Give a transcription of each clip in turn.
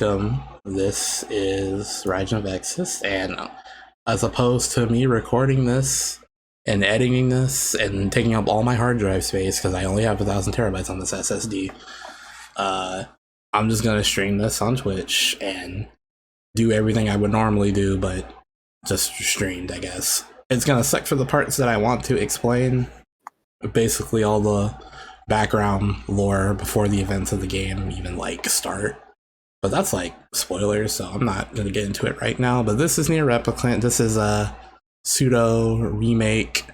This is RaijinVexis, and as opposed to me recording this and editing this and taking up all my hard drive space because I only have 1,000 terabytes on this SSD, I'm just gonna stream this on Twitch and do everything I would normally do, but just streamed, I guess. It's gonna suck for the parts that I want to explain, basically all the background lore before the events of the game even like start. But that's like spoilers, so I'm not gonna get into it right now. But this is NieR Replicant. This is a pseudo remake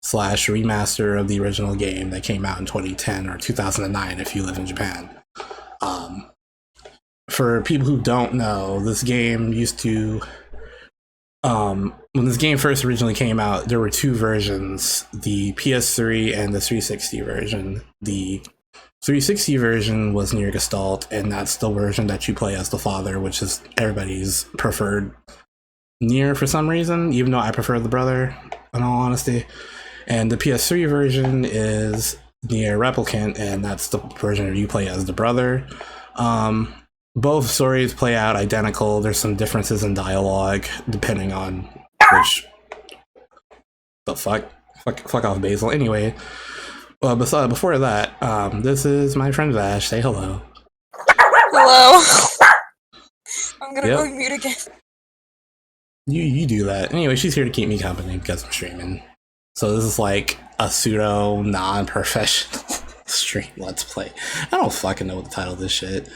slash remaster of the original game that came out in 2010 or 2009 if you live in Japan. For people who don't know, this game used to when this game first originally came out, there were two versions, the PS3 and the 360 version. The 360 version was NieR Gestalt, and that's the version that you play as the father, which is everybody's preferred NieR for some reason, even though I prefer the brother, in all honesty. And the PS3 version is NieR Replicant, and that's the version where you play as the brother. Both stories play out identical. There's some differences in dialogue depending on which... the fuck off, Basil. Anyway, well, before that, this is my friend Vash. Say hello. Hello. I'm gonna go mute again. You do that. Anyway, she's here to keep me company because I'm streaming. So this is like a pseudo non-professional stream let's play. I don't fucking know what the title of this shit.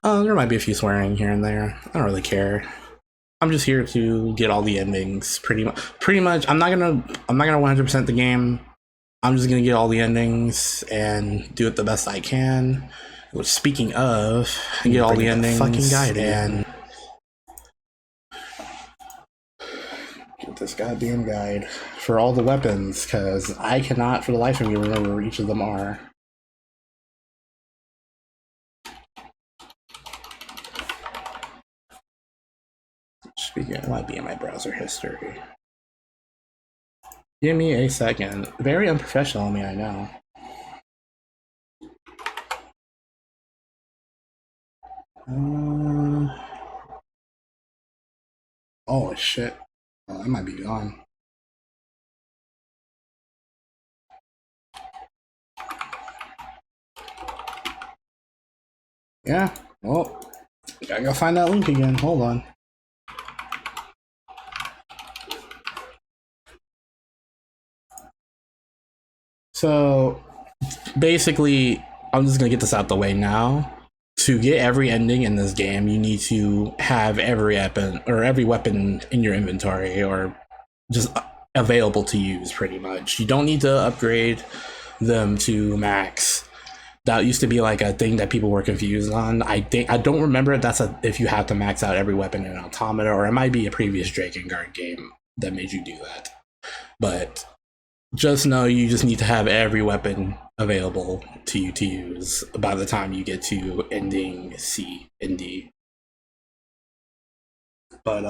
There might be a few swearing here and there. I don't really care. I'm just here to get all the endings. Pretty much. I'm not gonna 100% the game. I'm just gonna get all the endings and do it the best I can. Which, speaking of, I get all the endings. Fucking guide and get this goddamn guide for all the weapons, because I cannot, for the life of me, remember where each of them are. Speaking, it might be in my browser history. Give me a second. Very unprofessional of me, I know. Oh shit. Oh, that might be gone. Yeah. Oh, gotta go find that link again. Hold on. So basically, I'm just gonna get this out the way now. To get every ending in this game, you need to have every weapon in your inventory, or just available to use, pretty much. You don't need to upgrade them to max. That used to be like a thing that people were confused on. I don't remember if that's if you have to max out every weapon in Automata, or it might be a previous Drakengard game that made you do that. But just know you just need to have every weapon available to you to use by the time you get to ending C and D. But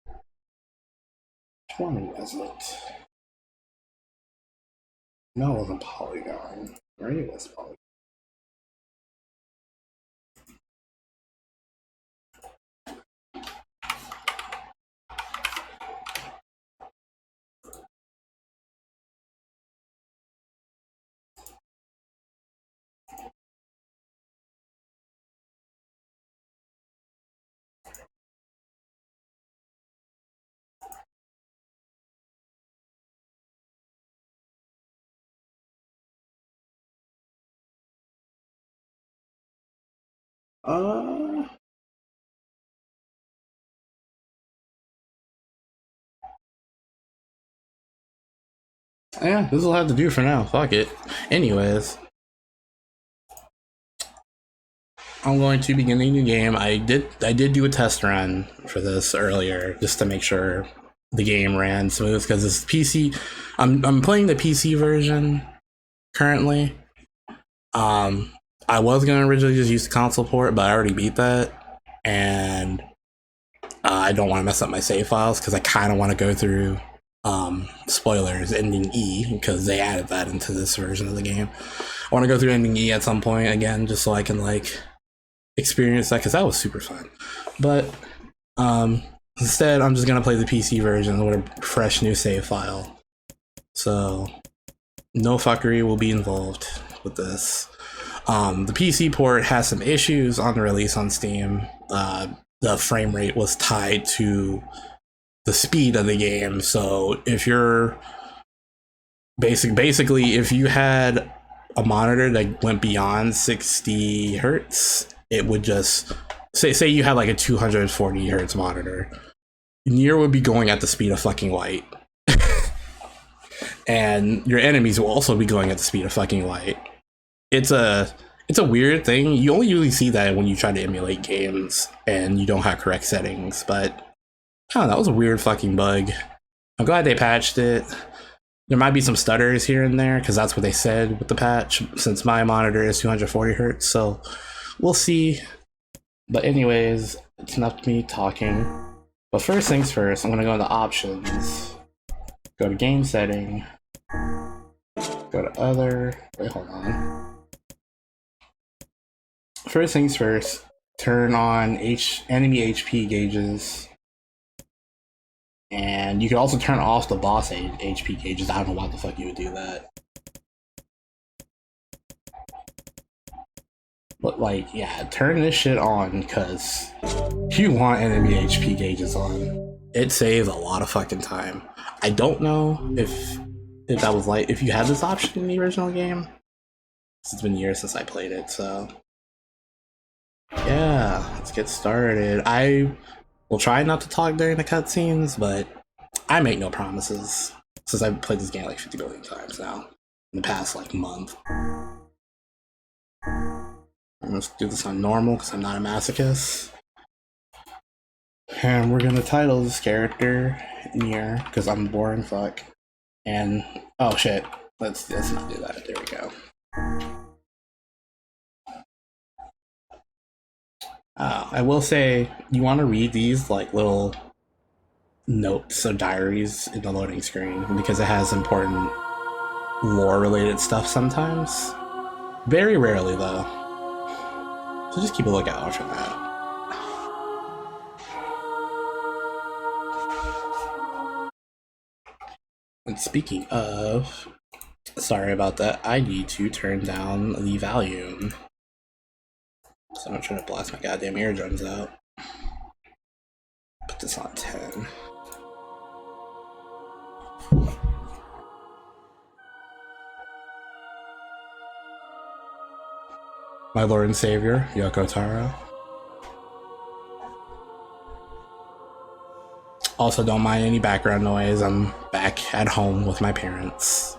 which one was it? No, it wasn't Polygon. Right? It was Polygon. Yeah, this will have to do for now. Fuck it. Anyways, I'm going to begin the new game. I did do a test run for this earlier just to make sure the game ran smooth, because it's PC. I'm playing the PC version currently. I was gonna originally just use the console port, but I already beat that, and I don't want to mess up my save files because I kind of want to go through spoilers, ending E, because they added that into this version of the game. I want to go through ending E at some point again, just so I can like experience that because that was super fun. But instead, I'm just gonna play the PC version with a fresh new save file. So no fuckery will be involved with this. The PC port has some issues on the release on Steam. The frame rate was tied to the speed of the game. So if you're basically if you had a monitor that went beyond 60 hertz, it would just say you had like a 240 hertz monitor, NieR would be going at the speed of fucking light. And your enemies will also be going at the speed of fucking light. It's a weird thing. You only usually see that when you try to emulate games and you don't have correct settings, but I don't know, that was a weird fucking bug. I'm glad they patched it. There might be some stutters here and there because that's what they said with the patch, since my monitor is 240 hertz, so we'll see. But anyways, it's enough me talking. But first things first, I'm gonna go into options, go to game setting, go to other, wait, hold on. First things first, turn on enemy HP gauges. And you can also turn off the boss HP gauges. I don't know why the fuck you would do that. But like, yeah, turn this shit on because you want enemy HP gauges on. It saves a lot of fucking time. I don't know if that was like, if you had this option in the original game. It's been years since I played it, so yeah, let's get started. I will try not to talk during the cutscenes, but I make no promises since I've played this game like 50 billion times now in the past like month. I'm gonna do this on normal because I'm not a masochist. And we're gonna title this character NieR because I'm boring fuck. And oh shit, let's not do that. There we go. I will say, you want to read these like little notes or diaries in the loading screen because it has important lore related stuff sometimes. Very rarely though. So just keep a lookout for that. And speaking of, sorry about that, I need to turn down the volume. So I'm trying to blast my goddamn eardrums out. Put this on 10. My Lord and Savior, Yoko Taro. Also, don't mind any background noise. I'm back at home with my parents,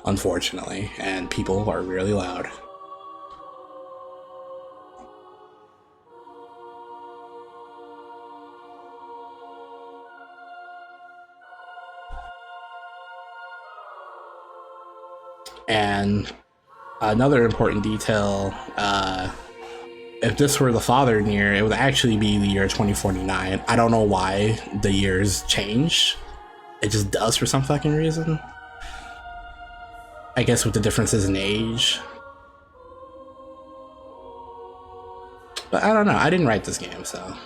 unfortunately, and people are really loud. And another important detail, if this were the father NieR, it would actually be the year 2049. I don't know why the years change. It just does for some fucking reason. I guess with the differences in age. But I don't know, I didn't write this game, so.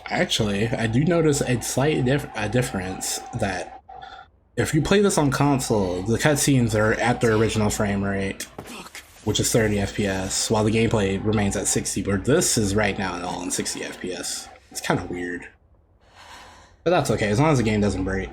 Actually, I do notice a slight difference that if you play this on console, the cutscenes are at their original frame rate, which is 30 FPS, while the gameplay remains at 60, but this is right now all in 60 FPS. It's kind of weird. But that's okay, as long as the game doesn't break.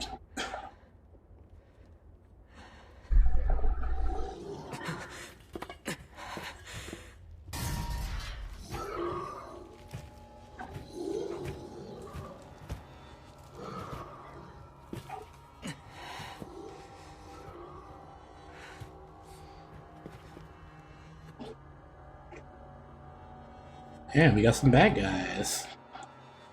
And we got some bad guys.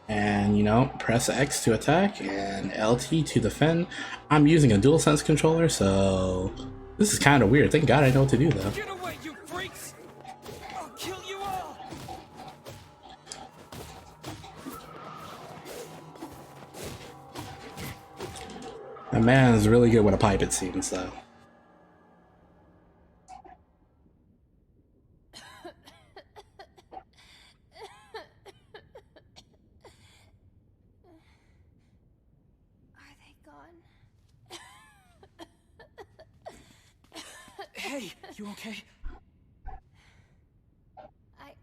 And, you know, press X to attack and LT to defend. I'm using a DualSense controller, so this is kind of weird. Thank God I know what to do, though. Get away, you freaks! I'll kill you all! That man is really good with a pipe, it seems, though. Hey, you okay? I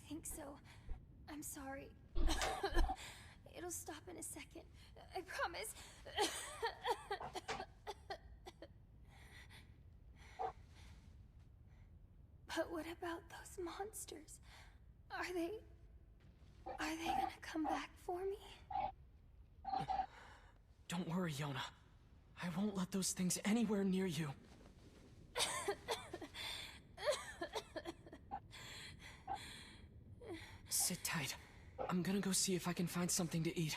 think so. I'm sorry. It'll stop in a second. I promise. But what about those monsters? Are they gonna come back for me? Don't worry, Yona. I won't let those things anywhere near you. Sit tight. I'm gonna go see if I can find something to eat.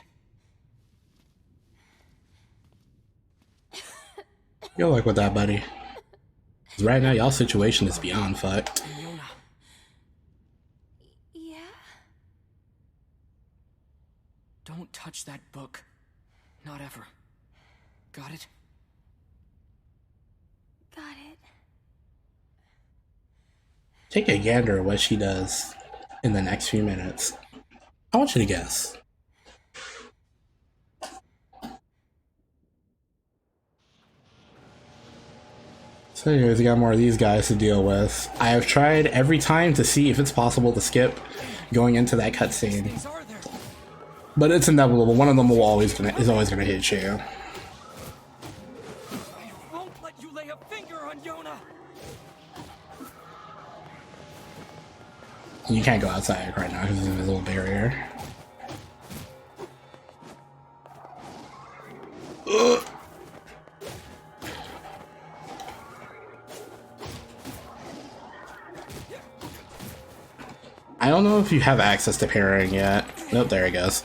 Good luck with that, buddy. 'Cause right now, y'all's situation is beyond fucked. Yona. Yeah? Don't touch that book. Not ever. Got it? Got it. Take a gander at what she does in the next few minutes. I want you to guess. So anyways, we got more of these guys to deal with. I have tried every time to see if it's possible to skip going into that cutscene, Things are there. but it's inevitable. One of them is always gonna hit you. I won't let you lay a finger on Yona. You can't go outside right now because there's an invisible barrier. Ugh. I don't know if you have access to parrying yet. Nope, there he goes.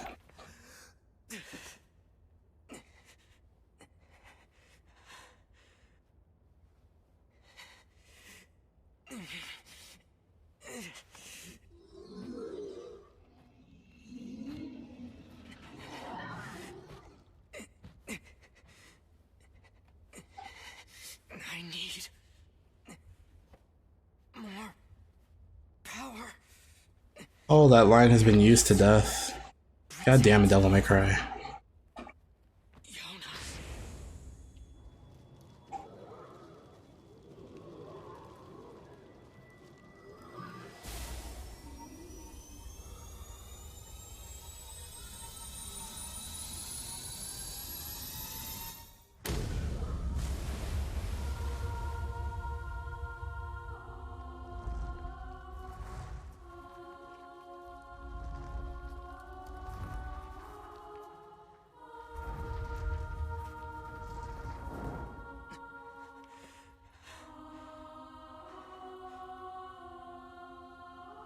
I need more power. Oh, that line has been used to death. God damn it, Devil May Cry. Yona.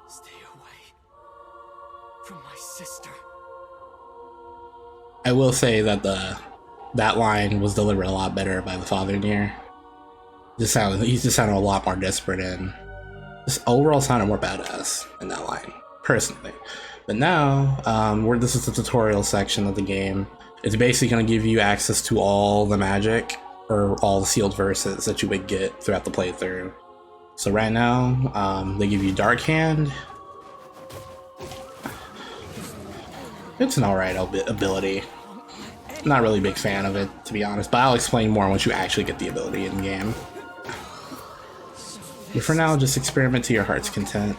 Stay away from my sister. I will say that that line was delivered a lot better by the father NieR. He just sounded a lot more desperate and just overall sounded more badass in that line, personally. But now, this is the tutorial section of the game. It's basically going to give you access to all the magic or all the sealed verses that you would get throughout the playthrough. So right now, they give you Dark Hand. It's an alright ability. Not really a big fan of it, to be honest, but I'll explain more once you actually get the ability in game. But for now, just experiment to your heart's content.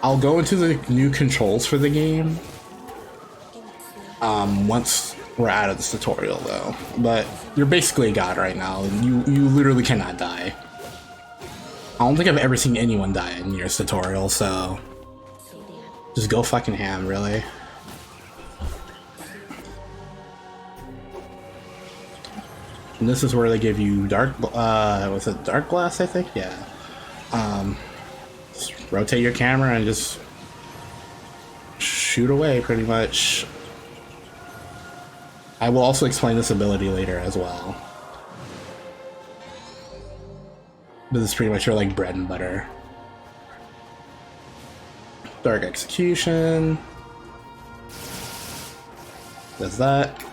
I'll go into the new controls for the game once we're out of this tutorial, though. But you're basically a god right now, and you literally cannot die. I don't think I've ever seen anyone die in NieR's tutorial, so just go fucking ham, really. And this is where they give you was it dark glass, I think? Yeah. Just rotate your camera and just shoot away pretty much. I will also explain this ability later as well. But this is pretty much your like bread and butter. Dark Execution. Does that.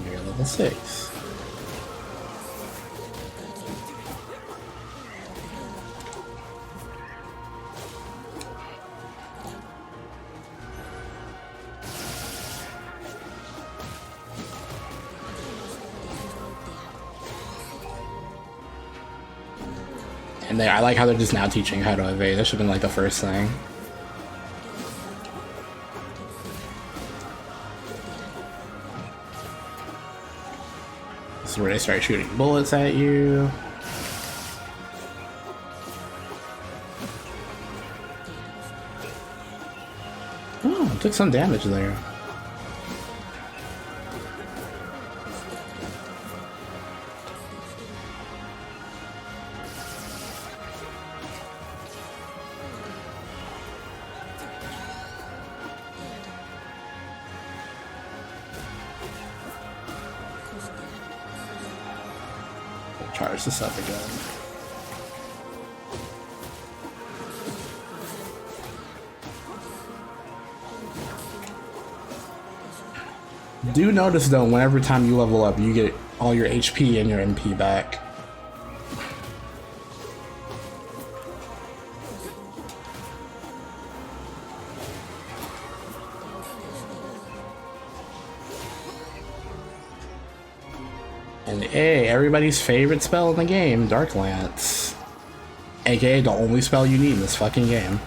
You're level 6. And I like how they're just now teaching how to evade. That should have been like the first thing. This is where they start shooting bullets at you. Oh, took some damage there. Charge this up again. Do notice though, whenever time you level up, you get all your HP and your MP back. And hey, everybody's favorite spell in the game, Dark Lance. AKA the only spell you need in this fucking game.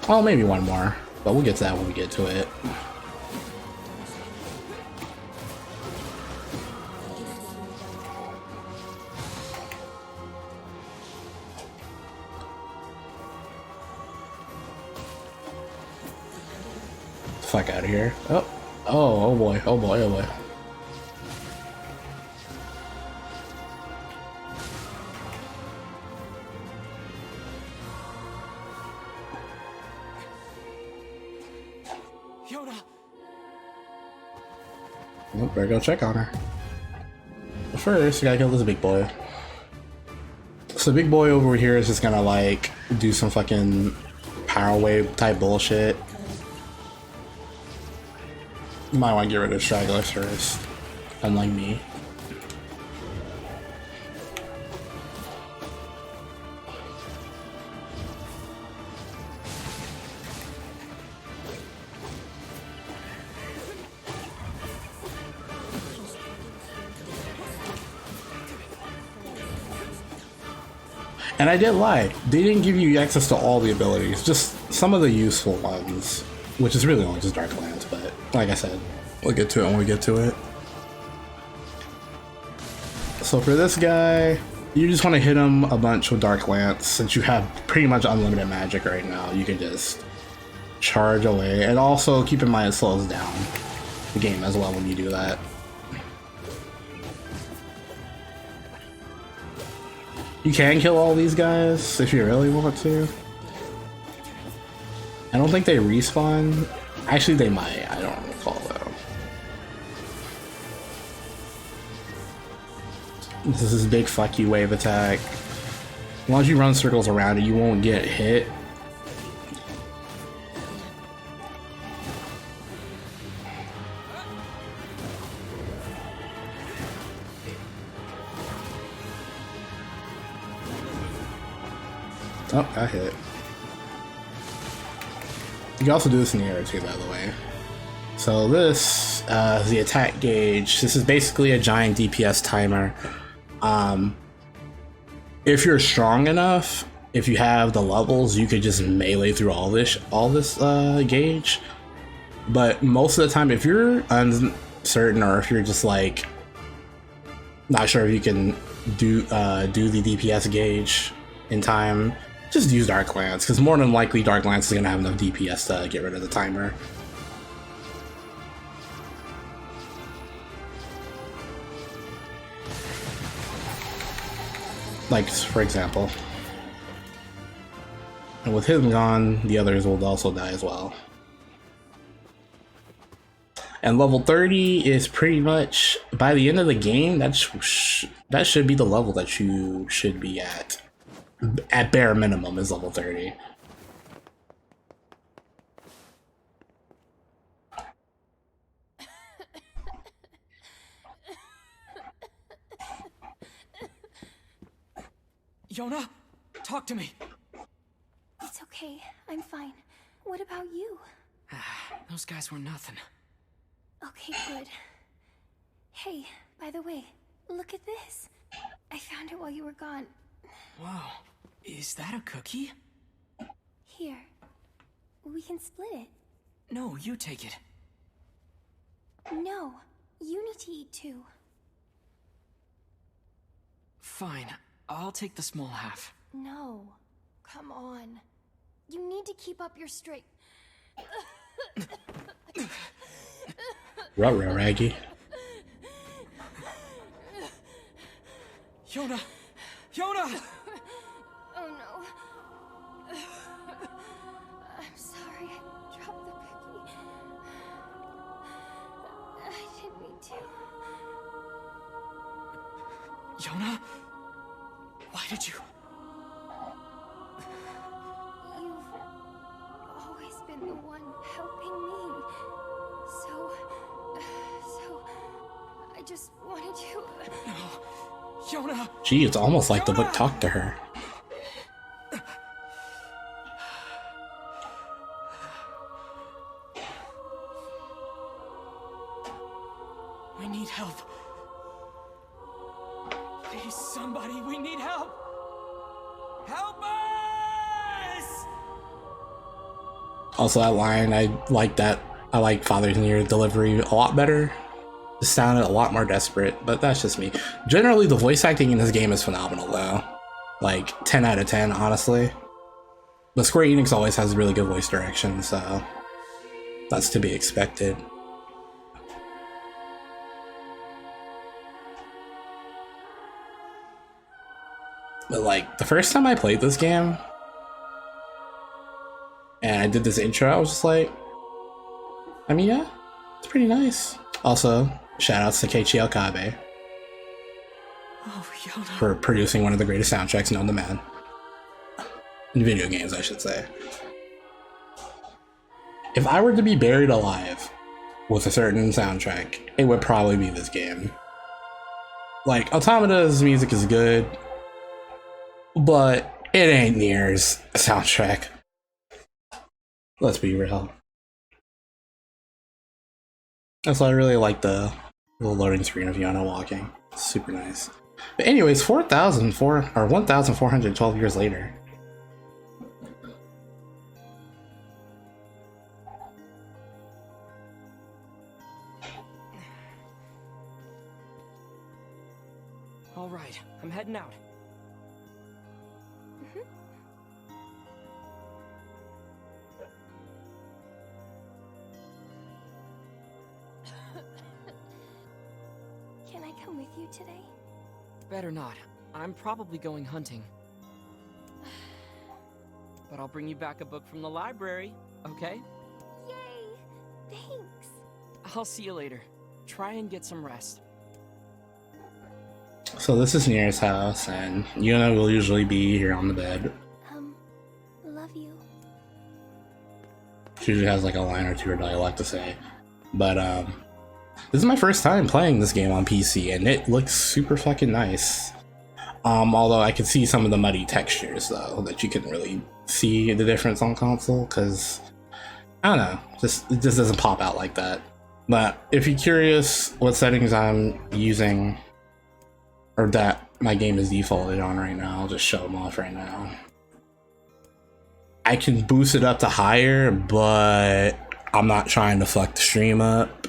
Oh, maybe one more, but we'll get to that when we get to it. Fuck out of here. Oh boy, oh boy, oh boy. Well, better go check on her. But first, we gotta kill this big boy. So big boy over here is just gonna like do some fucking power wave type bullshit. You might want to get rid of stragglers first, unlike me. And I did lie, they didn't give you access to all the abilities, just some of the useful ones, which is really only just Dark Lance, but like I said, we'll get to it when we get to it. So for this guy, you just want to hit him a bunch with Dark Lance. Since you have pretty much unlimited magic right now, you can just charge away. And also keep in mind it slows down the game as well when you do that. You can kill all these guys if you really want to. I don't think they respawn. Actually, they might. I don't recall though. This is his big fuck you wave attack. As long as you run circles around it, you won't get hit. Oh, I hit. You can also do this in NieR too, by the way. So this is the attack gauge. This is basically a giant DPS timer. If you're strong enough, if you have the levels, you could just melee through all this gauge. But most of the time, if you're uncertain or if you're just like not sure if you can do the DPS gauge in time, just use Dark Lance, because more than likely Dark Lance is going to have enough DPS to get rid of the timer. Like, for example. And with him gone, the others will also die as well. And level 30 is pretty much, by the end of the game, that should be the level that you should be at. At bare minimum is level 30. Yona, talk to me. It's okay. I'm fine. What about you? Those guys were nothing. Okay, good. Hey, by the way, look at this. I found it while you were gone. Whoa, is that a cookie? Here. We can split it. No, you take it. No, you need to eat too. Fine, I'll take the small half. No, come on. You need to keep up your straight. Ruh-roh, Raggy. Yona! Yona! Oh no. I'm sorry, I dropped the cookie. I didn't mean to. Yona? Why did you? You've always been the one helping me. So I just wanted to. No. Yona! Gee, it's almost like the book talked to her. We need help. Please, somebody, we need help! Help us! Also, that line, I like that. I like Father's NieR delivery a lot better. It sounded a lot more desperate, but that's just me. Generally, the voice acting in this game is phenomenal, though. Like, 10 out of 10, honestly. But Square Enix always has really good voice direction, so that's to be expected. But like, the first time I played this game, and I did this intro, I was just like, I mean, yeah, it's pretty nice. Also, shoutouts to Keiichi Okabe for producing one of the greatest soundtracks known to man. In video games, I should say. If I were to be buried alive with a certain soundtrack, it would probably be this game. Like, Automata's music is good, but it ain't NieR's soundtrack. Let's be real. Also, I really like the little loading screen of Yona walking. It's super nice. But anyways, 1,412 years later. All right, I'm heading out. Can I come with you today? Better not. I'm probably going hunting. But I'll bring you back a book from the library, okay? Yay! Thanks! I'll see you later. Try and get some rest. So this is NieR's house, and Yuna will usually be here on the bed. Love you. She usually has like a line or two or dialect to say. But this is my first time playing this game on PC, and it looks super fucking nice. Although I could see some of the muddy textures though, that you couldn't really see the difference on console, because I don't know, it just doesn't pop out like that. But if you're curious what settings I'm using, or that my game is defaulted on right now, I'll just show them off right now. I can boost it up to higher, but I'm not trying to fuck the stream up.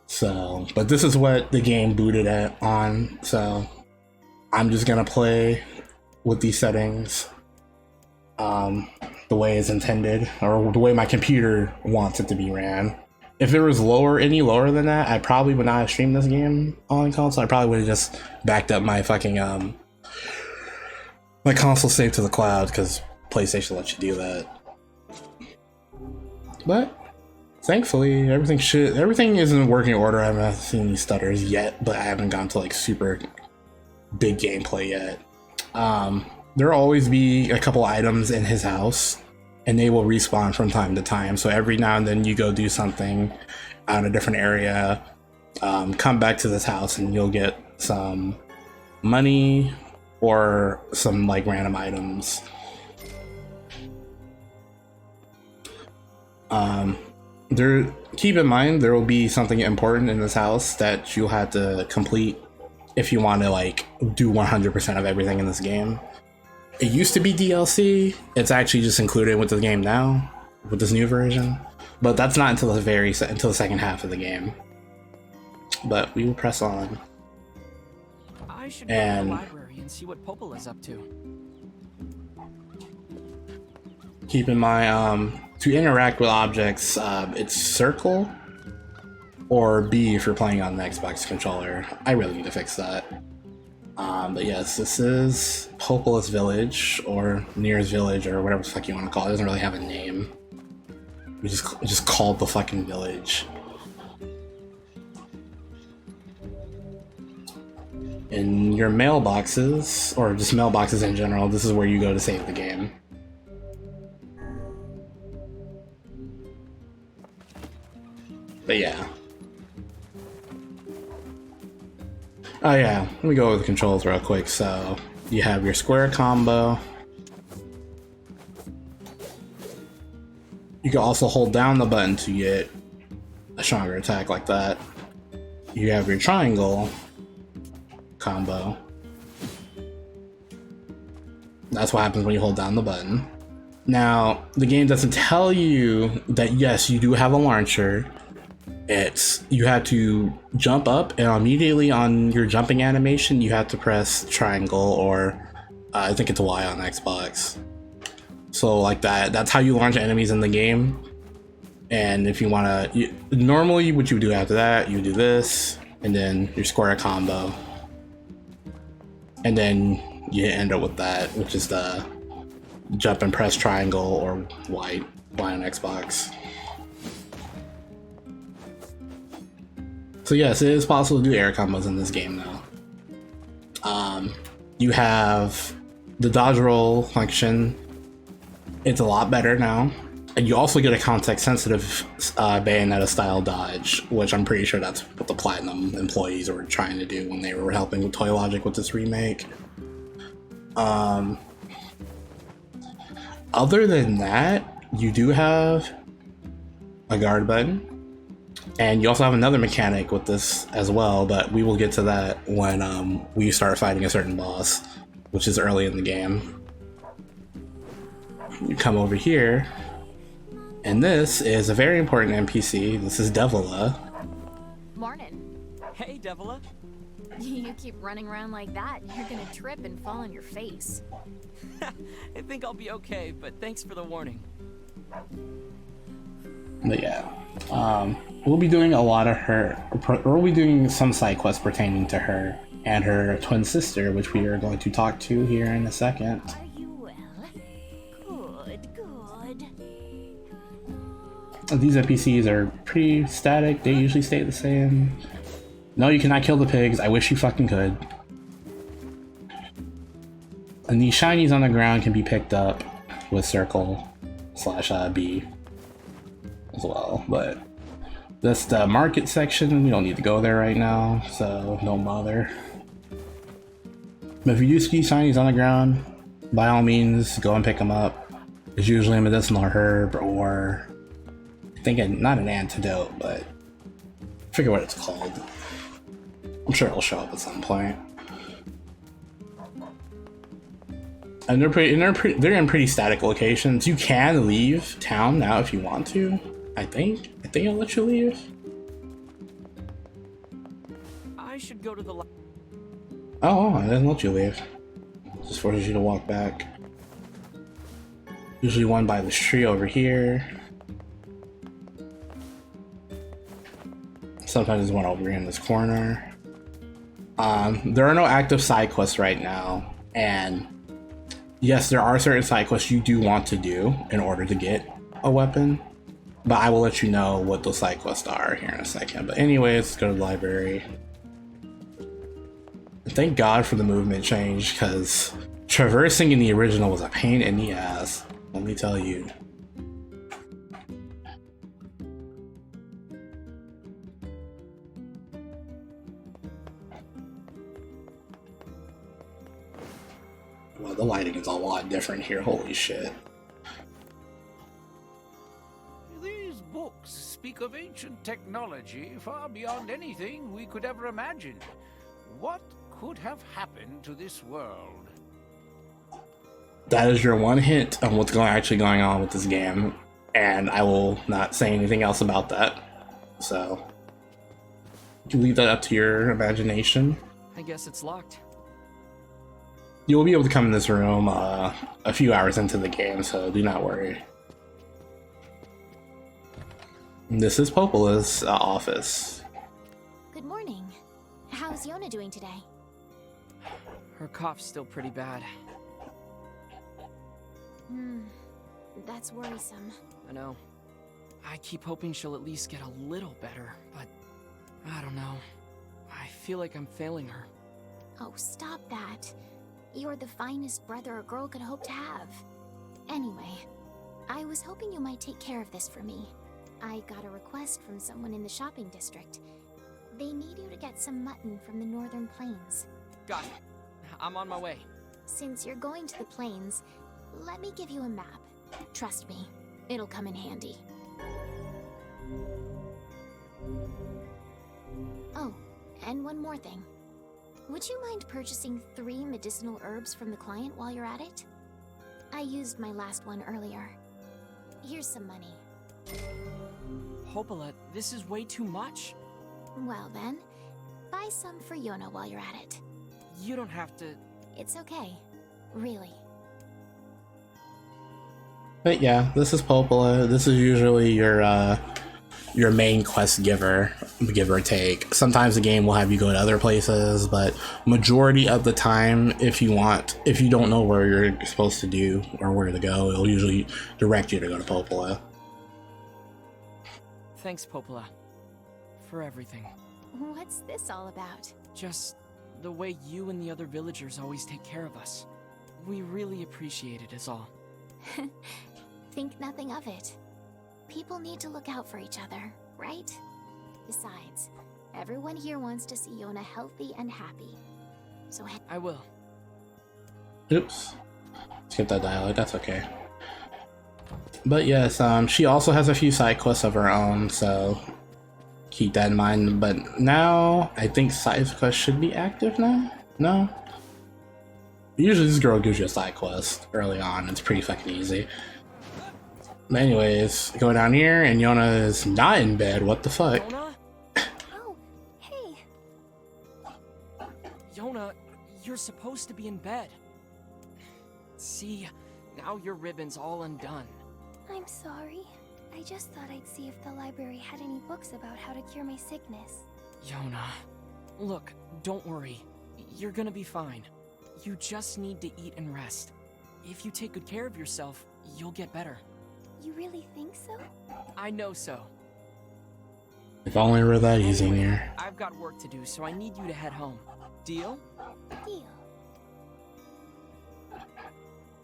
So, but this is what the game booted at on, so I'm just gonna play with these settings the way it's intended, or the way my computer wants it to be ran. If it was any lower than that, I probably would not have streamed this game on console. I probably would have just backed up my fucking My console saved to the cloud because PlayStation lets you do that. But thankfully, everything is in working order. I haven't seen any stutters yet, but I haven't gone to like super big gameplay yet. There will always be a couple items in his house, and they will respawn from time to time. So every now and then you go do something out in a different area, come back to this house, and you'll get some money or some like random items. Keep in mind there will be something important in this house that you'll have to complete if you want to like do 100% of everything in this game. It used to be DLC. It's actually just included with the game now, with this new version. But that's not until the second half of the game. But we will press on. I should go to the library and see what Popola's up to. Keep in mind, to interact with objects, it's circle or B if you're playing on the Xbox controller. I really need to fix that. But yes, this is Popola's village, or NieR's village, or whatever the fuck you want to call it. It doesn't really have a name. We just called the fucking village. In your mailboxes, or just mailboxes in general, this is where you go to save the game. But yeah. Oh yeah, let me go over the controls real quick. So you have your square combo. You can also hold down the button to get a stronger attack like that. You have your triangle combo. That's what happens when you hold down the button. Now, the game doesn't tell you that yes, you do have a launcher. You have to jump up, and immediately on your jumping animation you have to press triangle, or I think it's Y on Xbox. So like that's how you launch enemies in the game. And if you want to, normally what you do after that, you do this, and then your square combo, and then you end up with that, which is the jump and press triangle, or Y on Xbox. So yes, it is possible to do air combos in this game now. You have the dodge roll function. It's a lot better now. And you also get a context-sensitive Bayonetta style dodge, which I'm pretty sure that's what the Platinum employees were trying to do when they were helping with Toy Logic with this remake. Other than that, you do have a guard button. And you also have another mechanic with this as well, but we will get to that when we start fighting a certain boss, which is early in the game. You come over here, and this is a very important NPC. This is Devila. Morning. Hey, Devila. You keep running around like that, you're gonna trip and fall on your face. I think I'll be okay, but thanks for the warning. But yeah, we'll be doing a lot of her, or we'll be doing some side quests pertaining to her and her twin sister, which we are going to talk to here in a second. Are you well? Good. These NPCs are pretty static. They usually stay the same. No, you cannot kill the pigs. I wish you fucking could. And these shinies on the ground can be picked up with circle / B. As well, but that's the market section. We don't need to go there right now, so don't bother. But if you do see shinies on the ground, by all means go and pick them up. It's usually a medicinal herb, or I think not an antidote, but I forget what it's called. I'm sure it'll show up at some point. And they're in pretty static locations. You can leave town now if you want to. I think I'll let you leave. I should go to the Oh, I didn't let you leave. Just forces you to walk back. Usually one by this tree over here. Sometimes there's one over here in this corner. There are no active side quests right now, and yes, there are certain side quests you do want to do in order to get a weapon, but I will let you know what those side quests are here in a second. But anyways, let's go to the library. Thank God for the movement change, because traversing in the original was a pain in the ass, let me tell you. Well, the lighting is a lot different here, holy shit. These books speak of ancient technology far beyond anything we could ever imagine. What could have happened to this world? That is your one hint on what's actually going on with this game, and I will not say anything else about that. So, you can leave that up to your imagination. I guess it's locked. You will be able to come in this room a few hours into the game, so do not worry. This is Popola's office. Good morning. How's Yona doing today? Her cough's still pretty bad. That's worrisome. I know. I keep hoping she'll at least get a little better, but I don't know. I feel like I'm failing her. Oh, stop that. You're the finest brother a girl could hope to have. Anyway, I was hoping you might take care of this for me. I got a request from someone in the shopping district. They need you to get some mutton from the northern plains. Got it. I'm on my way. Since you're going to the plains, let me give you a map. Trust me, it'll come in handy. Oh, and one more thing. Would you mind purchasing 3 medicinal herbs from the client while you're at it? I used my last one earlier. Here's some money. Popola, this is way too much. Well then, buy some for Yona while you're at it. You don't have to... It's okay. Really. But yeah, this is Popola. This is usually your main quest giver, give or take. Sometimes the game will have you go to other places, but majority of the time, if you don't know where you're supposed to do or where to go, it'll usually direct you to go to Popola. Thanks, Popola. For everything. What's this all about? Just the way you and the other villagers always take care of us. We really appreciate it is all. Think nothing of it. People need to look out for each other, right? Besides, everyone here wants to see Yona healthy and happy. So I will. Oops. Skip that dialogue, that's okay. But yes, she also has a few side quests of her own, so keep that in mind. But now, I think side quests should be active now? No? Usually this girl gives you a side quest early on, it's pretty fucking easy. But anyways, go down here, and Yona is not in bed, what the fuck? Yona? Oh, hey. Yona, you're supposed to be in bed. See, now your ribbon's all undone. I'm sorry. I just thought I'd see if the library had any books about how to cure my sickness. Yona, look, don't worry. You're gonna be fine. You just need to eat and rest. If you take good care of yourself, you'll get better. You really think so? I know so. If only it were that easy in here. I've got work to do, so I need you to head home. Deal? Deal.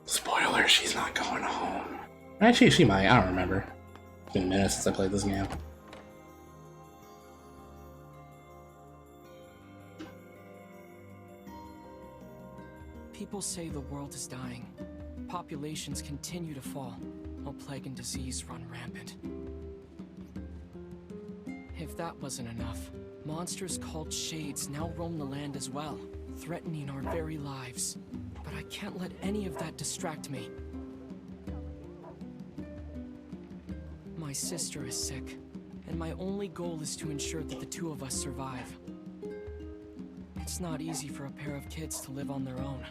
Spoiler, she's not going home. Actually, she might, I don't remember. It's been a minute since I played this game. People say the world is dying. Populations continue to fall, while plague and disease run rampant. If that wasn't enough, monsters called Shades now roam the land as well, threatening our very lives. But I can't let any of that distract me. My sister is sick, and my only goal is to ensure that the two of us survive. It's not easy for a pair of kids to live on their own.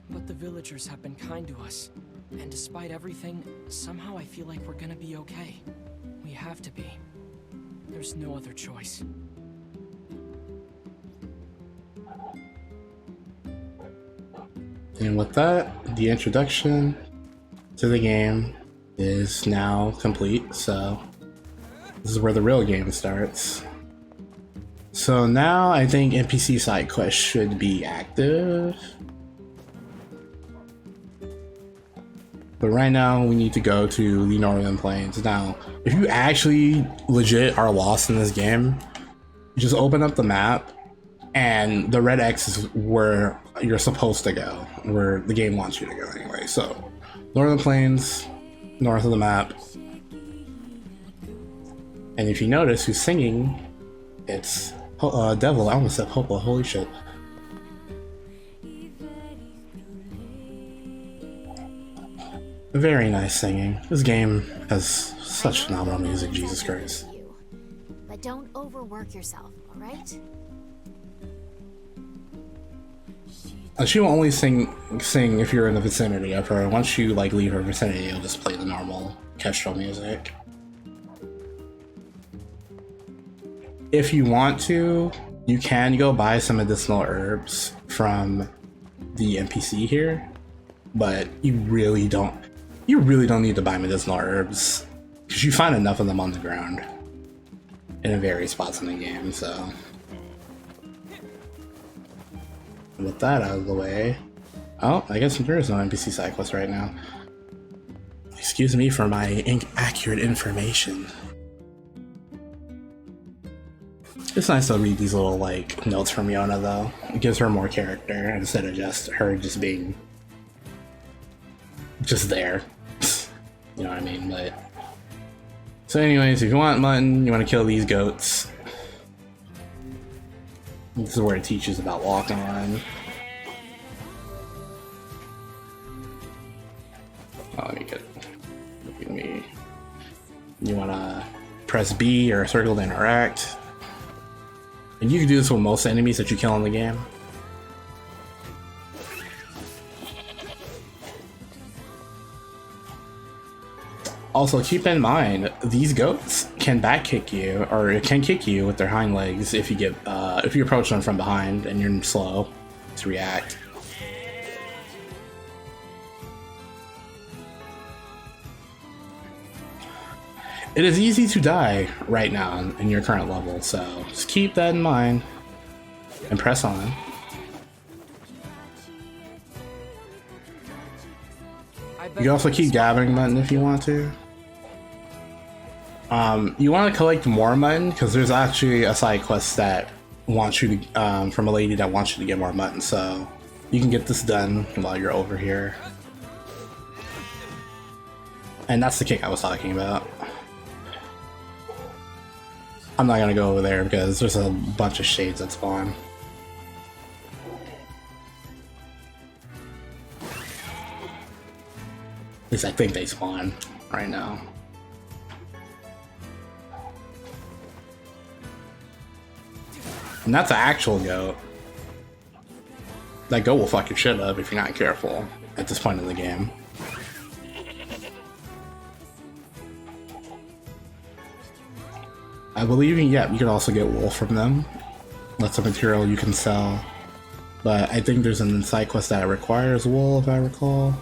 But the villagers have been kind to us, and despite everything, somehow I feel like we're gonna be okay. We have to be. There's no other choice. And with that, the introduction to the game is now complete, so this is where the real game starts. So now I think NPC side quests should be active. But right now we need to go to the Northern Plains. Now, if you actually legit are lost in this game, you just open up the map and the red X is where you're supposed to go, where the game wants you to go anyway. So, Northern Plains, north of the map. And if you notice who's singing, it's Devil. I almost said Popo, holy shit. Very nice singing. This game has such phenomenal music, Jesus Christ. But don't overwork yourself, alright? She will only sing if you're in the vicinity of her. Once you like leave her vicinity, you'll just play the normal kestrel music. If you want to, you can go buy some medicinal herbs from the NPC here, but you really don't need to buy medicinal herbs because you find enough of them on the ground in various spots in the game. So with that out of the way, oh, I guess there is no NPC side quest right now. Excuse me for my inaccurate information. It's nice to read these little like notes from Yona though. It gives her more character instead of just her just being just there. You know what I mean? But so anyways, if you want mutton, you want to kill these goats. This is where it teaches about walking on. Oh, let me get. Look at me. You want to press B or circle to interact. And you can do this with most enemies that you kill in the game. Also, keep in mind, these goats can back kick you, or it can kick you with their hind legs if you approach them from behind and you're slow to react. It is easy to die right now in your current level, so just keep that in mind and press on. You can also keep gathering mutton if you want to. You want to collect more mutton because there's actually a side quest that wants you to, from a lady that wants you to get more mutton, so you can get this done while you're over here. And that's the king I was talking about. I'm not gonna go over there because there's a bunch of shades that spawn. At least I think they spawn right now. And that's an actual goat. That goat will fuck your shit up if you're not careful at this point in the game. I believe, yeah, you can also get wool from them. That's a material you can sell. But I think there's an side quest that requires wool, if I recall.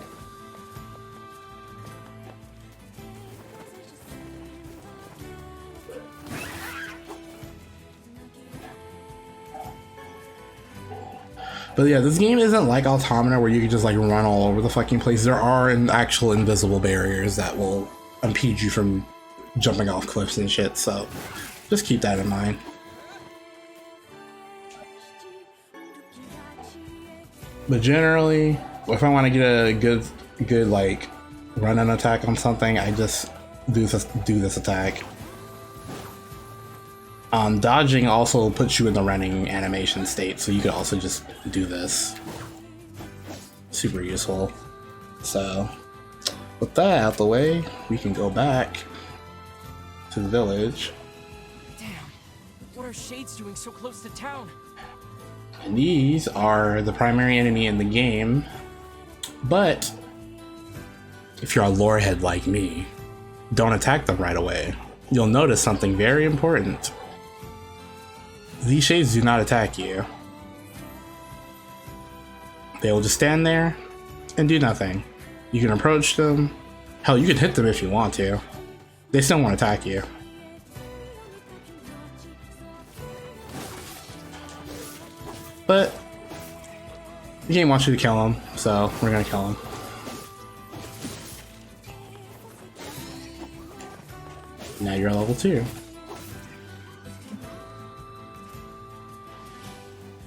But yeah, this game isn't like Automata where you can just like run all over the fucking place. There are actual invisible barriers that will impede you from jumping off cliffs and shit, so just keep that in mind. But generally, if I want to get a good like run-in attack on something, I just do this attack. Dodging also puts you in the running animation state, so you could also just do this. Super useful. So, with that out the way, we can go back to the village. Damn, what are shades doing so close to town? And these are the primary enemy in the game, but if you're a lorehead like me, don't attack them right away. You'll notice something very important. These shades do not attack you. They will just stand there and do nothing. You can approach them. Hell, you can hit them if you want to. They still won't attack you. But the game wants you to kill him, so we're gonna kill him. Now you're level 2.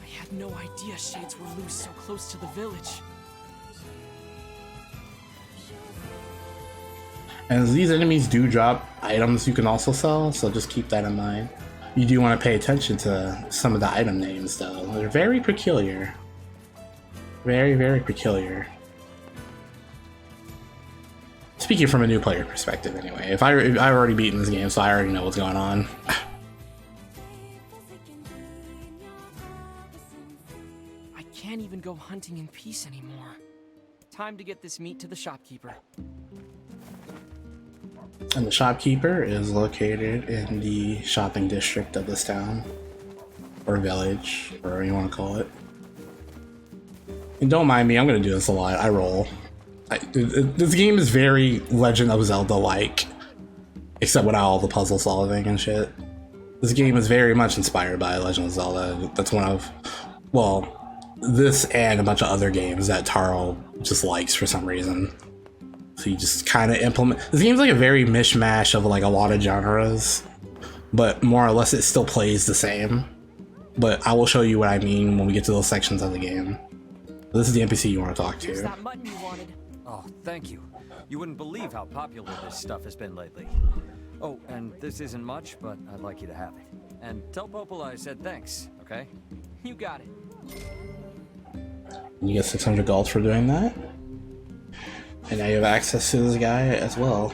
I had no idea shades were loose so close to the village. And these enemies do drop items you can also sell, so just keep that in mind. You do want to pay attention to some of the item names, though. They're very peculiar. Very, very peculiar. Speaking from a new player perspective, anyway. I've already beaten this game, so I already know what's going on. I can't even go hunting in peace anymore. Time to get this meat to the shopkeeper. And the shopkeeper is located in the shopping district of this town. Or village, whatever you want to call it. And don't mind me, I'm going to do this a lot. I roll. This game is very Legend of Zelda-like. Except without all the puzzle solving and shit. This game is very much inspired by Legend of Zelda. That's one of... Well, this and a bunch of other games that Taro just likes for some reason. So you just kind of implement... This game's like a very mishmash of like a lot of genres, but more or less it still plays the same. But I will show you what I mean when we get to those sections of the game. This is the NPC you want to talk Here's to. that mutton you wanted. Oh, thank you. You wouldn't believe how popular this stuff has been lately. Oh, and this isn't much, but I'd like you to have it. And tell Popola I said thanks, okay? You got it. You get 600 gold for doing that. And now you have access to this guy as well.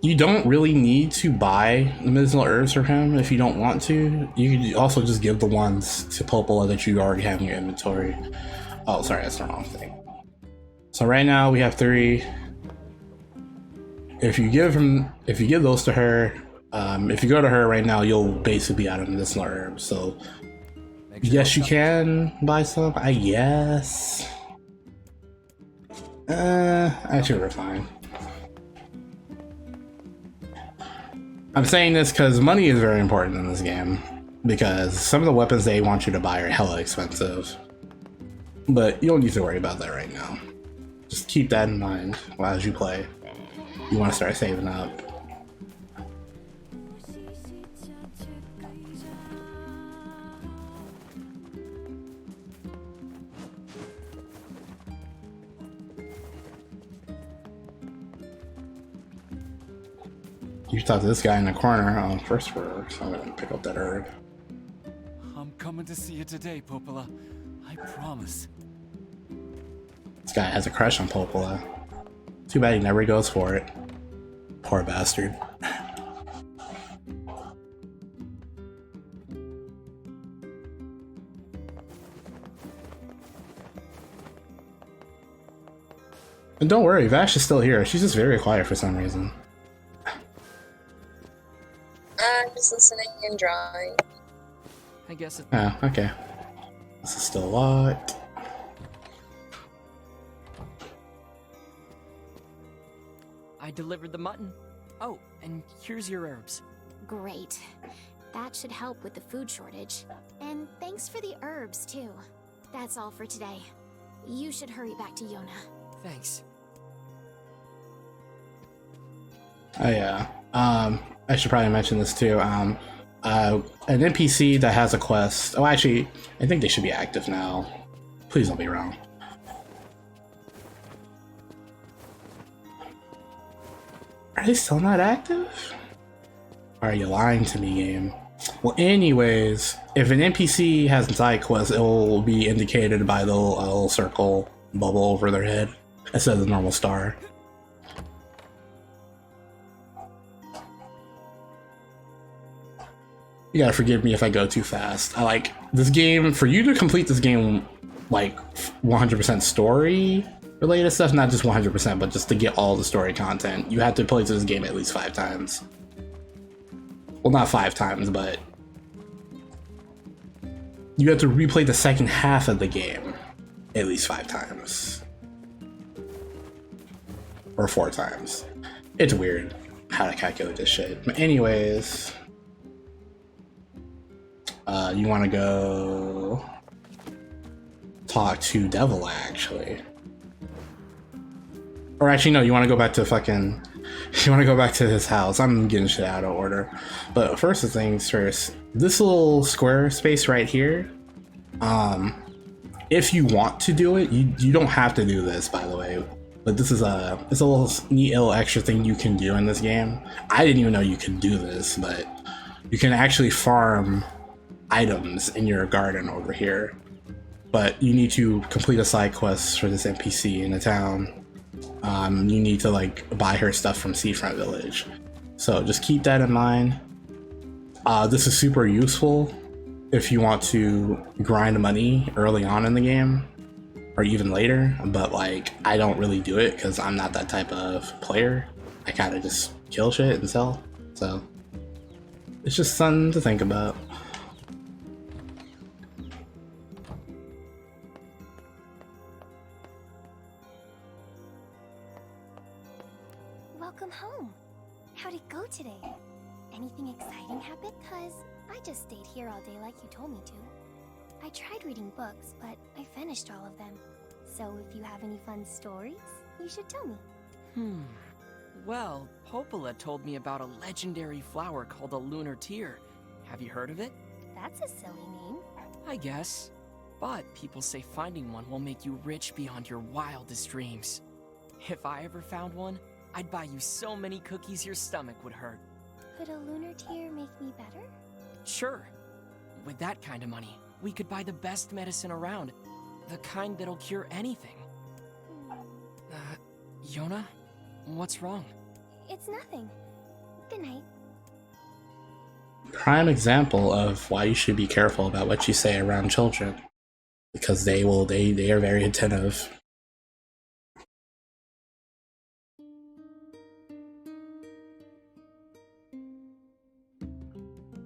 You don't really need to buy the medicinal herbs from him if you don't want to. You could also just give the ones to Popola that you already have in your inventory. Oh, sorry, that's the wrong thing. So right now we have 3. If you give those to her, if you go to her right now, you'll basically be out of medicinal herbs. So yes, you can buy some, I guess. Actually, we're fine. I'm saying this because money is very important in this game, because some of the weapons they want you to buy are hella expensive. But you don't need to worry about that right now. Just keep that in mind as you play. You want to start saving up. You talk to this guy in the corner on first floor, so I'm gonna pick up that herb. I'm coming to see you today, Popola. I promise. This guy has a crush on Popola. Too bad he never goes for it. Poor bastard. And don't worry, Vash is still here. She's just very quiet for some reason. I'm just listening and drawing. I guess it. Oh, okay. This is still locked. I delivered the mutton. Oh, and here's your herbs. Great. That should help with the food shortage. And thanks for the herbs, too. That's all for today. You should hurry back to Yona. Thanks. Oh yeah. I should probably mention this too. An NPC that has a quest. Oh, actually, I think they should be active now. Please don't be wrong. Are they still not active? Or are you lying to me, game? Well, anyways, if an NPC has a side quest, it will be indicated by the little circle bubble over their head instead of the normal star. You gotta forgive me if I go too fast. I like this game. For you to complete this game, like 100% story related stuff, not just 100%, but just to get all the story content, you have to play through this game at least 5 times. Well, not 5 times, but you have to replay the second half of the game at least 5 times. or 4 times. It's weird how to calculate this shit. But anyways, you want to go talk to Devil, actually. Or actually, no, you want to go back to fucking... You want to go back to his house. I'm getting shit out of order. But first things first, this little square space right here, if you want to do it, you don't have to do this, by the way. But this is it's a little neat little extra thing you can do in this game. I didn't even know you could do this, but you can actually farm items in your garden over here. But you need to complete a side quest for this NPC in the town. You need to like buy her stuff from Seafront Village. So just keep that in mind. This is super useful if you want to grind money early on in the game or even later, but like I don't really do it because I'm not that type of player. I kind of just kill shit and sell. So it's just something to think about. Welcome home. How'd it go today? Anything exciting happen? Cause I just stayed here all day like you told me to. I tried reading books, but I finished all of them. So if you have any fun stories, you should tell me. Well, Popola told me about a legendary flower called a lunar tear. Have you heard of it? That's a silly name. I guess. But people say finding one will make you rich beyond your wildest dreams. If I ever found one, I'd buy you so many cookies your stomach would hurt. Could a lunar tear make me better? Sure. With that kind of money, we could buy the best medicine around. The kind that'll cure anything. Yona? What's wrong? It's nothing. Good night. Prime example of why you should be careful about what you say around children. Because they are very attentive.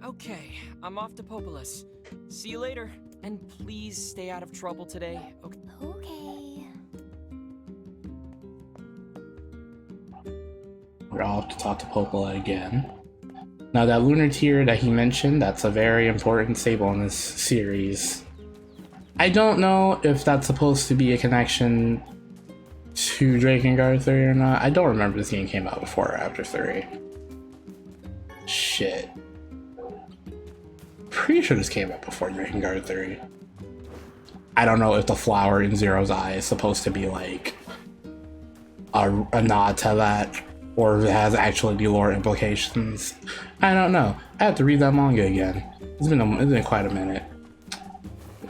Okay, I'm off to Popolis. See you later. And please stay out of trouble today, okay? Okay. We're off to talk to Popola again. Now that lunar tear that he mentioned, that's a very important stable in this series. I don't know if that's supposed to be a connection to Drakengard 3 or not. I don't remember this game came out before or after 3. Shit. Pretty sure this came out before Drakengard 3. I don't know if the flower in Zero's eye is supposed to be like a nod to that, or if it has actually the lore implications. I don't know. I have to read that manga again. It's been quite a minute.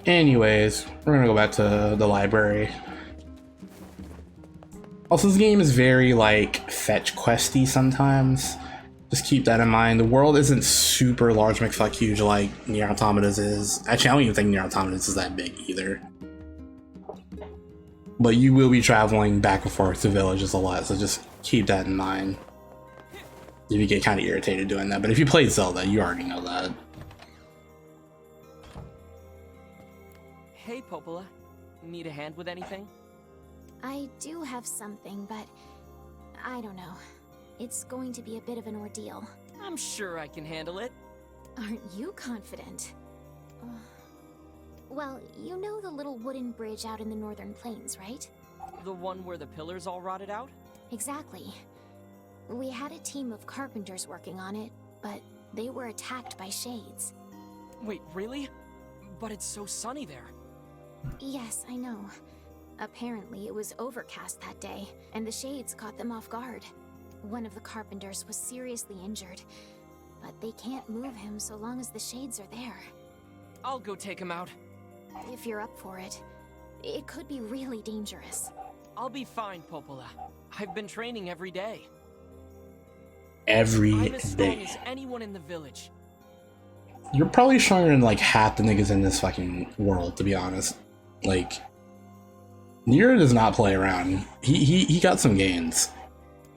Anyways, we're gonna go back to the library. Also, this game is very like fetch questy sometimes. Just keep that in mind. The world isn't super large McFuck huge like NieR Automata's is. Actually, I don't even think NieR Automata's is that big either. But you will be traveling back and forth to villages a lot, so just keep that in mind. If you get kind of irritated doing that, but if you played Zelda, you already know that. Hey, Popola. Need a hand with anything? I do have something, but I don't know. It's going to be a bit of an ordeal. I'm sure I can handle it. Aren't you confident? Well, you know the little wooden bridge out in the northern plains, right? The one where the pillars all rotted out? Exactly. We had a team of carpenters working on it, but they were attacked by shades. Wait, really? But it's so sunny there. Yes, I know. Apparently it was overcast that day, and the shades caught them off guard. One of the carpenters was seriously injured, but they can't move him so long as the shades are there. I'll go take him out. If you're up for it. It could be really dangerous. I'll be fine, Popola. I've been training every day. Every I'm as strong day. as anyone in the village. You're probably stronger than like half the niggas in this fucking world, to be honest. Like, NieR does not play around. He got some gains.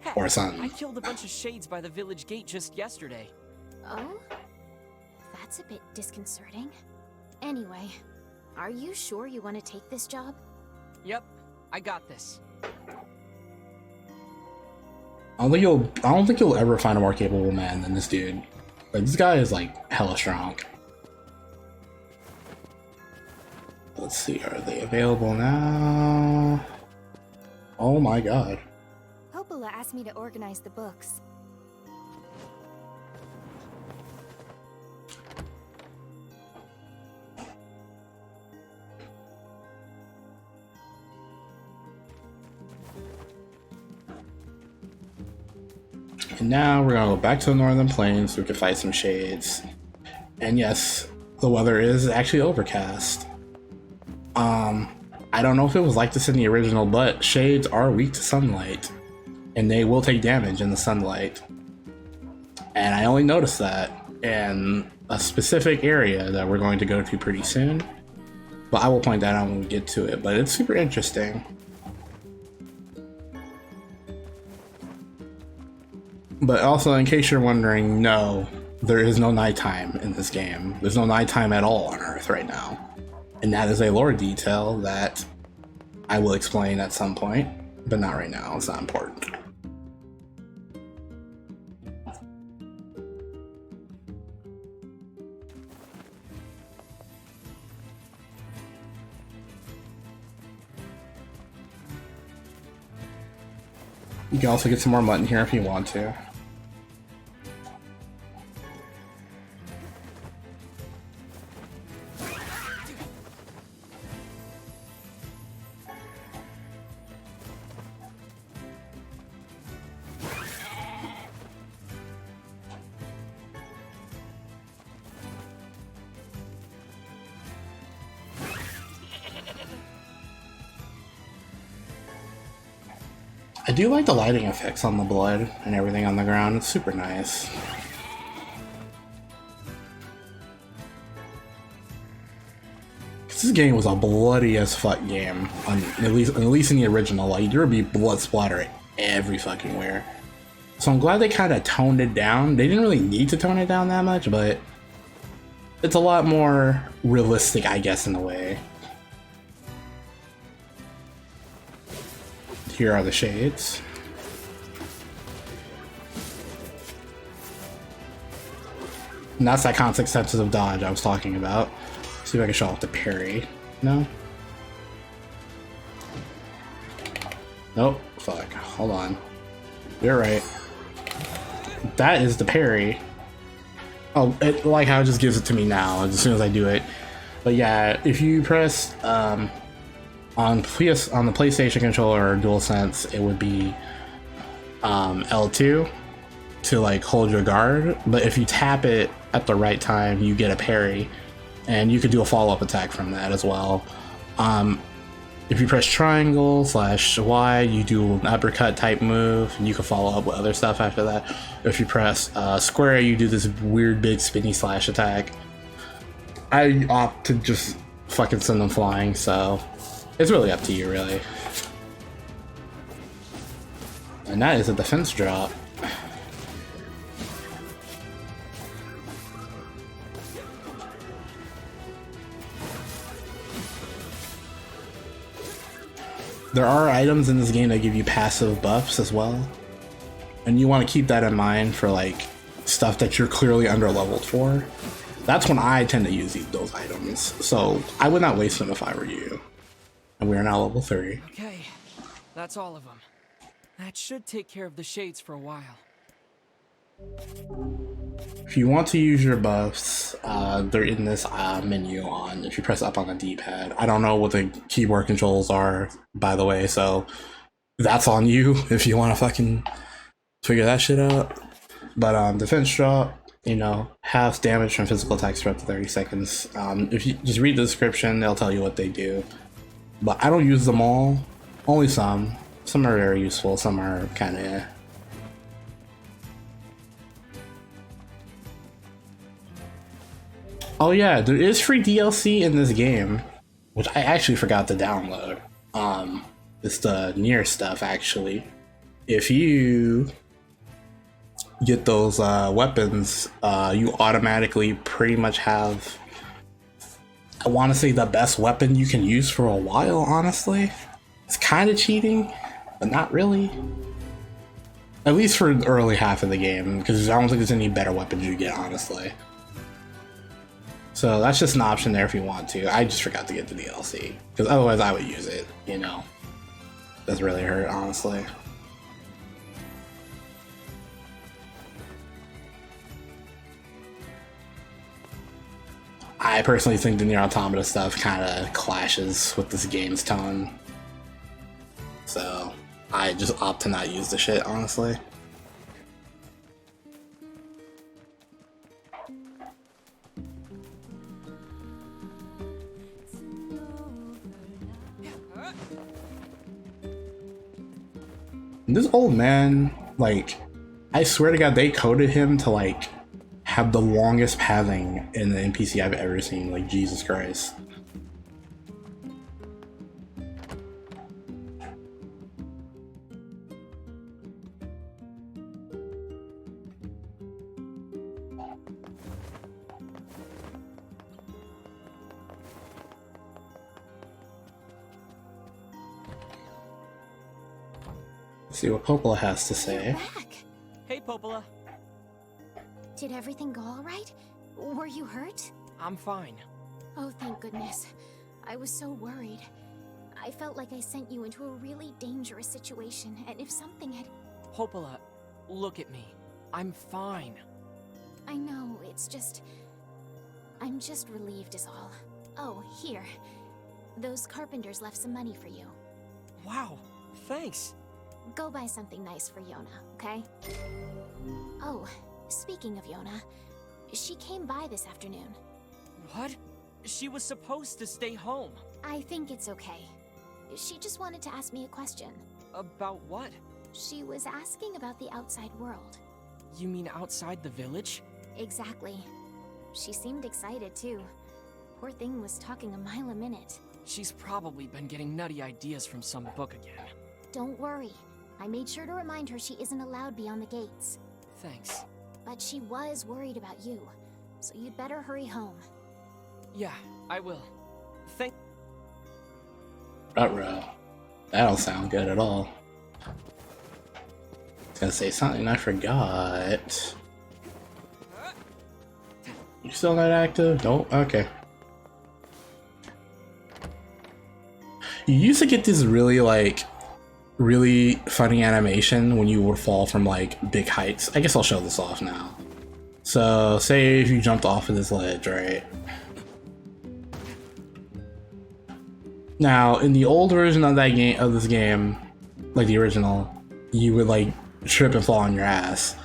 Heck, Or something. I killed a bunch of shades by the village gate just yesterday. Oh? That's a bit disconcerting. Anyway, are you sure you want to take this job? Yep, I got this. I don't think you'll ever find a more capable man than this dude. Like, this guy is like hella strong. Let's see, are they available now? Oh my god. Popola asked me to organize the books. And now we're gonna go back to the Northern Plains so we can fight some shades. And yes, the weather is actually overcast. I don't know if it was like this in the original, but shades are weak to sunlight. And they will take damage in the sunlight. And I only noticed that in a specific area that we're going to go to pretty soon. But I will point that out when we get to it, but it's super interesting. But also, in case you're wondering, no, there is no nighttime in this game. There's no nighttime at all on Earth right now. And that is a lore detail that I will explain at some point, but not right now. It's not important. You can also get some more mutton here if you want to. I do like the lighting effects on the blood and everything on the ground. It's super nice. This game was a bloody as fuck game, at least in the original. Like, there would be blood splatter every fucking where. So I'm glad they kind of toned it down. They didn't really need to tone it down that much, but it's a lot more realistic, I guess, in a way. Here are the shades. And that's that context sensitive dodge I was talking about. See if I can show off the parry. No? Nope. Fuck. Hold on. You're right. That is the parry. Oh, it, like how it just gives it to me now as soon as I do it. But yeah, if you press on the PlayStation controller or DualSense, it would be L2 to like hold your guard. But if you tap it at the right time, you get a parry, and you could do a follow-up attack from that as well. If you press triangle / Y, you do an uppercut type move, and you can follow up with other stuff after that. If you press square, you do this weird big spinny slash attack. I opt to just fucking send them flying, so it's really up to you, really. And that is a defense drop. There are items in this game that give you passive buffs as well. And you want to keep that in mind for like stuff that you're clearly underleveled for. That's when I tend to use those items. So I would not waste them if I were you. And we are now level 3. Okay, that's all of them. That should take care of the shades for a while. If you want to use your buffs, they're in this menu on, if you press up on the D-pad. I don't know what the keyboard controls are, by the way, so that's on you if you want to fucking figure that shit out. But defense drop, you know, half damage from physical attacks for up to 30 seconds. If you just read the description, they'll tell you what they do. But I don't use them all, only some. Some are very useful, some are kind of Oh yeah, there is free DLC in this game, which I actually forgot to download. It's the NieR stuff, actually. If you get those weapons, you automatically pretty much have, I want to say, the best weapon you can use for a while, honestly. It's kind of cheating, but not really. At least for the early half of the game, because I don't think there's any better weapons you get, honestly. So that's just an option there if you want to. I just forgot to get the DLC, because otherwise I would use it, you know. Doesn't really hurt, honestly. I personally think the NieR Automata stuff kind of clashes with this game's tone. So I just opt to not use the shit, honestly. This old man, like, I swear to God, they coded him to, like, have the longest pathing in the NPC I've ever seen. Like, Jesus Christ. See what Popola has to say. Back. Hey, Popola. Did everything go all right? Were you hurt? I'm fine. Oh, thank goodness. I was so worried. I felt like I sent you into a really dangerous situation, and if something had... Popola, look at me. I'm fine. I know, it's just... I'm just relieved is all. Oh, here. Those carpenters left some money for you. Wow, thanks. Go buy something nice for Yona, okay? Oh, speaking of Yona, she came by this afternoon. What? She was supposed to stay home. I think it's okay. She just wanted to ask me a question. About what? She was asking about the outside world. You mean outside the village? Exactly. She seemed excited, too. Poor thing was talking a mile a minute. She's probably been getting nutty ideas from some book again. Don't worry. I made sure to remind her she isn't allowed beyond the gates. Thanks. But she was worried about you, so you'd better hurry home. Yeah, I will. Thank- Ruh-roh. That don't sound good at all. I was gonna say something I forgot. You still not active? Nope. Okay. You used to get this really funny animation when you would fall from like big heights. I guess I'll show this off now. So say if you jumped off of this ledge, right? Now in the old version of that game, of this game, like the original, you would like trip and fall on your ass.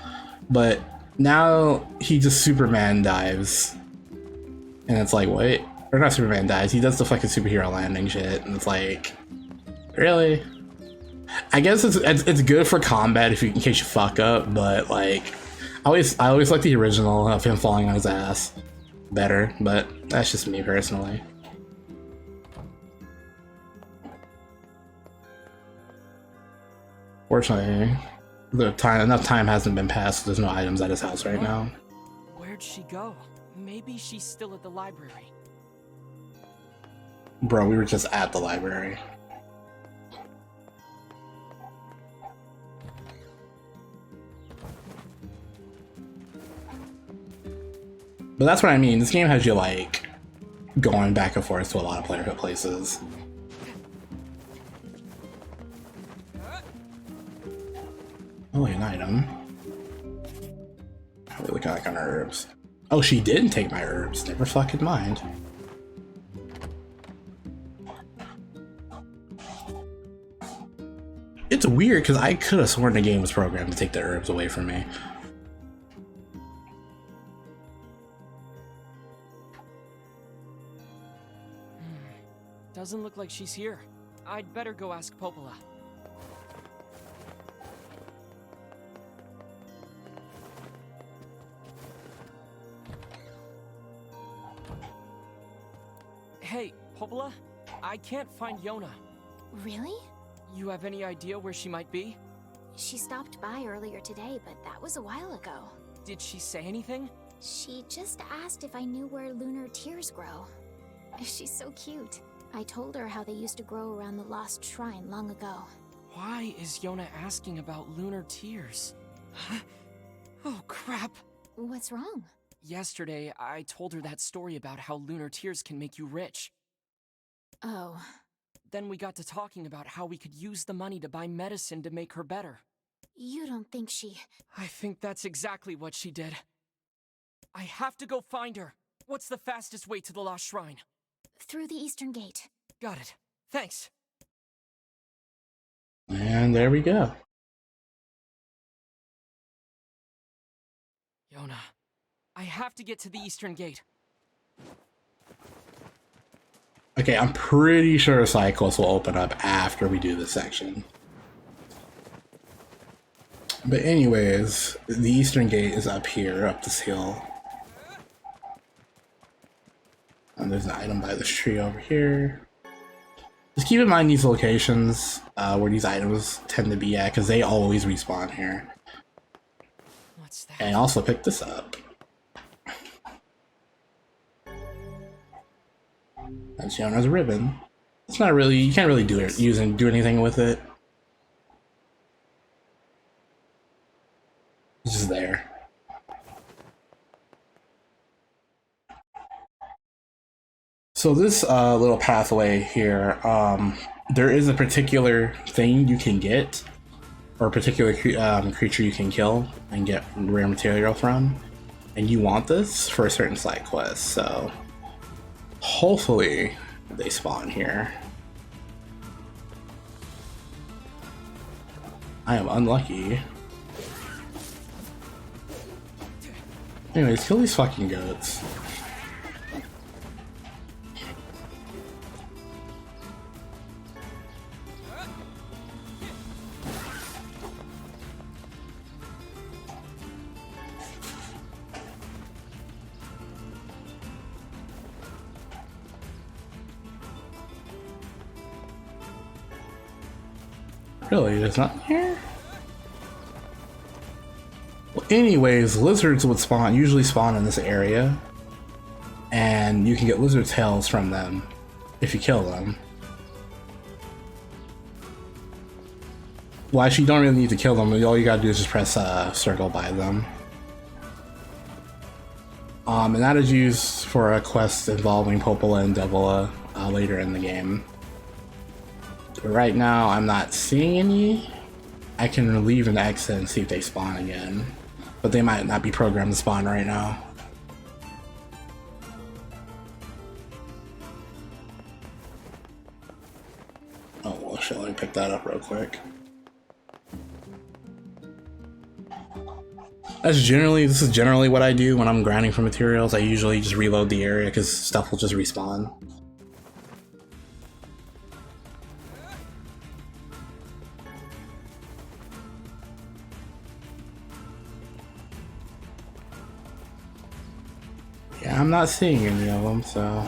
But now he just Superman dives. And it's like, wait, or not Superman dives, he does the fucking superhero landing shit, and it's like, really? I guess it's good for combat if you, in case you fuck up, but like, I always like the original of him falling on his ass better, but that's just me personally. Fortunately, enough time hasn't been passed, so there's no items at his house right now. Where'd she go? Maybe she's still at the library. Bro, we were just at the library. But that's what I mean. This game has you like going back and forth to a lot of places. Oh, an item. How are we looking like on herbs? Oh, she didn't take my herbs. Never fucking mind. It's weird because I could have sworn the game was programmed to take the herbs away from me. Doesn't look like she's here. I'd better go ask Popola. Hey, Popola? I can't find Yona. Really? You have any idea where she might be? She stopped by earlier today, but that was a while ago. Did she say anything? She just asked if I knew where lunar tears grow. She's so cute. I told her how they used to grow around the lost shrine long ago. Why is Yona asking about lunar tears? Huh? Oh, crap. What's wrong? Yesterday, I told her that story about how lunar tears can make you rich. Oh. Then we got to talking about how we could use the money to buy medicine to make her better. You don't think she... I think that's exactly what she did. I have to go find her. What's the fastest way to the Lost Shrine? Through the Eastern Gate. Got it. Thanks. And there we go. Yona, I have to get to the Eastern Gate. Okay, I'm pretty sure a side quest will open up after we do this section. But anyways, the Eastern Gate is up here, up this hill. And there's an item by this tree over here. Just keep in mind these locations where these items tend to be at, because they always respawn here. What's that? And also pick this up. That's Yona's ribbon. It's not really, you can't really do anything with it. It's just there. So this little pathway here, there is a particular thing you can get, or a particular creature you can kill and get rare material from, and you want this for a certain side quest, so hopefully they spawn here. I am unlucky. Anyways, kill these fucking goats. Really, there's nothing here? Well, anyways, lizards would usually spawn in this area, and you can get lizard tails from them if you kill them. Well, actually, you don't really need to kill them. All you gotta do is just press circle by them. And that is used for a quest involving Popola and Devola later in the game. But right now, I'm not seeing any. I can leave and exit and see if they spawn again. But they might not be programmed to spawn right now. Oh, well, shit, let me pick that up real quick. This is generally what I do when I'm grinding for materials. I usually just reload the area because stuff will just respawn. Yeah, I'm not seeing any of them, so...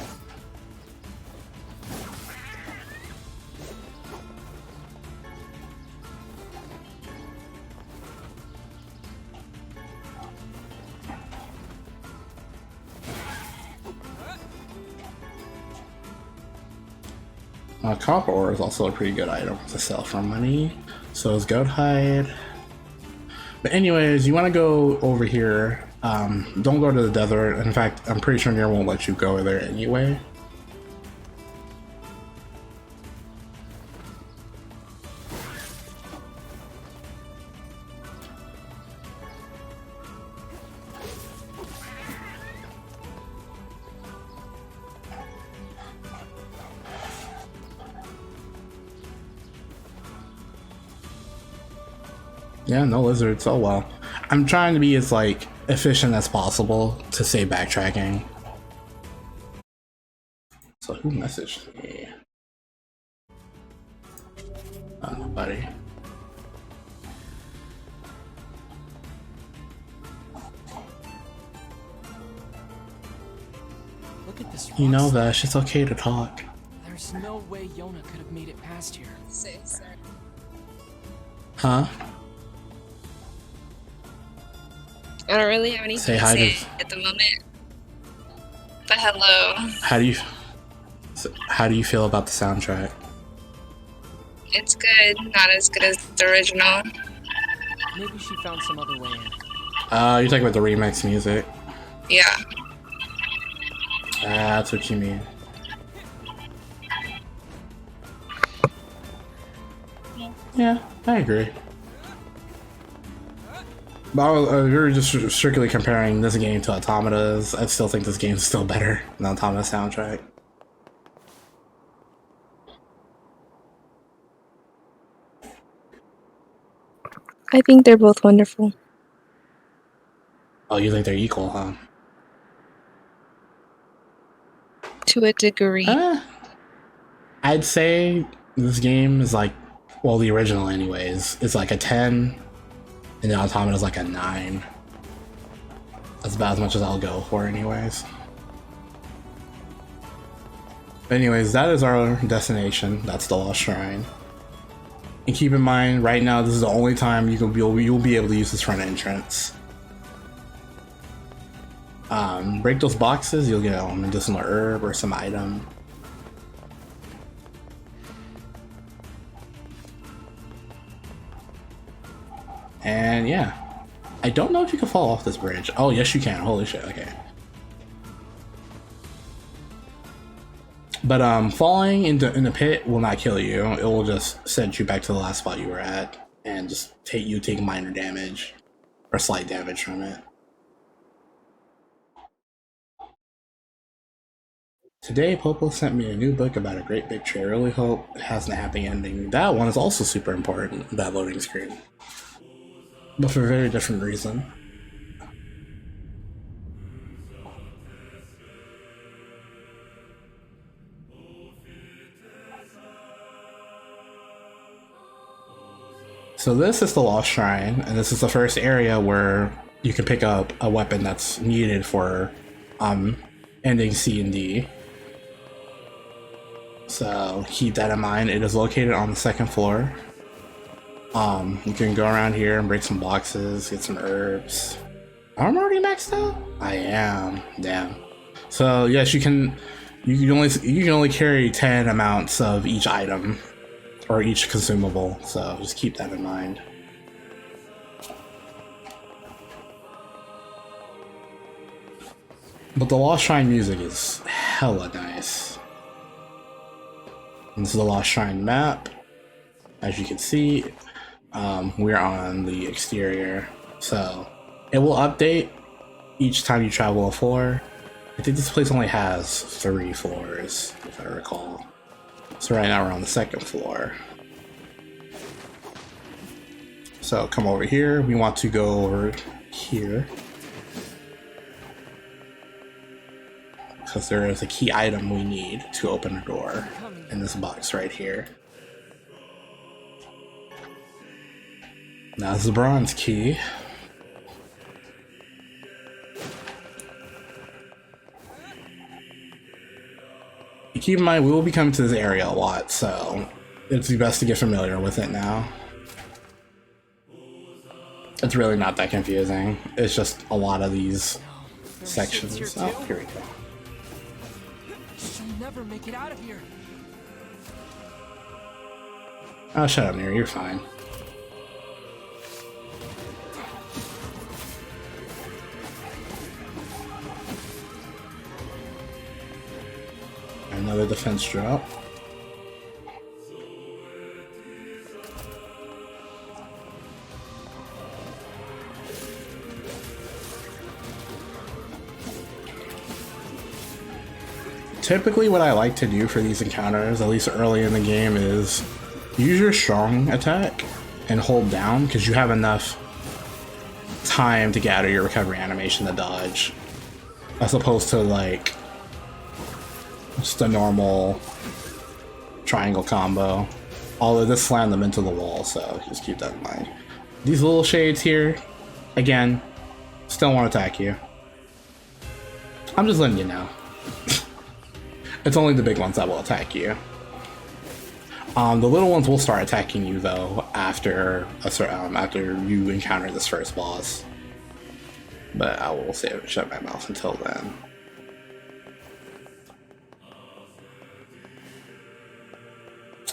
Copper ore is also a pretty good item to sell for money. So is goat hide. But anyways, you want to go over here. Don't go to the desert. In fact, I'm pretty sure NieR won't let you go there anyway. Yeah, no lizards. Oh well. I'm trying to be as like efficient as possible to save backtracking. So who messaged me? Oh, nobody. Look at this. You know, Vesh, it's okay to talk. There's no way Yona could have made it past here. Say, sir. Huh? I don't really have anything Say to hi say to... at the moment. But hello. How do you feel about the soundtrack? It's good, not as good as the original. Maybe she found some other way in. You're talking about the remix music. Yeah. That's what you mean. Yeah, I agree. But if you're just strictly comparing this game to Automata's, I still think this game's still better than Automata's soundtrack. I think they're both wonderful. Oh, you think they're equal, huh? To a degree. I'd say this game is like, well, the original anyways, is like a 10, and the Automata is like a 9. That's about as much as I'll go for anyways. But anyways, that is our destination. That's the Lost Shrine. And keep in mind, right now, this is the only time you'll be able to use this front entrance. Break those boxes, you'll get a medicinal herb or some item. And yeah, I don't know if you can fall off this bridge. Oh, yes, you can. Holy shit. Okay. But falling in the pit will not kill you. It will just send you back to the last spot you were at, and just take minor damage or slight damage from it. Today, Popo sent me a new book about a great big tree. I really hope it has a happy ending. That one is also super important, that loading screen. But for a very different reason. So this is the Lost Shrine, and this is the first area where you can pick up a weapon that's needed for ending C and D. So keep that in mind. It is located on the 2nd floor. You can go around here and break some boxes, get some herbs. I'm already maxed out? I am. Damn. So yes, you can only carry 10 amounts of each item or each consumable, so just keep that in mind. But the Lost Shrine music is hella nice. And this is the Lost Shrine map. As you can see, we're on the exterior, so it will update each time you travel a floor. I think this place only has 3 floors, if I recall. So right now we're on the 2nd floor. So come over here. We want to go over here, because there is a key item we need to open a door in this box right here. Now this is the bronze key. Keep in mind, we will be coming to this area a lot, so it's best to get familiar with it now. It's really not that confusing. It's just a lot of these sections. Oh, here we go. She'll never make it out of here. Oh, shut up, NieR. You're fine. Another defense drop. Typically what I like to do for these encounters, at least early in the game, is use your strong attack and hold down, because you have enough time to get out of your recovery animation to dodge, as opposed to like just a normal triangle combo. Although this slammed them into the wall, so just keep that in mind. These little shades here, again, still won't attack you. I'm just letting you know. It's only the big ones that will attack you. The little ones will start attacking you though after you encounter this first boss. But I will shut my mouth until then.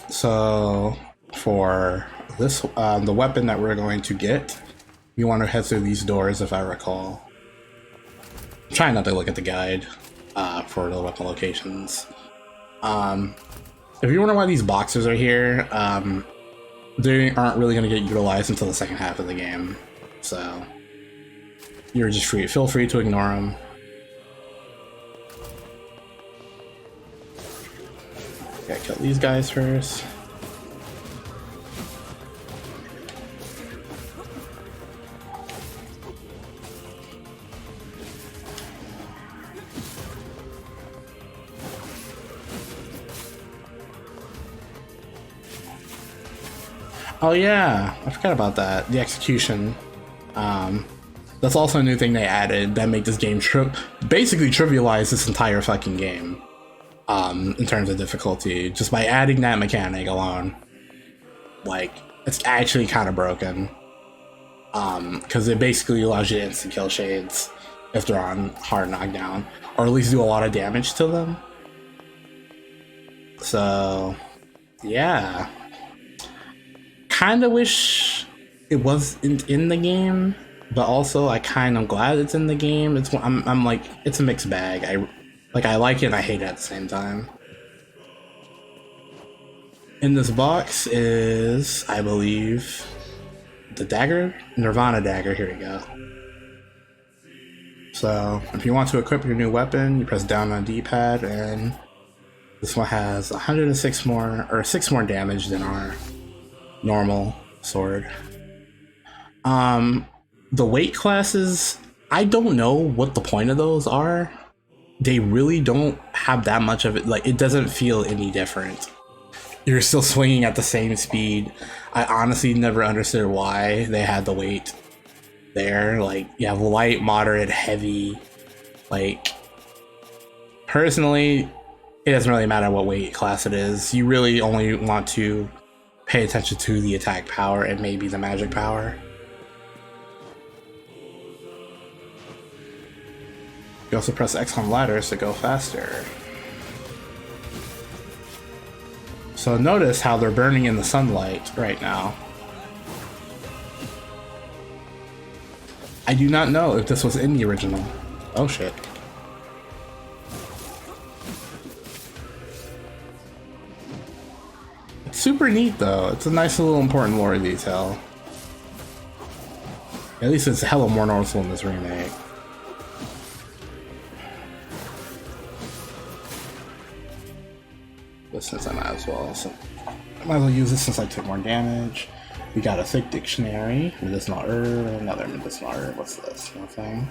So for this, the weapon that we're going to get, you want to head through these doors, if I recall. I'm trying not to look at the guide for the weapon locations. If you wonder why these boxes are here, they aren't really going to get utilized until the second half of the game. So you're just feel free to ignore them. Gotta kill these guys first. Oh yeah, I forgot about that. The execution. That's also a new thing they added that made this game basically trivialize this entire fucking game. In terms of difficulty, just by adding that mechanic alone. Like, it's actually kind of broken. Because it basically allows you to instant kill shades if they're on hard knockdown, or at least do a lot of damage to them. So, yeah. Kind of wish it wasn't in the game, but also I kind of glad it's in the game. I'm like, it's a mixed bag. I like it and I hate it at the same time. In this box is, I believe, the dagger? Nirvana dagger, here we go. So, if you want to equip your new weapon, you press down on the D-pad, and this one has 106 more, or 6 more damage than our normal sword. The weight classes, I don't know what the point of those are. They really don't have that much of it. Like, it doesn't feel any different. You're still swinging at the same speed. I honestly never understood why they had the weight there. Like, you have light, moderate, heavy. Like, personally, it doesn't really matter what weight class it is. You really only want to pay attention to the attack power and maybe the magic power. You also press X on ladders to go faster. So notice how they're burning in the sunlight right now. I do not know if this was in the original. Oh shit. It's super neat though. It's a nice little important lore detail. At least it's hella more noticeable in this remake. But since I might as well, I might as well use this since I took more damage. We got a thick dictionary, medicinal herb, another medicinal herb. What's this? Nothing.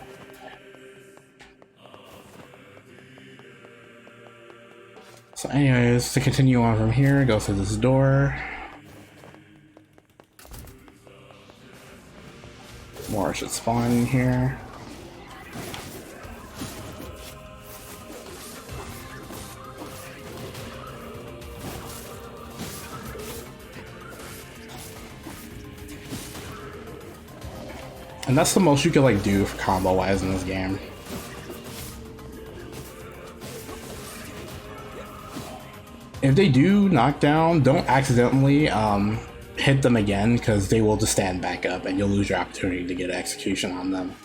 So anyways, to continue on from here, go through this door. More should spawn in here. And that's the most you could like do for combo wise in this game. If they do knock down, don't accidentally hit them again, because they will just stand back up and you'll lose your opportunity to get an execution on them.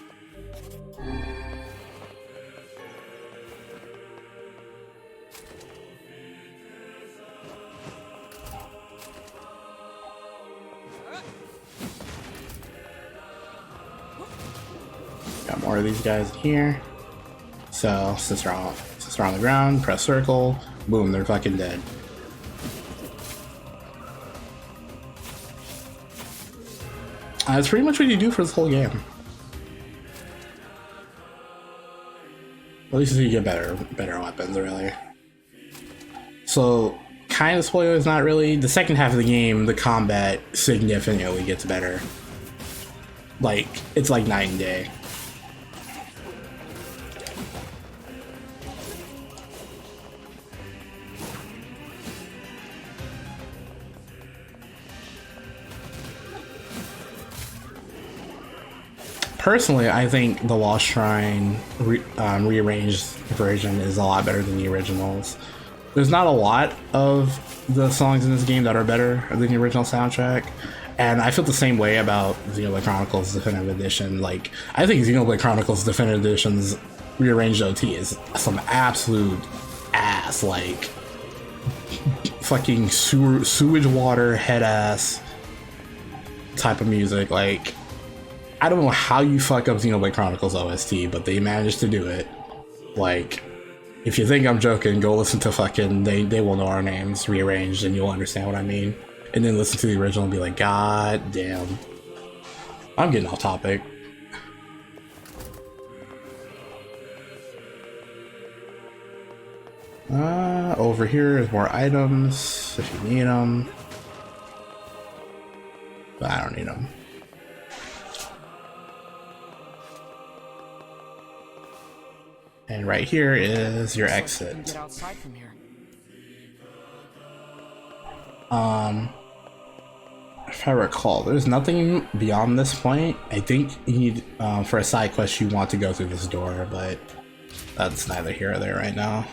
Got more of these guys in here. So since they're on the ground, press circle, boom, they're fucking dead. That's pretty much what you do for this whole game. At least you get better weapons, really. So, kind of spoilers, not really. The second half of the game, the combat significantly gets better. Like, it's like night and day. Personally, I think the Lost Shrine rearranged version is a lot better than the originals. there's not a lot of the songs in this game that are better than the original soundtrack. And I feel the same way about Xenoblade Chronicles Definitive Edition. Like, I think Xenoblade Chronicles Definitive Edition's rearranged OT is some absolute ass, like, fucking sewage water head ass type of music. Like, I don't know how you fuck up Xenoblade Chronicles OST, but they managed to do it. Like, if you think I'm joking, go listen to fucking They Will Know Our Names rearranged and you'll understand what I mean. And then listen to the original and be like, God damn. I'm getting off topic. Over here is more items if you need them. But I don't need them. And right here is your exit. Get outside from here. If I recall, there's nothing beyond this point. I think you need, for a side quest, you want to go through this door, but that's neither here or there right now.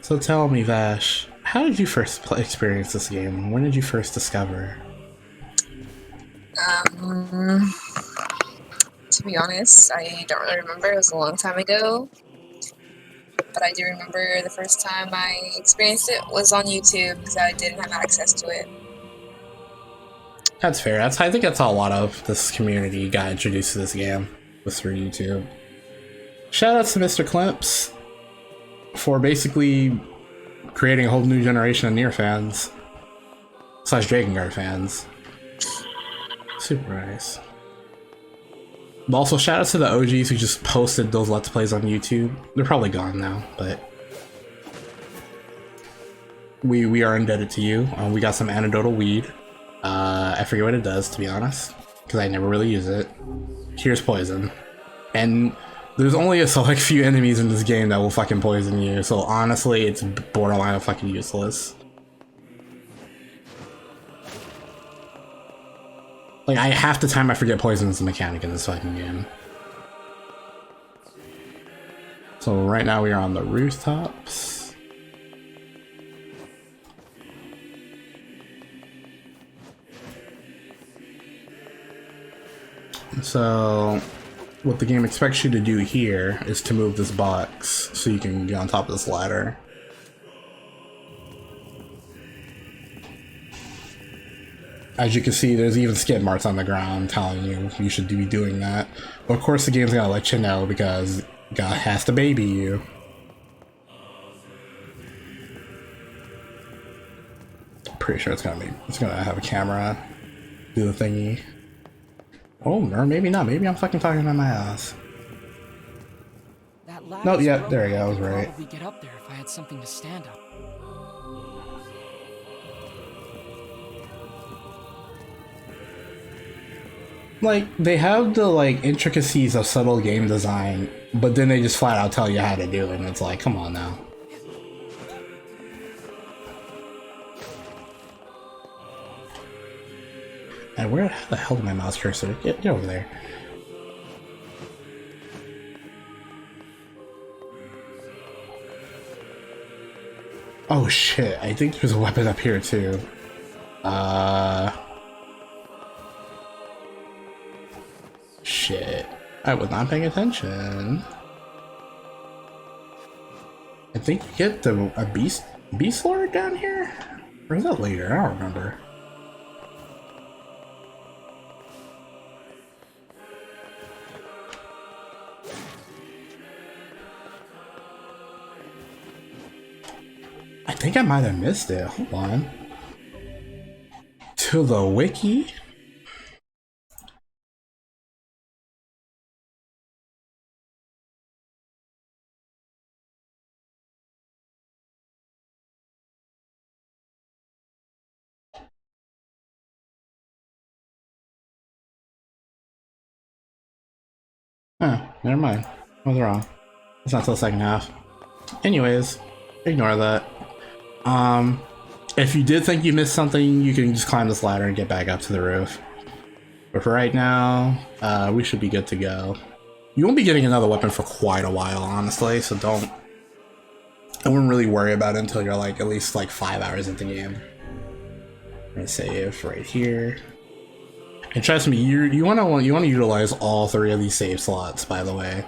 So tell me, Vash, how did you first experience this game? When did you first discover? To be honest, I don't really remember. It was a long time ago. But I do remember the first time I experienced it was on YouTube because I didn't have access to it. That's fair. I think that's how a lot of this community got introduced to this game, was through YouTube. Shoutouts to Mr. Klimps for basically creating a whole new generation of NieR fans / Drakengard fans. Super nice. But also shoutouts to the OGs who just posted those Let's Plays on YouTube. They're probably gone now, but we are indebted to you. We got some anecdotal weed. I forget what it does, to be honest, because I never really use it. Here's poison. And there's only a select few enemies in this game that will fucking poison you, so honestly, it's borderline fucking useless. Like, half the time I forget poison is a mechanic in this fucking game. So right now we are on the rooftops. So what the game expects you to do here is to move this box so you can get on top of this ladder. As you can see, there's even skid marks on the ground telling you should be doing that. But of course the game's gonna let you know because God has to baby you. Pretty sure it's gonna have a camera do the thingy. Oh, or maybe not. Maybe I'm fucking talking on my ass. No, yeah, there we go. I was right. Probably get up there if I had something to stand up. Like, they have the, like, intricacies of subtle game design, but then they just flat out tell you how to do it, and it's like, come on now. And where the hell did my mouse cursor? Get over there. Oh shit, I think there's a weapon up here too. Shit. I was not paying attention. I think you get a beast lord down here? Or is that later? I don't remember. I think I might have missed it. Hold on. To the wiki? Huh, never mind. I was wrong. It's not till the second half. Anyways, ignore that. if you did think you missed something, you can just climb this ladder and get back up to the roof. But for right now, we should be good to go. You won't be getting another weapon for quite a while, honestly, so I wouldn't really worry about it until you're like at least like 5 hours into the game. I'm gonna save right here. And trust me, you wanna utilize all 3 of these save slots, by the way.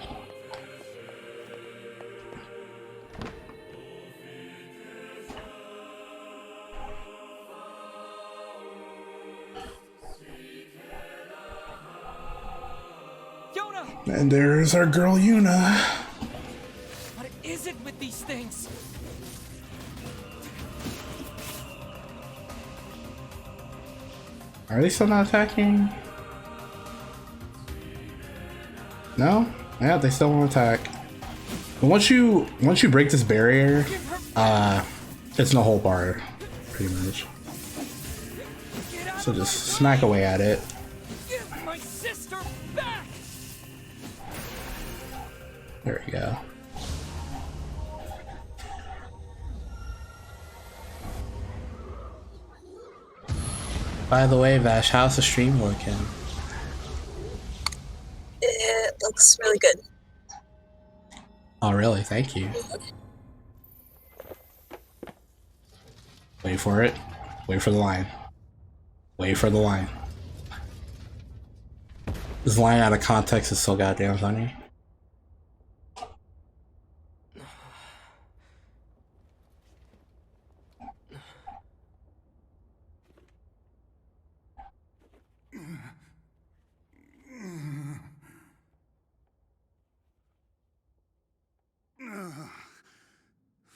And there's our girl Yuna. What is it with these things? Are they still not attacking? No? Yeah, they still won't attack. But once you break this barrier, it's no whole bar, pretty much. So just smack away at it. Give my sister back! There we go. By the way, Vash, how's the stream working? It looks really good. Oh, really? Thank you. Wait for it. Wait for the line. Wait for the line. This line out of context is so goddamn funny.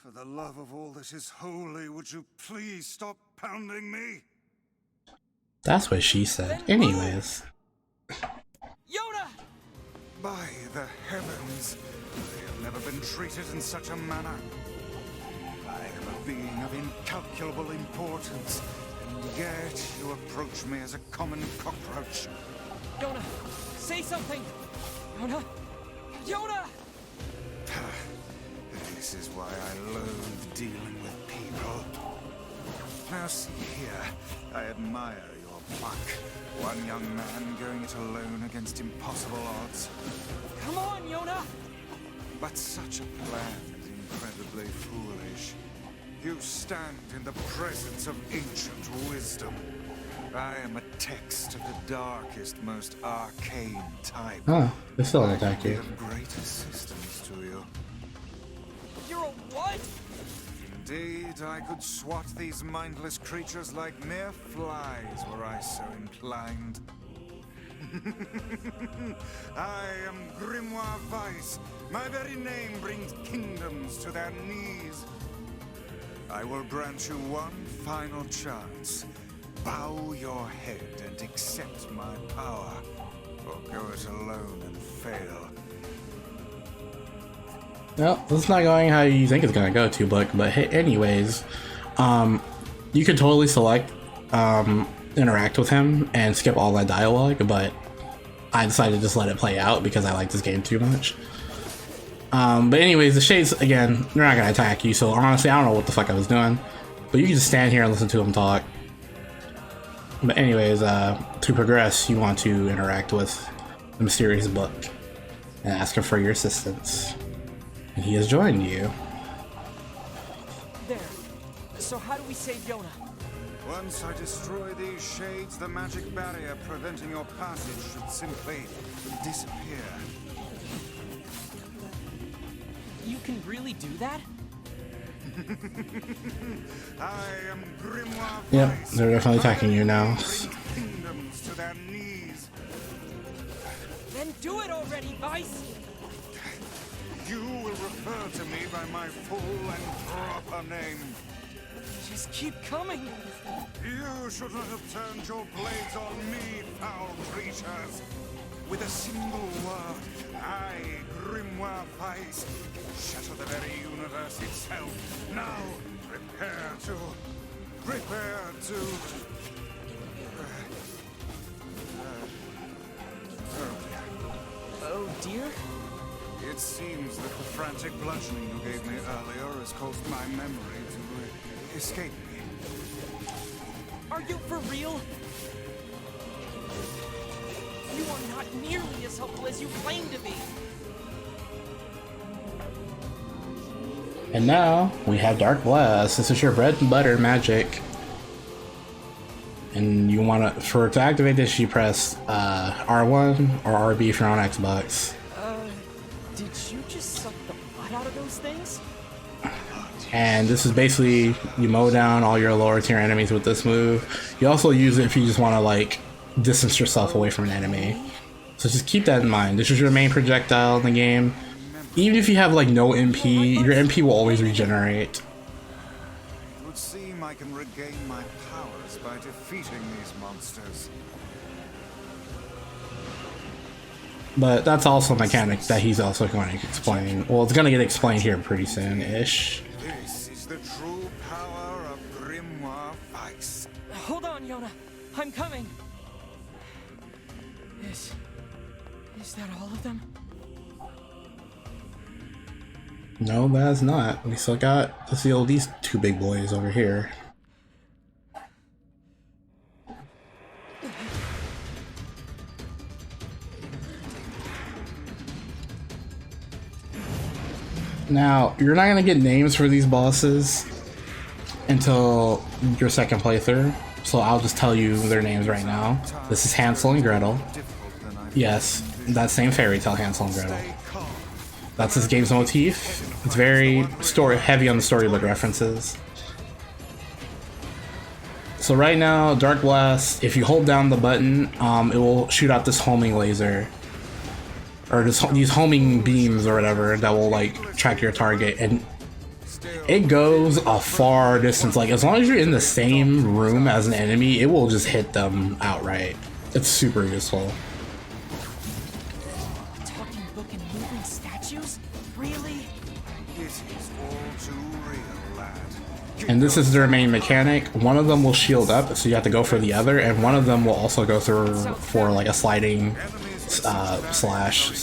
For the love of all that is holy, would you please stop pounding me? That's what she said. Anyways. Yoda! By the heavens, I have never been treated in such a manner. I am a being of incalculable importance, and yet you approach me as a common cockroach. Yona, say something! Yona! Yona! This is why I loathe dealing with people. Now see here, I admire your pluck. One young man going it alone against impossible odds. Come on, Yona! But such a plan is incredibly foolish. You stand in the presence of ancient wisdom. I am a text of the darkest, most arcane type. Oh, they still don't attack Be you. of great assistance to you. You're a what? Indeed, I could swat these mindless creatures like mere flies were I so inclined. I am Grimoire Weiss. My very name brings kingdoms to their knees. I will grant you one final chance. Bow your head and accept my power, or go it alone and fail. Well, it's not going how you think it's gonna go, Tubuck, but hey, anyways, you could totally select interact with him and skip all that dialogue, but I decided to just let it play out because I like this game too much. But anyways, the Shades, again, they're not gonna attack you, so honestly, I don't know what the fuck I was doing, but you can just stand here and listen to him talk. But anyways, to progress, you want to interact with the mysterious book and ask him for your assistance. And he has joined you. There. So how do we save Yona? Once I destroy these shades, the magic barrier preventing your passage should simply disappear. You can really do that? I am Grimoire Yep, Weiss. they're definitely attacking you now. Brings kingdoms to their knees. Then do it already, Vice! You will refer to me by my full and proper name. Just keep coming! You should not have turned your blades on me, foul creatures. With a single word, I, Grimoire Weiss, shatter the very universe itself. Now, prepare to... Oh dear? It seems that the frantic bludgeoning you gave me earlier has caused my memory to escape me. Are you for real? You are not nearly as helpful as you claim to be. And now we have Dark Blast. This is your bread and butter magic. And you want to activate this, you press R1 or RB if you're on Xbox. Did you just suck the blood out of those things? And this is basically, you mow down all your lower tier enemies with this move. You also use it if you just want to like distance yourself away from an enemy. So just keep that in mind. This is your main projectile in the game. Even if you have like no MP, your MP will always regenerate. It would seem I can regain my powers by defeating these monsters. But that's also a mechanic that he's also going to explain. Well, it's going to get explained here pretty soon-ish. This is the true power of Grimoire Vice. Hold on, Yona. I'm coming. Is that all of them? No, that's not. We still got to see all these two big boys over here. Now, you're not gonna get names for these bosses until your second playthrough, so I'll just tell you their names right now. This is Hansel and Gretel. Yes, that same fairy tale Hansel and Gretel. That's this game's motif. It's very heavy on the storybook references. So right now, Dark Blast, if you hold down the button, it will shoot out this homing laser. Or these homing beams or whatever that will like track your target, and it goes a far distance. Like as long as you're in the same room as an enemy, it will just hit them outright. It's super useful. Talking book and moving statues? Really? It is all too real, lad. And this is their main mechanic. One of them will shield up, so you have to go for the other, and one of them will also go through for like a sliding slash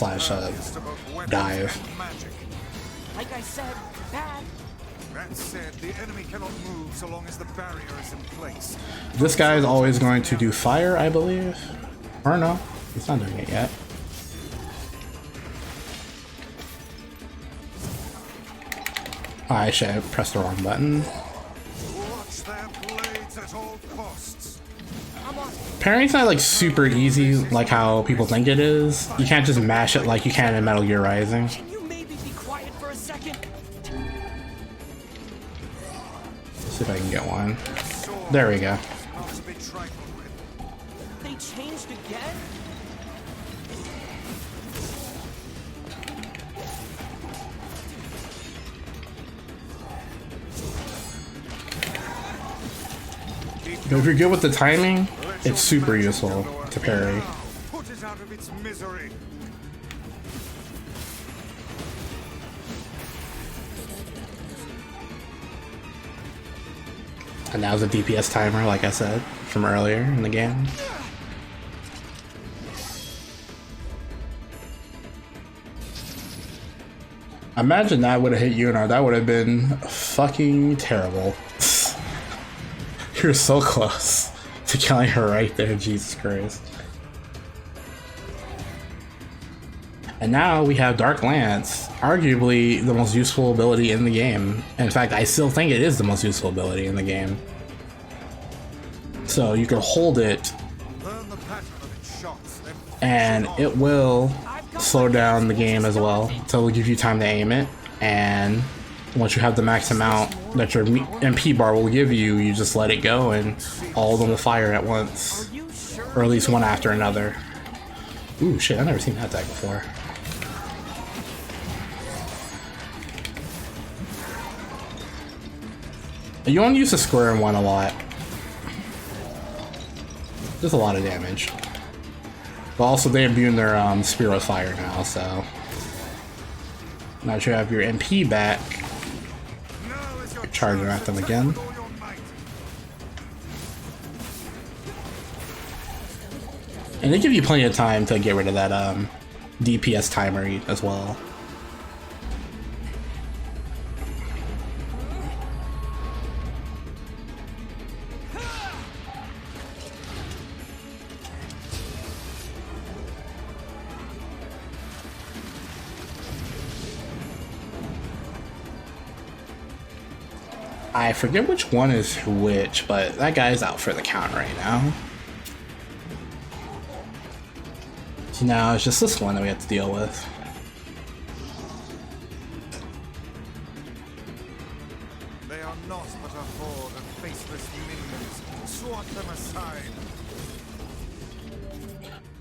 dive. Like I said, bad. That said, the enemy cannot move so long as the barrier is in place. This guy is always going to do fire, I believe. Or no, he's not doing it yet. I should have pressed the wrong button. Watch their blades at all costs. Parrying's not like super easy like how people think it is. You can't just mash it like you can in Metal Gear Rising. Can you maybe be quiet for a second? See if I can get one. There we go. Not to be trifled with. They changed again? But if you're good with the timing, it's super useful to parry. Put it out of its misery. And now's a DPS timer, like I said, from earlier in the game. Imagine that would have hit you, and that would have been fucking terrible. You're so close to killing her right there, Jesus Christ. And now we have Dark Lance, arguably the most useful ability in the game. In fact, I still think it is the most useful ability in the game. So you can hold it, and it will slow down the game as well. So it'll give you time to aim it, and once you have the max amount that your MP bar will give you, you just let it go and all of them will fire at once. Or at least one after another. Ooh, shit, I've never seen that attack before. You want to use the square one a lot. Does a lot of damage. But also they imbue their spear with fire now, so now that you have your MP back, charging at them again. And they give you plenty of time to get rid of that DPS timer as well. I forget which one is which, but that guy's out for the count right now. So now it's just this one that we have to deal with. They are not but a horde of faceless minions. Swat them aside.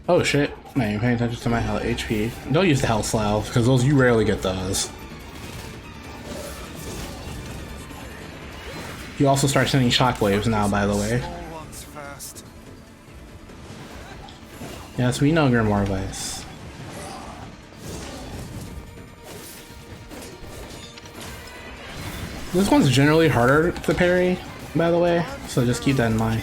Oh shit, man, you're paying attention to my health HP. Don't use the health salve, because those you rarely get those. You also start sending shockwaves now, by the way. Yes, we know Grimoire Vice. This one's generally harder to parry, by the way, so just keep that in mind.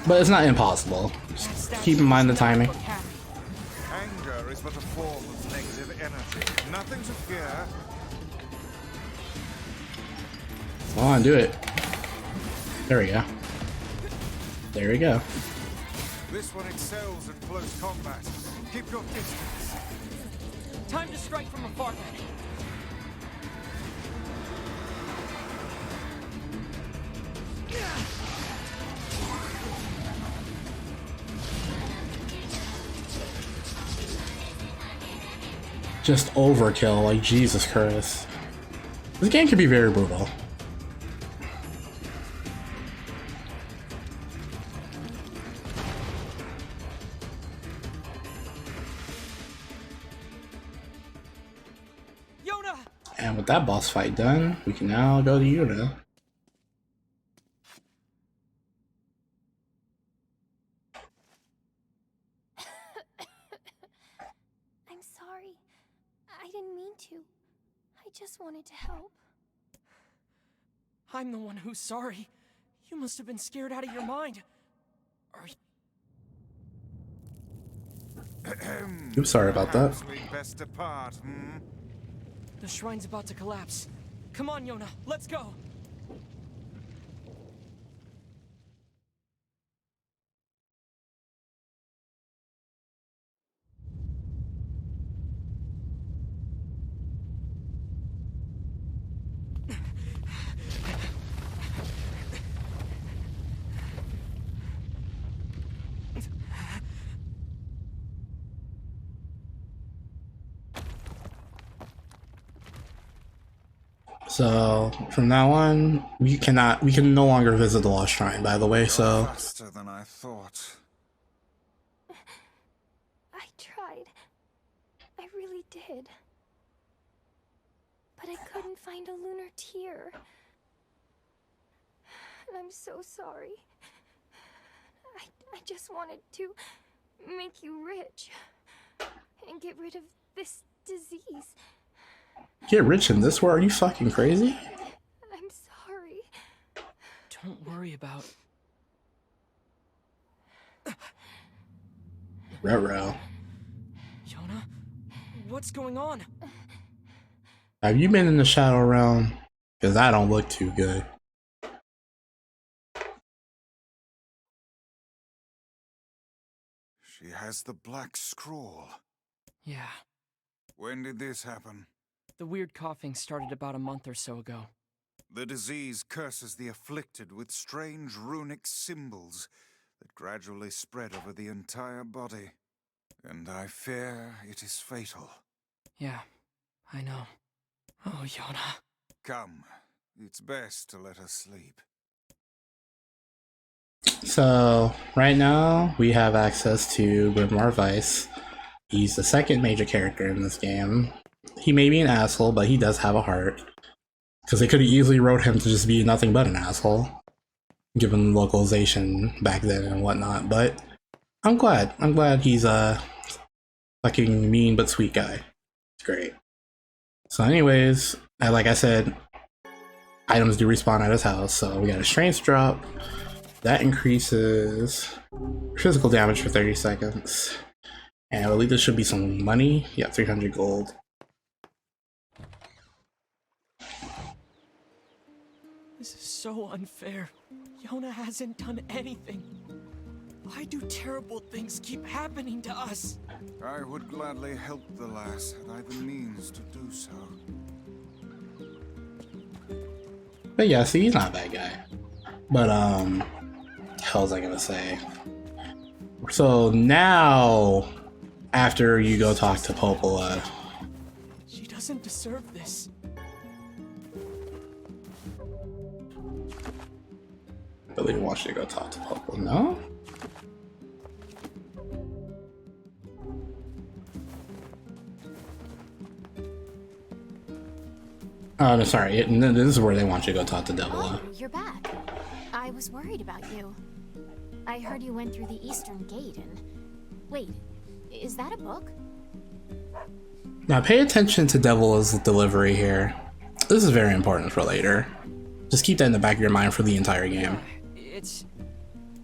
But it's not impossible. Just keep in mind the timing. Anger is but a form of negative energy. Nothing to fear. Come on, do it. There we go. There we go. This one excels in close combat. Keep your distance. Time to strike from afar then. Just overkill, like Jesus Christ. This game can be very brutal. Yona! And with that boss fight done, we can now go to Yuna. I'm sorry. I didn't mean to. I just wanted to help. I'm the one who's sorry. You must have been scared out of your mind. Are you... Oops, sorry about that. We'd best depart, hmm? The shrine's about to collapse. Come on, Yona, let's go! So from now on, we can no longer visit the Lost Shrine, by the way, so Faster than I thought. I tried. I really did. But I couldn't find a lunar tear. And I'm so sorry. I just wanted to make you rich and get rid of this disease. get rich in this world? Are you fucking crazy? I'm sorry. Don't worry about... Ruh-roh. Yona? What's going on? Have you been in the Shadow Realm? Because I don't look too good. She has the black scroll. Yeah. When did this happen? The weird coughing started about a month or so ago. The disease curses the afflicted with strange runic symbols that gradually spread over the entire body. And I fear it is fatal. Yeah, I know. Oh, Yona. Come, it's best to let her sleep. So, right now, we have access to Grimoire Vice. He's the second major character in this game. He may be an asshole, but he does have a heart. Because they could have easily wrote him to just be nothing but an asshole, given localization back then and whatnot, but I'm glad. I'm glad he's a fucking mean but sweet guy. It's great. So anyways, like I said, items do respawn at his house, so we got a strength drop. That increases physical damage for 30 seconds. And I believe there should be some money. Yeah, 300 gold. This is so unfair. Yona hasn't done anything. Why do terrible things keep happening to us? I would gladly help the lass had I the means to do so. But yeah, see, he's not a bad guy. But hell was I gonna say? So now, after you go talk to Popola, She doesn't deserve this. Billy wants you to go talk to Popola. No? Oh, no, sorry. This is where they want you to go talk to Devila. Oh, you're back. I was worried about you. I heard you went through the eastern gate and... Wait, is that a book? Now pay attention to Devila's delivery here. This is very important for later. Just keep that in the back of your mind for the entire game. It's...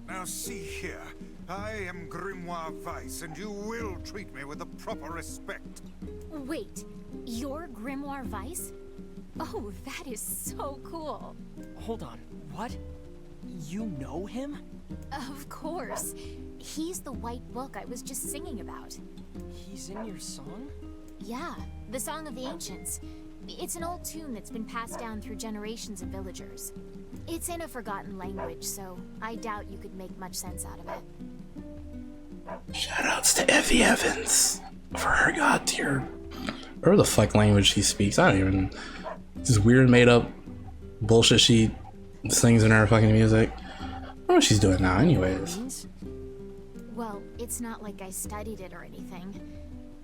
Now see here, I am Grimoire Weiss, and you will treat me with the proper respect. Wait, you're Grimoire Weiss? Oh, that is so cool. Hold on, what? You know him? Of course. He's the white book I was just singing about. He's in your song? Yeah, the Song of the Ancients. It's an old tune that's been passed down through generations of villagers. It's in a forgotten language, so I doubt you could make much sense out of it. Shoutouts to Effie Evans for her god tier. Whatever the fuck language she speaks, I don't even. This weird made up bullshit she sings in her fucking music. I don't know what she's doing now, anyways. Well, it's not like I studied it or anything,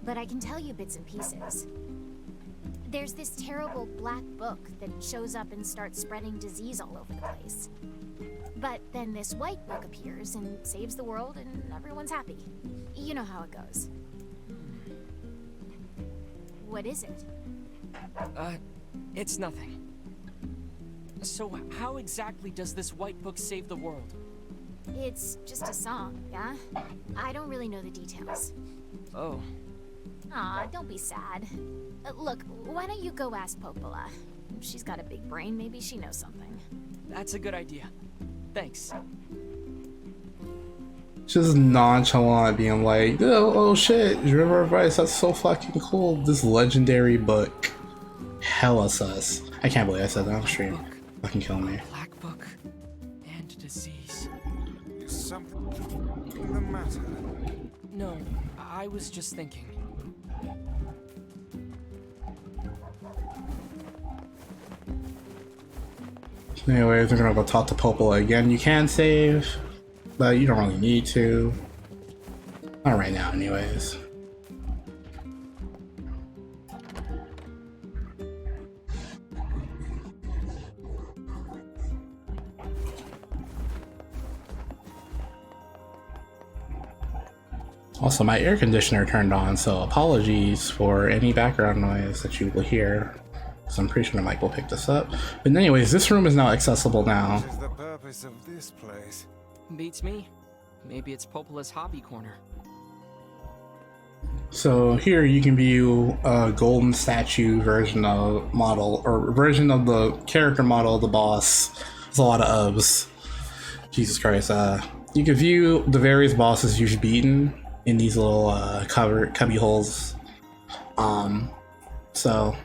but I can tell you bits and pieces. There's this terrible black book that shows up and starts spreading disease all over the place. But then this white book appears and saves the world and everyone's happy. You know how it goes. What is it? It's nothing. So how exactly does this white book save the world? It's just a song, yeah? I don't really know the details. Oh. Aw, don't be sad. Look, why don't you go ask Popola? She's got a big brain, maybe she knows something. That's a good idea. Thanks. Just nonchalant being like, oh shit, River Advice, that's so fucking cool. This legendary book. Hella sus. I can't believe I said that on stream. Fucking kill me. Black book and disease. Is something the matter? No, I was just thinking. Anyways, we're gonna go talk to Popola again. You can save, but you don't really need to. Not right now, anyways. Also, my air conditioner turned on, so apologies for any background noise that you will hear. So I'm pretty sure the mic will pick this up. But anyways, this room is now accessible now. What is the purpose of this place? Beats me. Maybe it's Popola's hobby corner. So here you can view a golden statue version of model, or version of the character model of the boss. There's a lot of ubs. Jesus Christ. You can view the various bosses you've beaten in these little cubby holes. So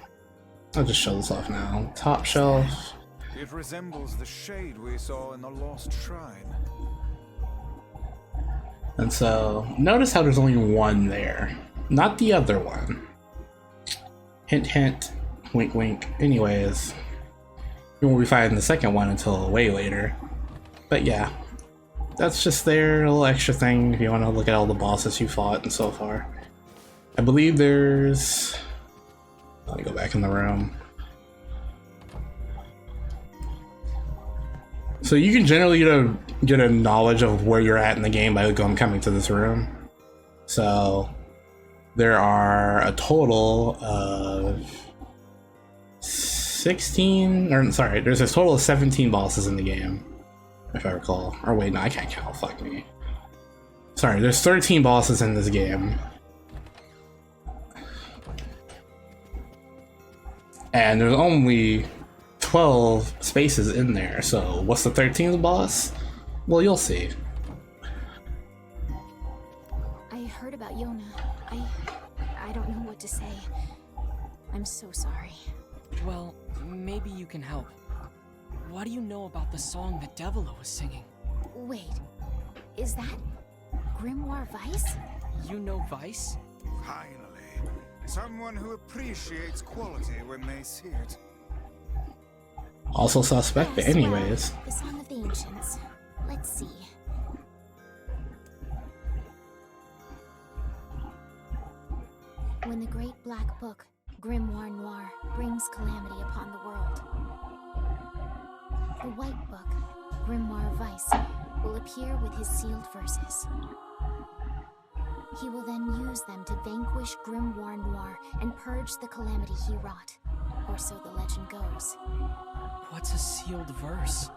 I'll just show this off now. Top shelf. It resembles the shade we saw in the lost shrine. And so notice how there's only one there, not the other one. Hint, hint, wink, wink. Anyways, you won't be finding the second one until way later. But yeah, that's just their little extra thing if you want to look at all the bosses you fought and so far. I believe there's... Let me go back in the room. So you can generally get a knowledge of where you're at in the game by coming to this room. So there are a total of 16, or sorry, there's a total of 17 bosses in the game, if I recall. Or wait, no, I can't count, fuck me. Sorry, there's 13 bosses in this game. And there's only 12 spaces in there, so what's the 13th boss? Well, you'll see. I heard about Yona. I don't know what to say. I'm so sorry. Well, maybe you can help. What do you know about the song that Devila was singing? Wait, is that Grimoire Vice? You know Vice? Finally, someone who appreciates quality when they see it. Also suspect, but Yes, anyways. well, the Song of the Ancients. Let's see. When the great black book, Grimoire Noir, brings calamity upon the world, the white book, Grimoire Vice, will appear with his sealed verses. He will then use them to vanquish Grimoire Noir and purge the calamity he wrought, or so the legend goes. What's a sealed verse?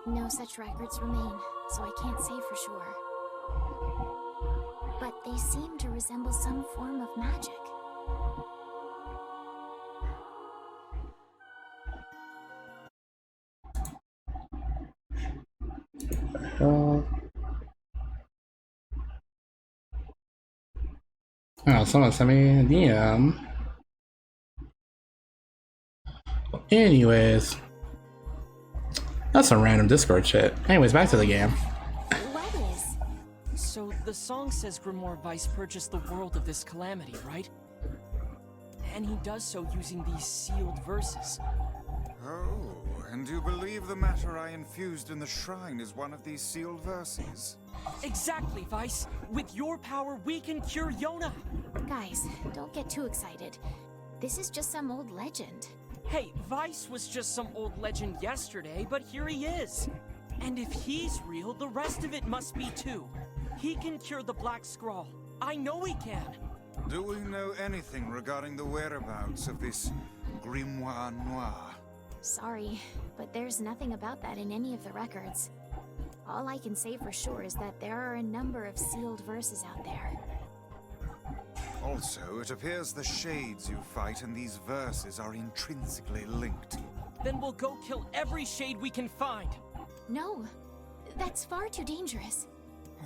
No such records remain, so I can't say for sure. But they seem to resemble some form of magic. Oh, someone sent me a DM. Anyways, that's a random Discord shit. Anyways, back to the game. What is? So the song says Grimoire Vice purchased the world of this calamity, right? And he does so using these sealed verses. Oh, and you believe the matter I infused in the shrine is one of these sealed verses? Exactly, Vice! With your power, we can cure Yona! Guys, don't get too excited. This is just some old legend. Hey, Vice was just some old legend yesterday, but here he is! And if he's real, the rest of it must be too. He can cure the Black Scrawl. I know he can! Do we know anything regarding the whereabouts of this Grimoire Noir? Sorry, but there's nothing about that in any of the records. All I can say for sure is that there are a number of sealed verses out there. Also, it appears the shades you fight in these verses are intrinsically linked. Then we'll go kill every shade we can find! No, that's far too dangerous.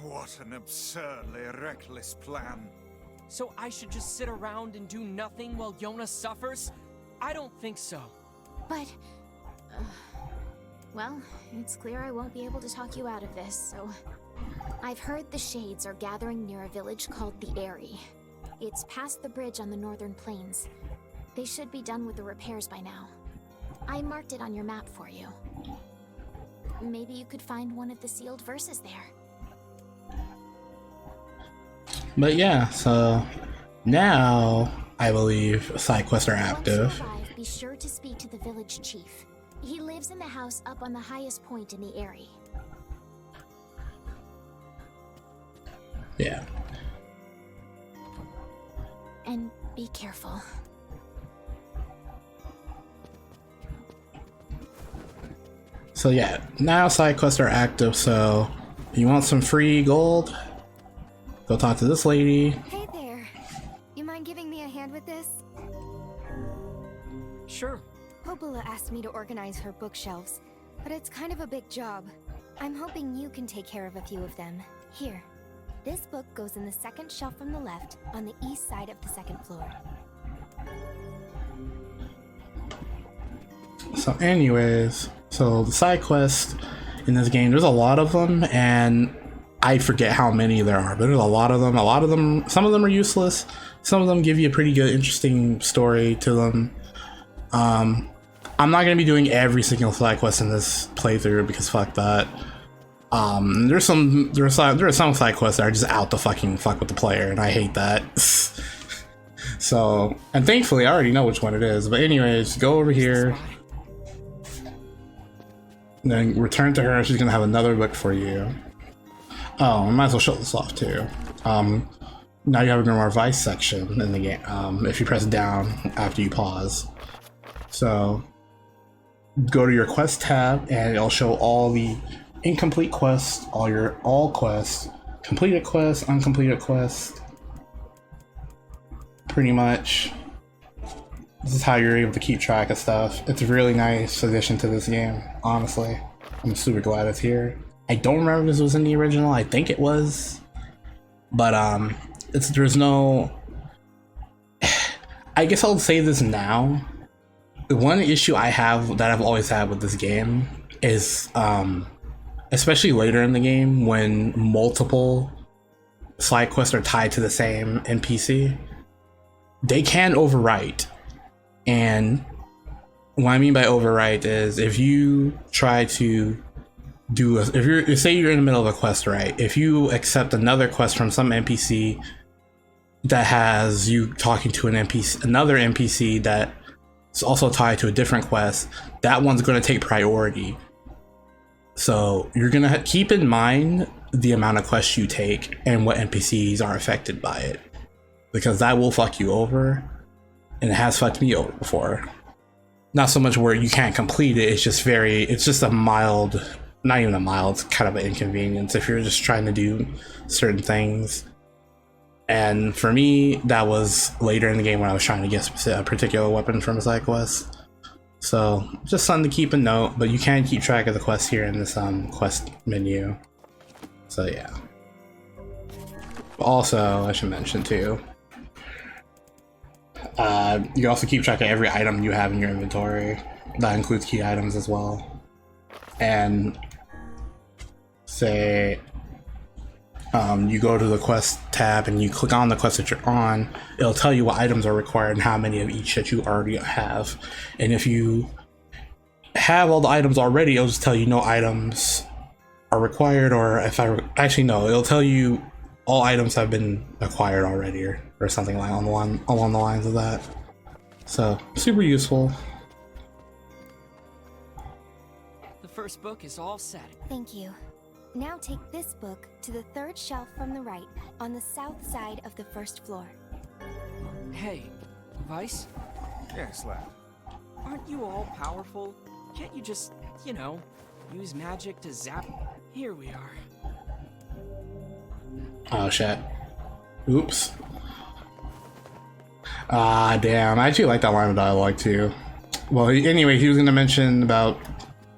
What an absurdly reckless plan. So I should just sit around and do nothing while Yona suffers? I don't think so. But, well, it's clear I won't be able to talk you out of this, so... I've heard the Shades are gathering near a village called the Eyrie. It's past the bridge on the northern plains. They should be done with the repairs by now. I marked it on your map for you. Maybe you could find one of the sealed verses there. But yeah, so now I believe side quests are active. Once you arrive, be sure to speak to the village chief. He lives in the house up on the highest point in the Eyrie. Yeah. And be careful. So yeah, now side quests are active, so if you want some free gold, go talk to this lady. Hey there. You mind giving me a hand with this? Sure. Popola asked me to organize her bookshelves, but it's kind of a big job. I'm hoping you can take care of a few of them. Here. This book goes in the second shelf from the left, on the east side of the second floor. So anyways, so the side quests in this game, there's a lot of them, and I forget how many there are, but there's a lot of them. Some of them are useless. Some of them give you a pretty good, interesting story to them. I'm not going to be doing every single side quest in this playthrough because fuck that. There are some side quests that are just out to fucking fuck with the player, and I hate that. So, and thankfully I already know which one it is. But anyways, go over here, then return to her. She's gonna have another book for you. Oh, I might as well show this off too. Now you have a Grimoire Vice section in the game. If you press down after you pause, so go to your quest tab, and it'll show all the incomplete quests, all quests, completed quests, uncompleted quests, pretty much. This is how you're able to keep track of stuff. It's a really nice addition to this game, honestly. I'm super glad it's here. I don't remember if this was in the original. I think it was. But there's no... I guess I'll say this now. The one issue I have that I've always had with this game is, especially later in the game when multiple side quests are tied to the same NPC, they can overwrite. And what I mean by overwrite is if you try to do say you're in the middle of a quest, right? If you accept another quest from some NPC that has you talking to another NPC that is also tied to a different quest, that one's going to take priority. So you're going to keep in mind the amount of quests you take and what NPCs are affected by it, because that will fuck you over, and it has fucked me over before. Not so much where you can't complete it, it's just a mild, not even a mild, it's kind of an inconvenience if you're just trying to do certain things. And for me, that was later in the game when I was trying to get a particular weapon from a side quest. So just something to keep a note, but you can keep track of the quests here in this quest menu. So yeah. Also, I should mention too, you can also keep track of every item you have in your inventory. That includes key items as well. And say you go to the quest tab and you click on the quest that you're on, it'll tell you what items are required and how many of each that you already have. And if you have all the items already, it'll just tell you no items are required, or it'll tell you all items have been acquired already, or something like along the lines of that. So super useful. The first book is all set. Thank you. Now take this book to the third shelf from the right, on the south side of the first floor. Hey, Vice? Yes, lad. Aren't you all powerful? Can't you just, use magic to zap? Here we are. Oh shit. Oops. Ah, damn. I actually like that line of dialogue too. Well, anyway, he was going to mention about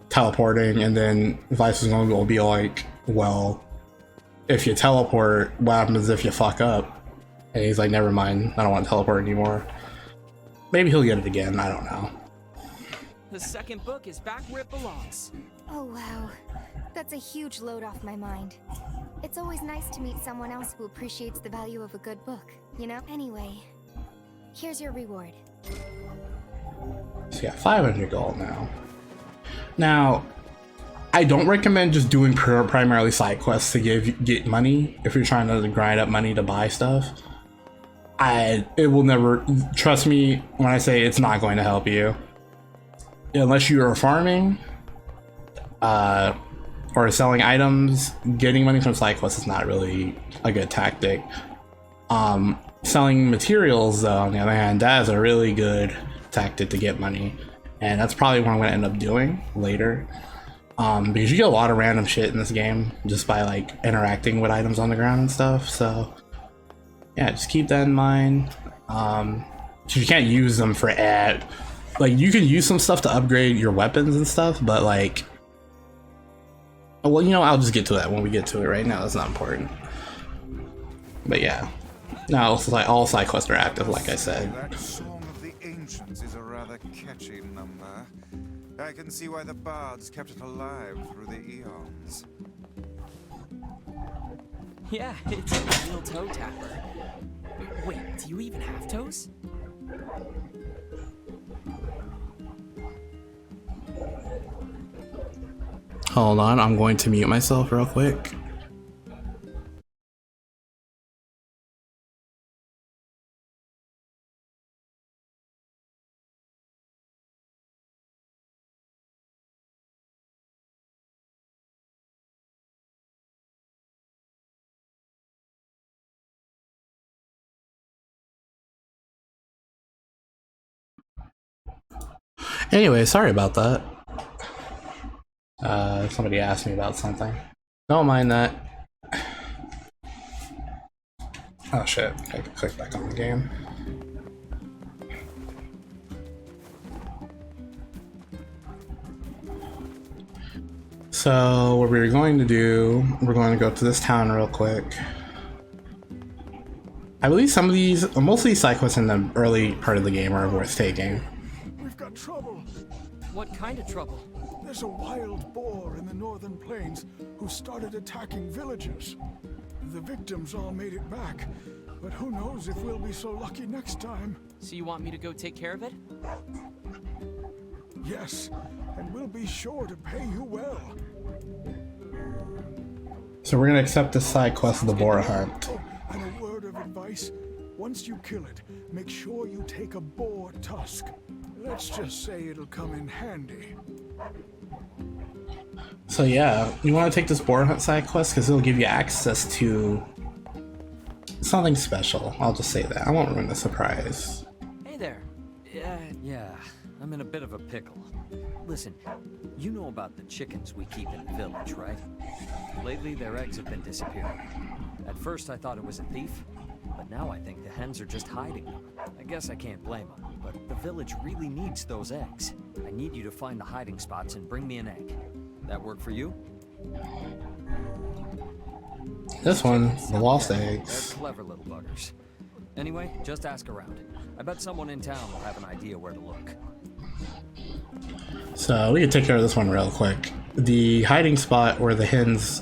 teleporting, and then Vice is going to be like, well, if you teleport, what happens if you fuck up? And he's like, never mind, I don't want to teleport anymore. Maybe he'll get it again, I don't know. The second book is back where it belongs. Oh wow, that's a huge load off my mind. It's always nice to meet someone else who appreciates the value of a good book, you know? Anyway, here's your reward. So yeah, 500 gold now. Now, I don't recommend just doing primarily side quests to get money if you're trying to grind up money to buy stuff. It will never, trust me when I say it's not going to help you. Unless you are farming or selling items, getting money from side quests is not really a good tactic. Selling materials, though, on the other hand, that is a really good tactic to get money. And that's probably what I'm going to end up doing later. Because you get a lot of random shit in this game just by like interacting with items on the ground and stuff. So yeah, just keep that in mind. You can't use them for like, you can use some stuff to upgrade your weapons and stuff, but like, well, I'll just get to that when we get to it. Right now, that's not important. But yeah, now all side quests are active, like I said. That Song of the Ancients is a rather catchy number. I can see why the bards kept it alive through the eons. Yeah, it's a real toe tapper. Wait, do you even have toes? Hold on, I'm going to mute myself real quick. Anyway, sorry about that. Somebody asked me about something. Don't mind that. Oh shit, I can click back on the game. So what we're going to do, we're going to go to this town real quick. I believe some of these, most of these side quests in the early part of the game are worth taking. We've got trouble. What kind of trouble? There's a wild boar in the northern plains who started attacking villagers. The victims all made it back, but who knows if we'll be so lucky next time. So you want me to go take care of it? Yes, and we'll be sure to pay you well. So we're gonna accept the side quest of the boar hunt. Oh, and a word of advice. Once you kill it, make sure you take a boar tusk. Let's just say it'll come in handy. So yeah, you want to take this boar hunt side quest because it'll give you access to something special. I'll just say that. I won't ruin the surprise. Hey there. Yeah, I'm in a bit of a pickle. Listen, you know about the chickens we keep in the village, right? Lately, their eggs have been disappearing. At first, I thought it was a thief, but now I think the hens are just hiding them. I guess I can't blame them, but the village really needs those eggs. I need you to find the hiding spots and bring me an egg. That work for you? This one, the lost They're eggs. clever little buggers. Anyway, just ask around. I bet someone in town will have an idea where to look. So we can take care of this one real quick. The hiding spot where the hens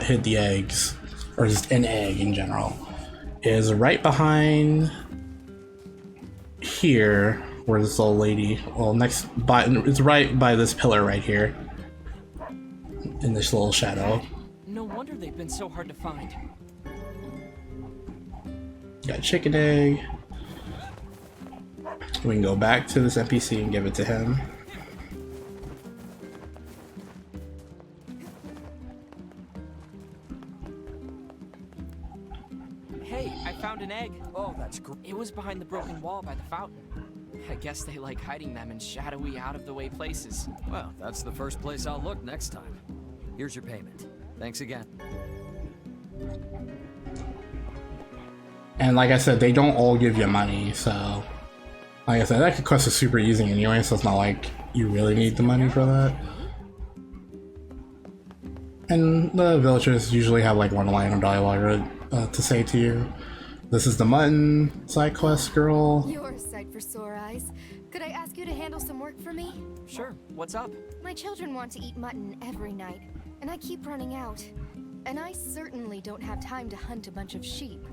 hid the eggs, or just an egg in general, is right behind here, where this old lady, well, it's right by this pillar right here, in this little shadow. No wonder they've been so hard to find. Got a chicken egg. We can go back to this NPC and give it to him. Hey, I found an egg. Oh, that's great. It was behind the broken wall by the fountain. I guess they like hiding them in shadowy, out-of-the-way places. Well, that's the first place I'll look next time. Here's your payment. Thanks again. And like I said, they don't all give you money, so like I said, that quest is super easy anyway, so it's not like you really need the money for that. And the villagers usually have like one line of dialogue to say to you. This is the mutton side quest, girl. You're a sight for sore eyes. Could I ask you to handle some work for me? Sure, what's up? My children want to eat mutton every night, and I keep running out. And I certainly don't have time to hunt a bunch of sheep.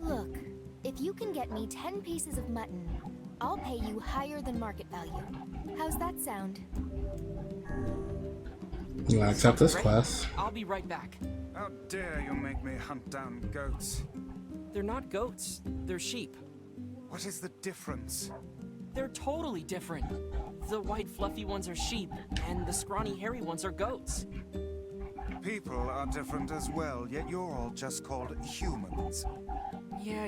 Look, if you can get me 10 pieces of mutton, I'll pay you higher than market value. How's that sound? You want to accept this quest? I'll be right back. How dare you make me hunt down goats? They're not goats, they're sheep. What is the difference? They're totally different. The white fluffy ones are sheep, and the scrawny hairy ones are goats. People are different as well, yet you're all just called humans. Yeah.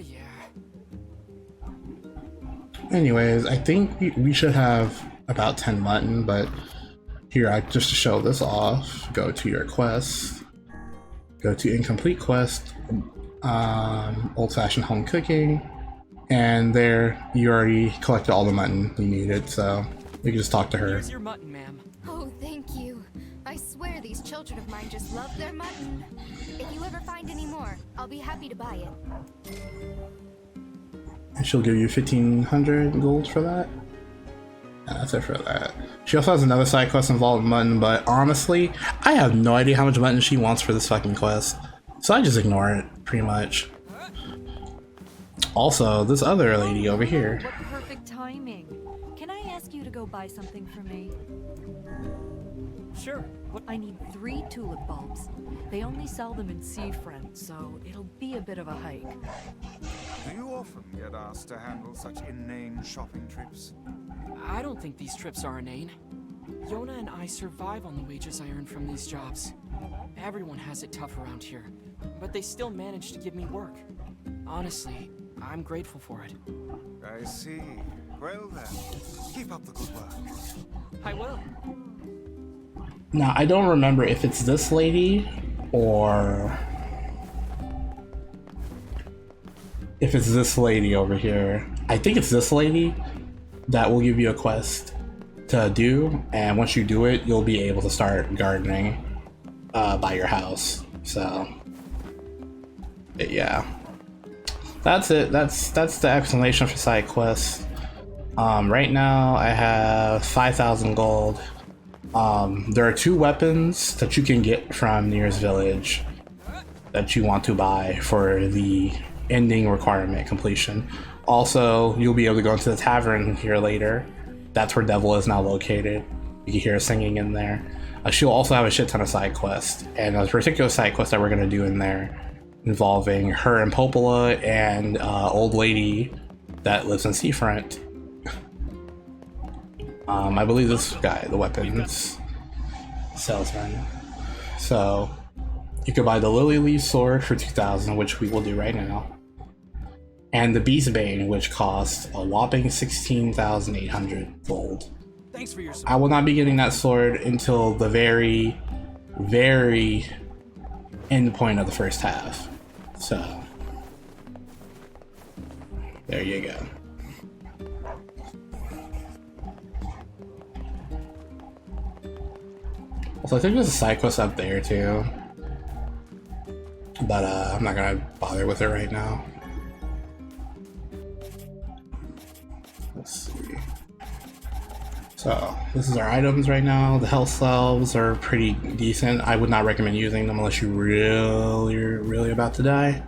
Anyways, I think we should have about 10 mutton, but here, just to show this off, go to your quest, go to incomplete quest, old-fashioned home cooking, and there you already collected all the mutton you needed, so we can just talk to her. Here's your mutton, ma'am. Oh, thank you. I swear these children of mine just love their mutton. If you ever find any more, I'll be happy to buy it. And she'll give you 1,500 gold for that. And that's it for that. She also has another side quest involved with mutton, but honestly, I have no idea how much mutton she wants for this fucking quest. So I just ignore it, pretty much. Also, this other lady over here. What perfect timing. Can I ask you to go buy something for me? Sure. I need 3 tulip bulbs. They only sell them in Seafront, so it'll be a bit of a hike. Do you often get asked to handle such inane shopping trips? I don't think these trips are inane. Yona and I survive on the wages I earn from these jobs. Everyone has it tough around here, but they still manage to give me work. Honestly, I'm grateful for it. I see. Well then, keep up the good work. I will. Now, I don't remember if it's this lady or if it's this lady over here. I think it's this lady that will give you a quest to do, and once you do it, you'll be able to start gardening. by your house. So yeah, that's it. That's the explanation for side quests. Right now I have 5,000 gold. There are 2 weapons that you can get from NieR's village that you want to buy for the ending requirement completion. Also, you'll be able to go into the tavern here later. That's where Devil is now located. You can hear her singing in there. She'll also have a shit ton of side quests, and a particular side quest that we're going to do in there involving her and Popola and old lady that lives in Seafront. I believe this guy, the weapons salesman. So you could buy the Lily Leaf sword for 2,000, which we will do right now, and the Beastbane, which costs a whopping 16,800 gold. Thanks for your I will not be getting that sword until the very, very end point of the first half. So there you go. Also, I think there's a side quest up there too, but I'm not gonna bother with it right now. Let's see. So this is our items right now. The health salves are pretty decent. I would not recommend using them unless you're really about to die.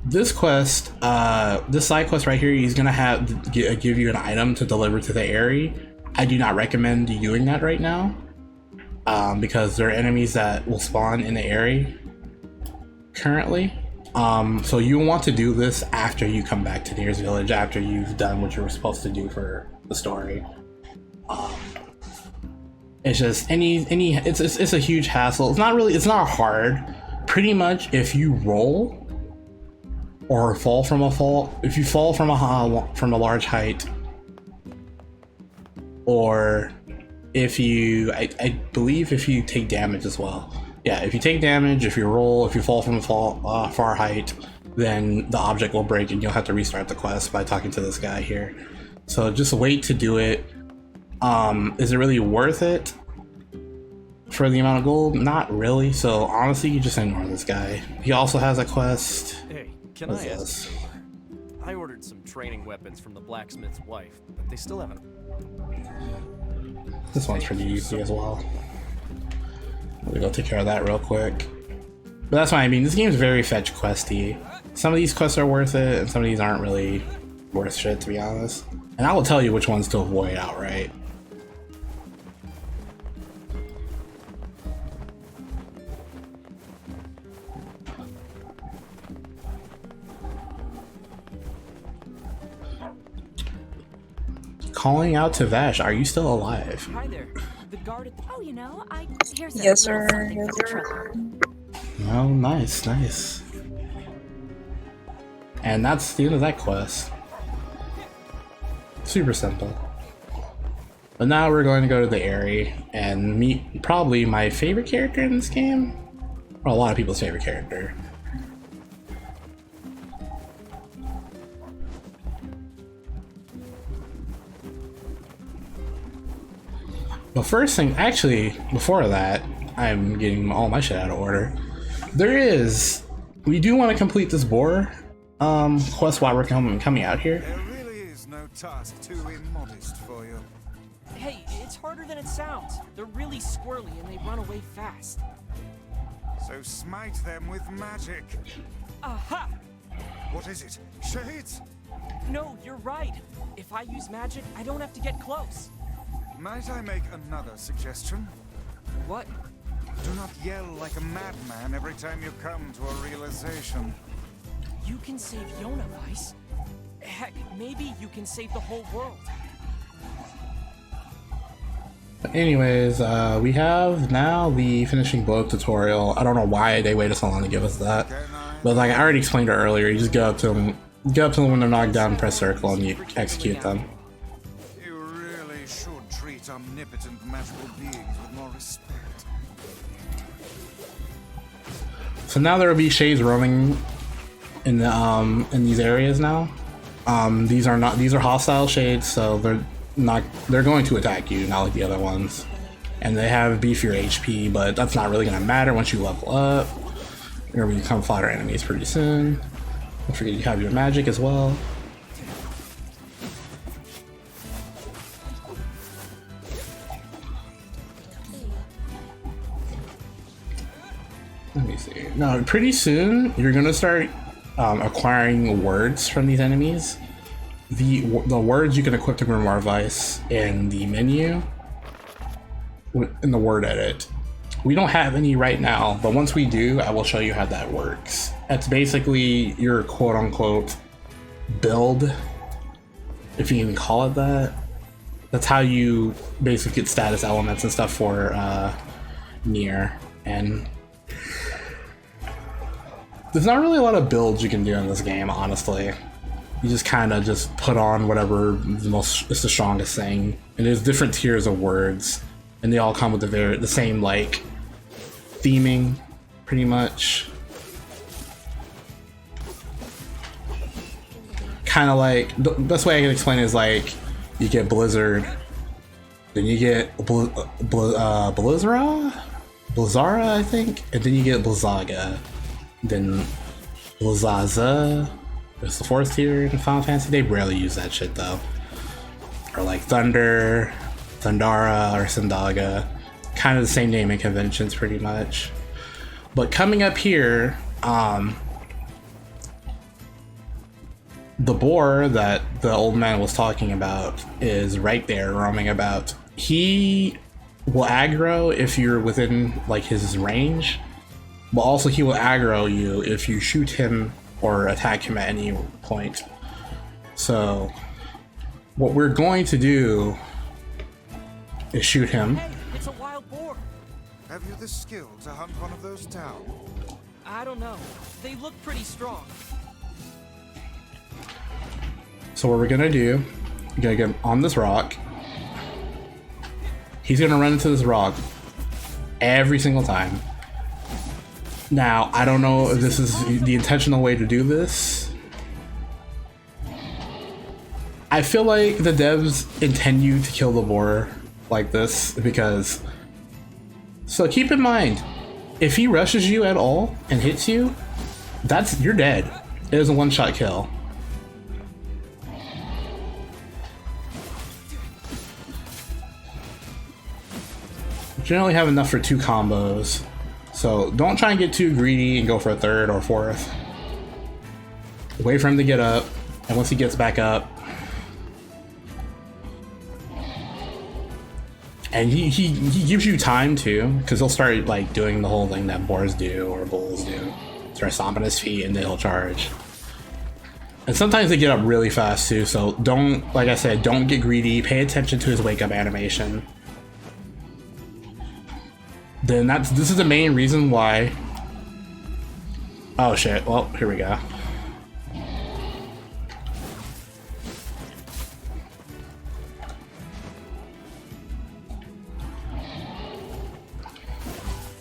This quest, this side quest right here, he's gonna have give you an item to deliver to the area. I do not recommend you doing that right now, because there are enemies that will spawn in the area currently. So you want to do this after you come back to NieR's village, after you've done what you were supposed to do for the story. It's just it's a huge hassle. It's not hard. Pretty much if you roll or fall from a large height, or if you, I believe if you take damage as well. Yeah, if you take damage, if you roll, if you fall from a far height, then the object will break and you'll have to restart the quest by talking to this guy here. So just wait to do it. Is it really worth it for the amount of gold? Not really. So honestly, you just ignore this guy. He also has a quest. Hey, can I ask? I ordered some training weapons from the blacksmith's wife, but they still haven't. This one's pretty easy as well. We'll go take care of that real quick. But that's what I mean. This game's very fetch questy. Some of these quests are worth it, and some of these aren't really worth shit, to be honest. And I will tell you which ones to avoid outright. Calling out to Vash, are you still alive? Hi there. The guard at the... Oh, you know, here's a Yes, little sir. something for the trouble. Oh, nice, nice. And that's the end of that quest. Super simple. But now we're going to go to the area and meet probably my favorite character in this game. Or a lot of people's favorite character. But first thing, actually, before that, I'm getting all my shit out of order. We do want to complete this boar quest while we're coming out here. There really is no task too immodest for you. Hey, it's harder than it sounds. They're really squirrely and they run away fast. So smite them with magic. Aha! What is it? Shades? No, you're right. If I use magic, I don't have to get close. Might I make another suggestion? What? Do not yell like a madman every time you come to a realization. You can save Yona, Weiss. Heck, maybe you can save the whole world. But anyways, we have now the finishing blow tutorial. I don't know why they waited so long to give us that. But like I already explained it earlier, you just go up to them when they're knocked down, press circle, and you execute them. You really should treat omnipotent magical beings with more respect. So now there will be shades roaming in the in these areas now. These are hostile shades, so they're going to attack you, not like the other ones. And they have beefier HP, but that's not really gonna matter once you level up. You're gonna become fodder enemies pretty soon. Don't forget you have your magic as well. Let me see. Now, pretty soon you're gonna start acquiring words from these enemies. The words you can equip to Grimoire Vice in the menu, in the word edit. We don't have any right now, but once we do, I will show you how that works. That's basically your quote-unquote build, if you can call it that. That's how you basically get status elements and stuff for NieR. And there's not really a lot of builds you can do in this game, honestly. You just kind of just put on whatever is the strongest thing. And there's different tiers of words, and they all come with the same like theming, pretty much. Kind of like the best way I can explain it is like you get Blizzard, then you get Blizzara, I think, and then you get Blizzaga, then Blizzaza. There's the 4th tier in Final Fantasy. They rarely use that shit though. Or like Thunder, Thundara, or Sandaga. Kind of the same naming conventions pretty much. But coming up here, the boar that the old man was talking about is right there roaming about. He will aggro if you're within like his range, but also he will aggro you if you shoot him or attack him at any point. So what we're going to do is shoot him. Hey, it's a wild boar. Have you the skill to hunt one of those down? I don't know. They look pretty strong. So what we're gonna do, we're gonna get on this rock. He's gonna run into this rock every single time. Now, I don't know if this is the intentional way to do this. I feel like the devs intend you to kill the boar like this because... So keep in mind, if he rushes you at all and hits you, you're dead. It is a one-shot kill. Generally have enough for 2 combos. So don't try and get too greedy and go for a 3rd or 4th. Wait for him to get up, and once he gets back up, and he gives you time too, because he'll start like doing the whole thing that boars do or bulls do. Start stomping his feet and then he'll charge. And sometimes they get up really fast too, so don't, like I said, don't get greedy. Pay attention to his wake up animation. Then this is the main reason why. Oh shit, well, here we go.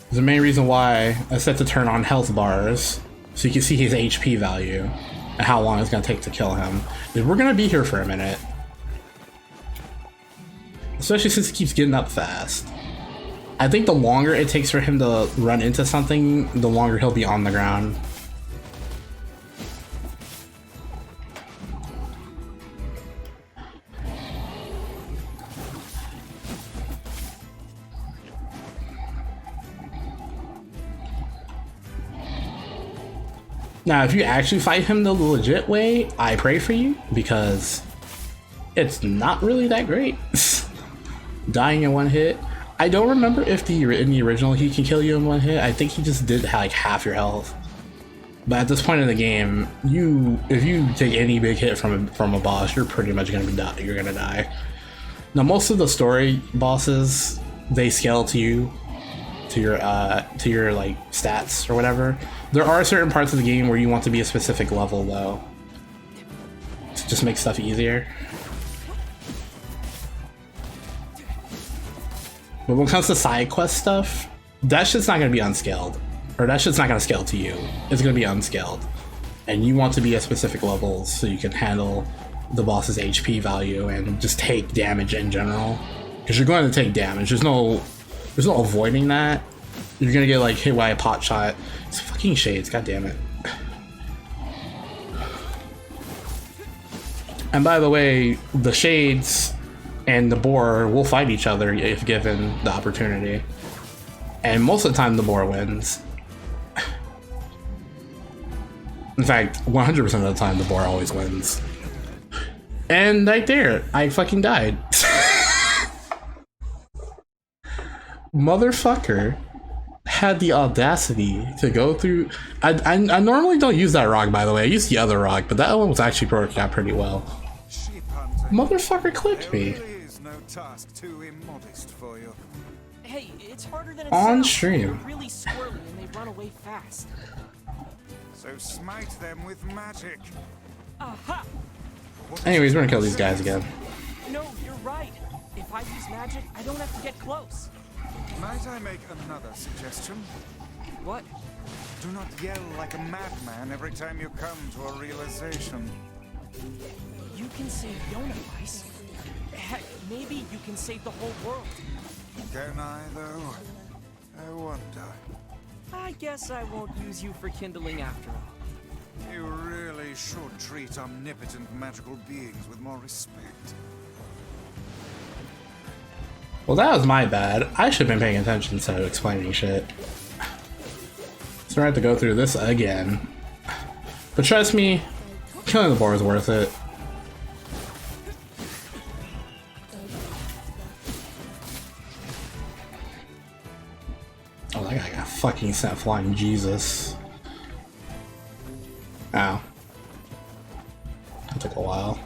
This is the main reason why I set to turn on health bars, so you can see his HP value and how long it's gonna take to kill him. We're gonna be here for a minute. Especially since he keeps getting up fast. I think the longer it takes for him to run into something, the longer he'll be on the ground. Now, if you actually fight him the legit way, I pray for you, because it's not really that great. Dying in one hit. I don't remember if in the original he can kill you in one hit. I think he just did like half your health. But at this point in the game, if you take any big hit from a boss, you're pretty much gonna you're gonna die. Now most of the story bosses, they scale to your like stats or whatever. There are certain parts of the game where you want to be a specific level though, to just make stuff easier. But when it comes to side quest stuff, that shit's not gonna be unscaled. Or that shit's not gonna scale to you. It's gonna be unscaled. and you want to be at specific levels so you can handle the boss's HP value and just take damage in general. Because you're going to take damage. There's no avoiding that. You're gonna get like hit by a pot shot. It's fucking shades, god damn it. And by the way, the shades and the boar will fight each other if given the opportunity. And most of the time the boar wins. In fact, 100% of the time the boar always wins. And right there, I fucking died. Motherfucker had the audacity to go through. I normally don't use that rock, by the way. I use the other rock, but that one was actually working out pretty well. Motherfucker clipped me. No task too immodest for you. Hey, it's harder than it On sounds. stream. They're really squirrely and they run away fast. So smite them with magic. Aha! Anyways, we're gonna kill these guys again. No, you're right. If I use magic, I don't have to get close. Might I make another suggestion? What? Do not yell like a madman every time you come to a realization. You can save Yona, Weiss. Heck, maybe you can save the whole world. Can I, though? I wonder. I guess I won't use you for kindling after all. You really should treat omnipotent magical beings with more respect. Well, that was my bad. I should have been paying attention instead of explaining shit. So I have to go through this again. But trust me, killing the boar is worth it. Oh, that guy got fucking sent flying Jesus. Ow. That took a while.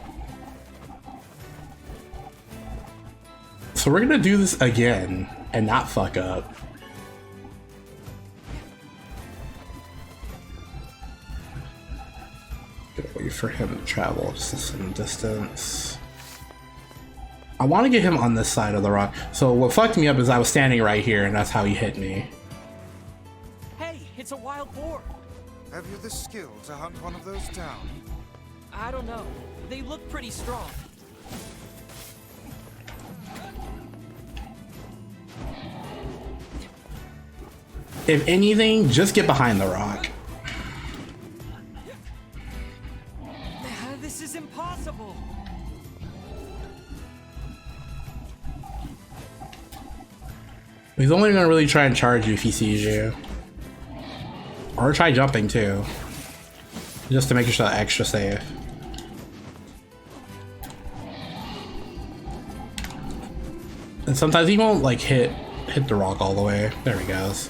So we're gonna do this again and not fuck up. Gotta wait for him to travel just some distance. I want to get him on this side of the rock. So what fucked me up is I was standing right here and that's how he hit me. Hey, it's a wild boar. Have you the skill to hunt one of those down? I don't know. They look pretty strong. If anything, just get behind the rock. This is impossible. He's only gonna really try and charge you if he sees you. Or try jumping too. Just to make sure that extra safe. And sometimes he won't like hit the rock all the way. There he goes.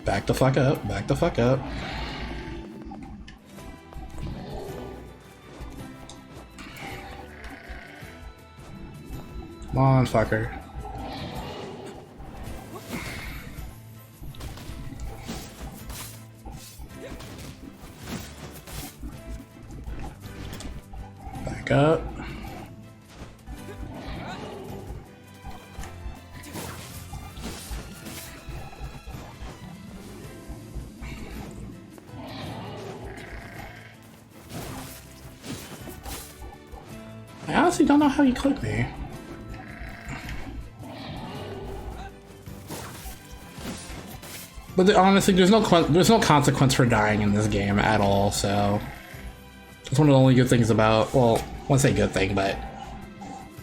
Back the fuck up, back the fuck up. Come on, fucker. Back up. I honestly don't know how you clipped me. But honestly, there's no consequence for dying in this game at all, so that's one of the only good things about, well, I won't say good thing, but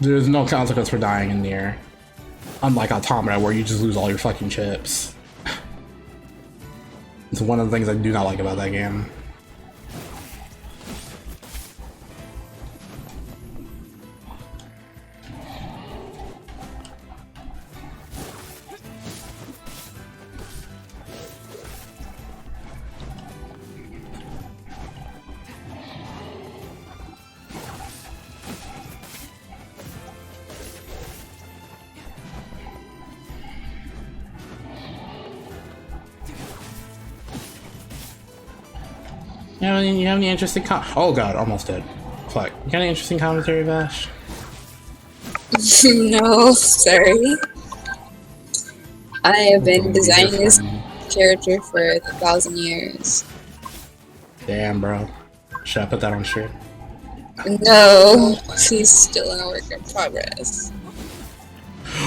there's no consequence for dying in NieR. Unlike Automata, where you just lose all your fucking chips. It's one of the things I do not like about that game. You have any interesting oh god, almost dead. Fuck. You got any interesting commentary, Vash? No, sorry. I have been designing this character for 1,000 years. Damn, bro. Should I put that on shirt? No, she's still a work in progress.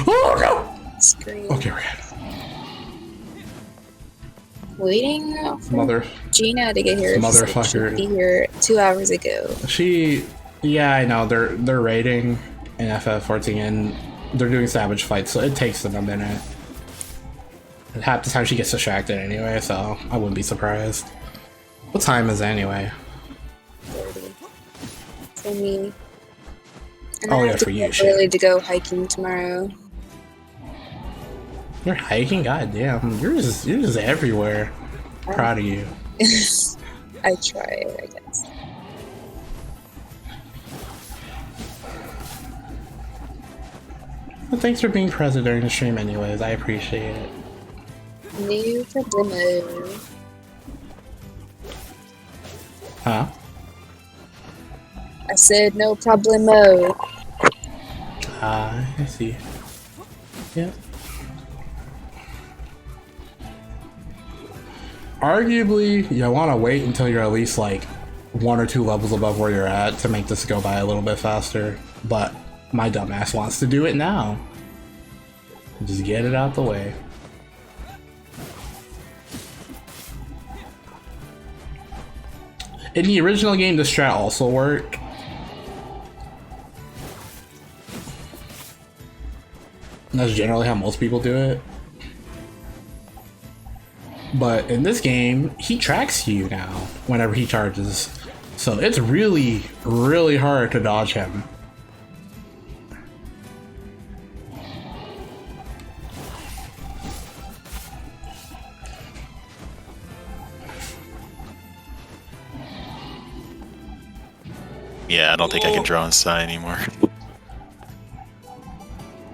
Oh no! Scream. Okay, we're Waiting for Mother. Gina to get here. Motherfucker. She be here 2 hours ago. Yeah, I know. They're raiding in FF14 and they're doing savage fights, so it takes them a minute. And half the time she gets distracted anyway, so I wouldn't be surprised. What time is it anyway? 30. For me. And Oh I yeah, have to for you. get early to go hiking tomorrow. You're hiking? God damn. You're just everywhere. Proud of you. I try, I guess. Well, thanks for being present during the stream anyways. I appreciate it. No problemo. Huh? I said no problemo. I see. Yep. Arguably, you want to wait until you're at least like 1 or 2 levels above where you're at to make this go by a little bit faster, but my dumbass wants to do it now. Just get it out the way. In the original game, this strat also worked. And that's generally how most people do it. But in this game, he tracks you now whenever he charges. So it's really, really hard to dodge him. Yeah, I don't think I can draw inside anymore.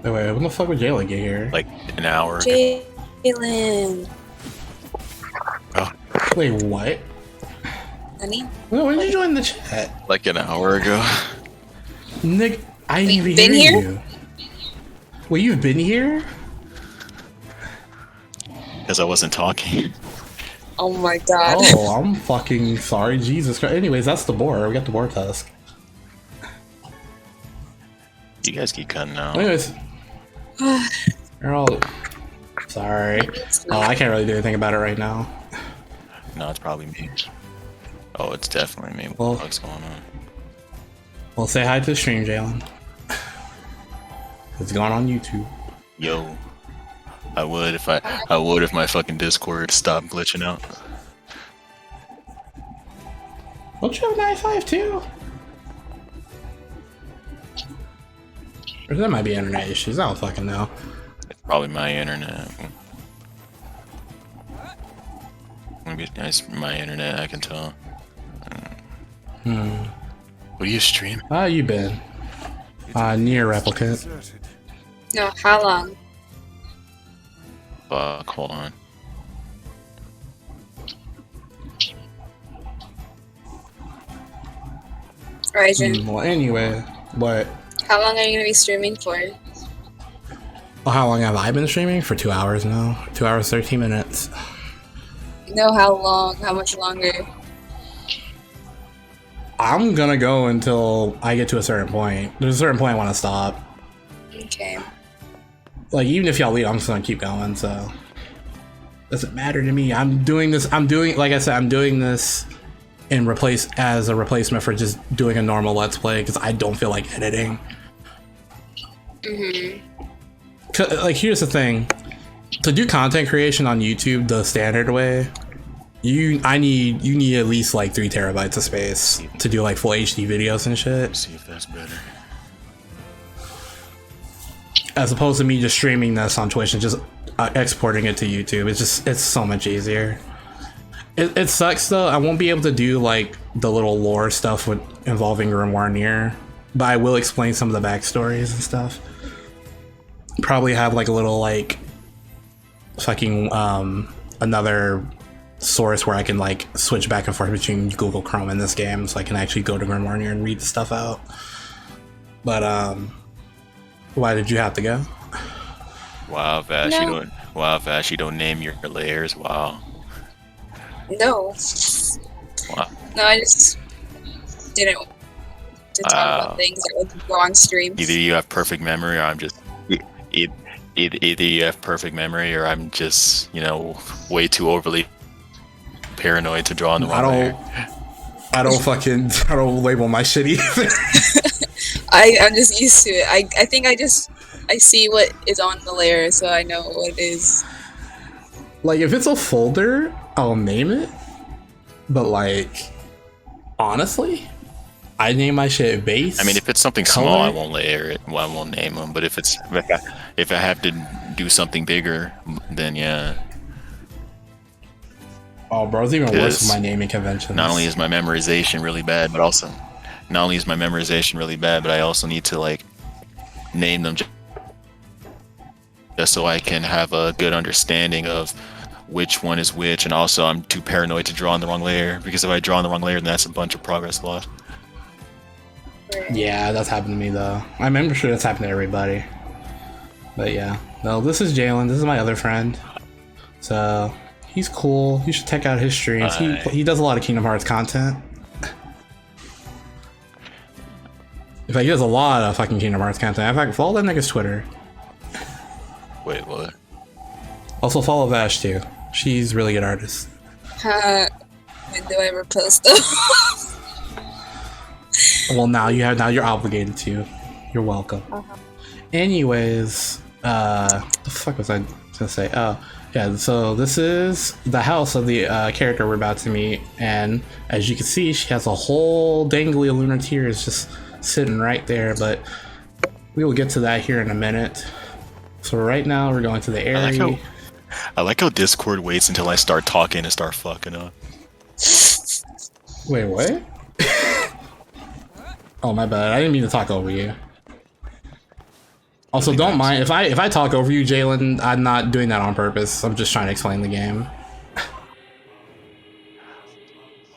Wait, when the fuck would Jalen get here? Like an hour ago. Jalen. Oh. Wait, what? Honey? When did you join the chat? Like an hour ago. Nick, I didn't even been hear here? you. Wait, you've been here? Because I wasn't talking. Oh my god. Oh, I'm fucking sorry. Jesus Christ. Anyways, that's the boar. We got the boar tusk. You guys keep cutting out. Anyways. You're all... Sorry. Oh, I can't really do anything about it right now. No, it's probably me. Oh, it's definitely me. What Well, the fuck's going on? Well, say hi to the stream, Jalen. It's going on YouTube. Yo. I would if my fucking Discord stopped glitching out. Don't you have an i5 too? Or that might be internet issues. I don't fucking know. It's probably my internet. Maybe it's my internet, I can tell. What do you stream? How you been? NieR Replicant. No, how long? Fuck, hold on. Raijin. Well, anyway, what? How long are you gonna be streaming for? Well, how long have I been streaming? For 2 hours now. 2 hours, 13 minutes. No, how long? How much longer? I'm gonna go until I get to a certain point. There's a certain point I want to stop. Okay. Like, even if y'all leave, I'm just gonna keep going, so... Doesn't matter to me. I'm doing this, like I said, I'm doing this as a replacement for just doing a normal Let's Play, because I don't feel like editing. Like, here's the thing. To do content creation on YouTube the standard way, you need at least like 3 terabytes of space to do like full HD videos and shit. See if that's better. As opposed to me just streaming this on Twitch and just exporting it to YouTube. It's so much easier. It sucks though. I won't be able to do like the little lore stuff involving Grimoire NieR, but I will explain some of the backstories and stuff. Probably have like a little like fucking another source where I can like switch back and forth between Google Chrome and this game, so I can actually go to Grimoire NieR and read the stuff out. But why did you have to go? Wow, Vash, No. you don't. Wow, Vash, you don't name your layers. Wow. No. Wow. No, I just didn't to talk about things that would go on stream. Either you have perfect memory, or I'm just. Either you have perfect memory, or I'm just, way too overly paranoid to draw on the wrong layer. I don't label my shit either. I'm just used to it. I think I see what is on the layer, so I know what it is. Like, if it's a folder, I'll name it. But, like, honestly, I name my shit base. I mean, if it's something color. small, I won't layer it. Well, I won't name them. But if I have to do something bigger, then yeah. Oh, bro, it's even worse with my naming conventions. Not only is my memorization really bad, but I also need to, like, name them just so I can have a good understanding of which one is which, and also I'm too paranoid to draw on the wrong layer, because if I draw on the wrong layer, then that's a bunch of progress lost. Yeah, that's happened to me though. I'm sure that's happened to everybody. But yeah. No, this is Jalen. This is my other friend. So he's cool. You should check out his streams. He does a lot of Kingdom Hearts content. In fact, he does a lot of fucking Kingdom Hearts content. In fact, follow that nigga's Twitter. Wait, what? Also follow Vash too. She's a really good artist. When do I ever post them? Well, now you're obligated to. You're welcome. Anyways, the fuck was I gonna say? Oh, yeah. So this is the house of the character we're about to meet, and as you can see, she has a whole dangly lunar tears just sitting right there. But we will get to that here in a minute. So right now we're going to the area. I like how Discord waits until I start talking and start fucking up. Wait, what? Oh, my bad. I didn't mean to talk over you. Also, don't mind if I talk over you, Jalen. I'm not doing that on purpose. I'm just trying to explain the game.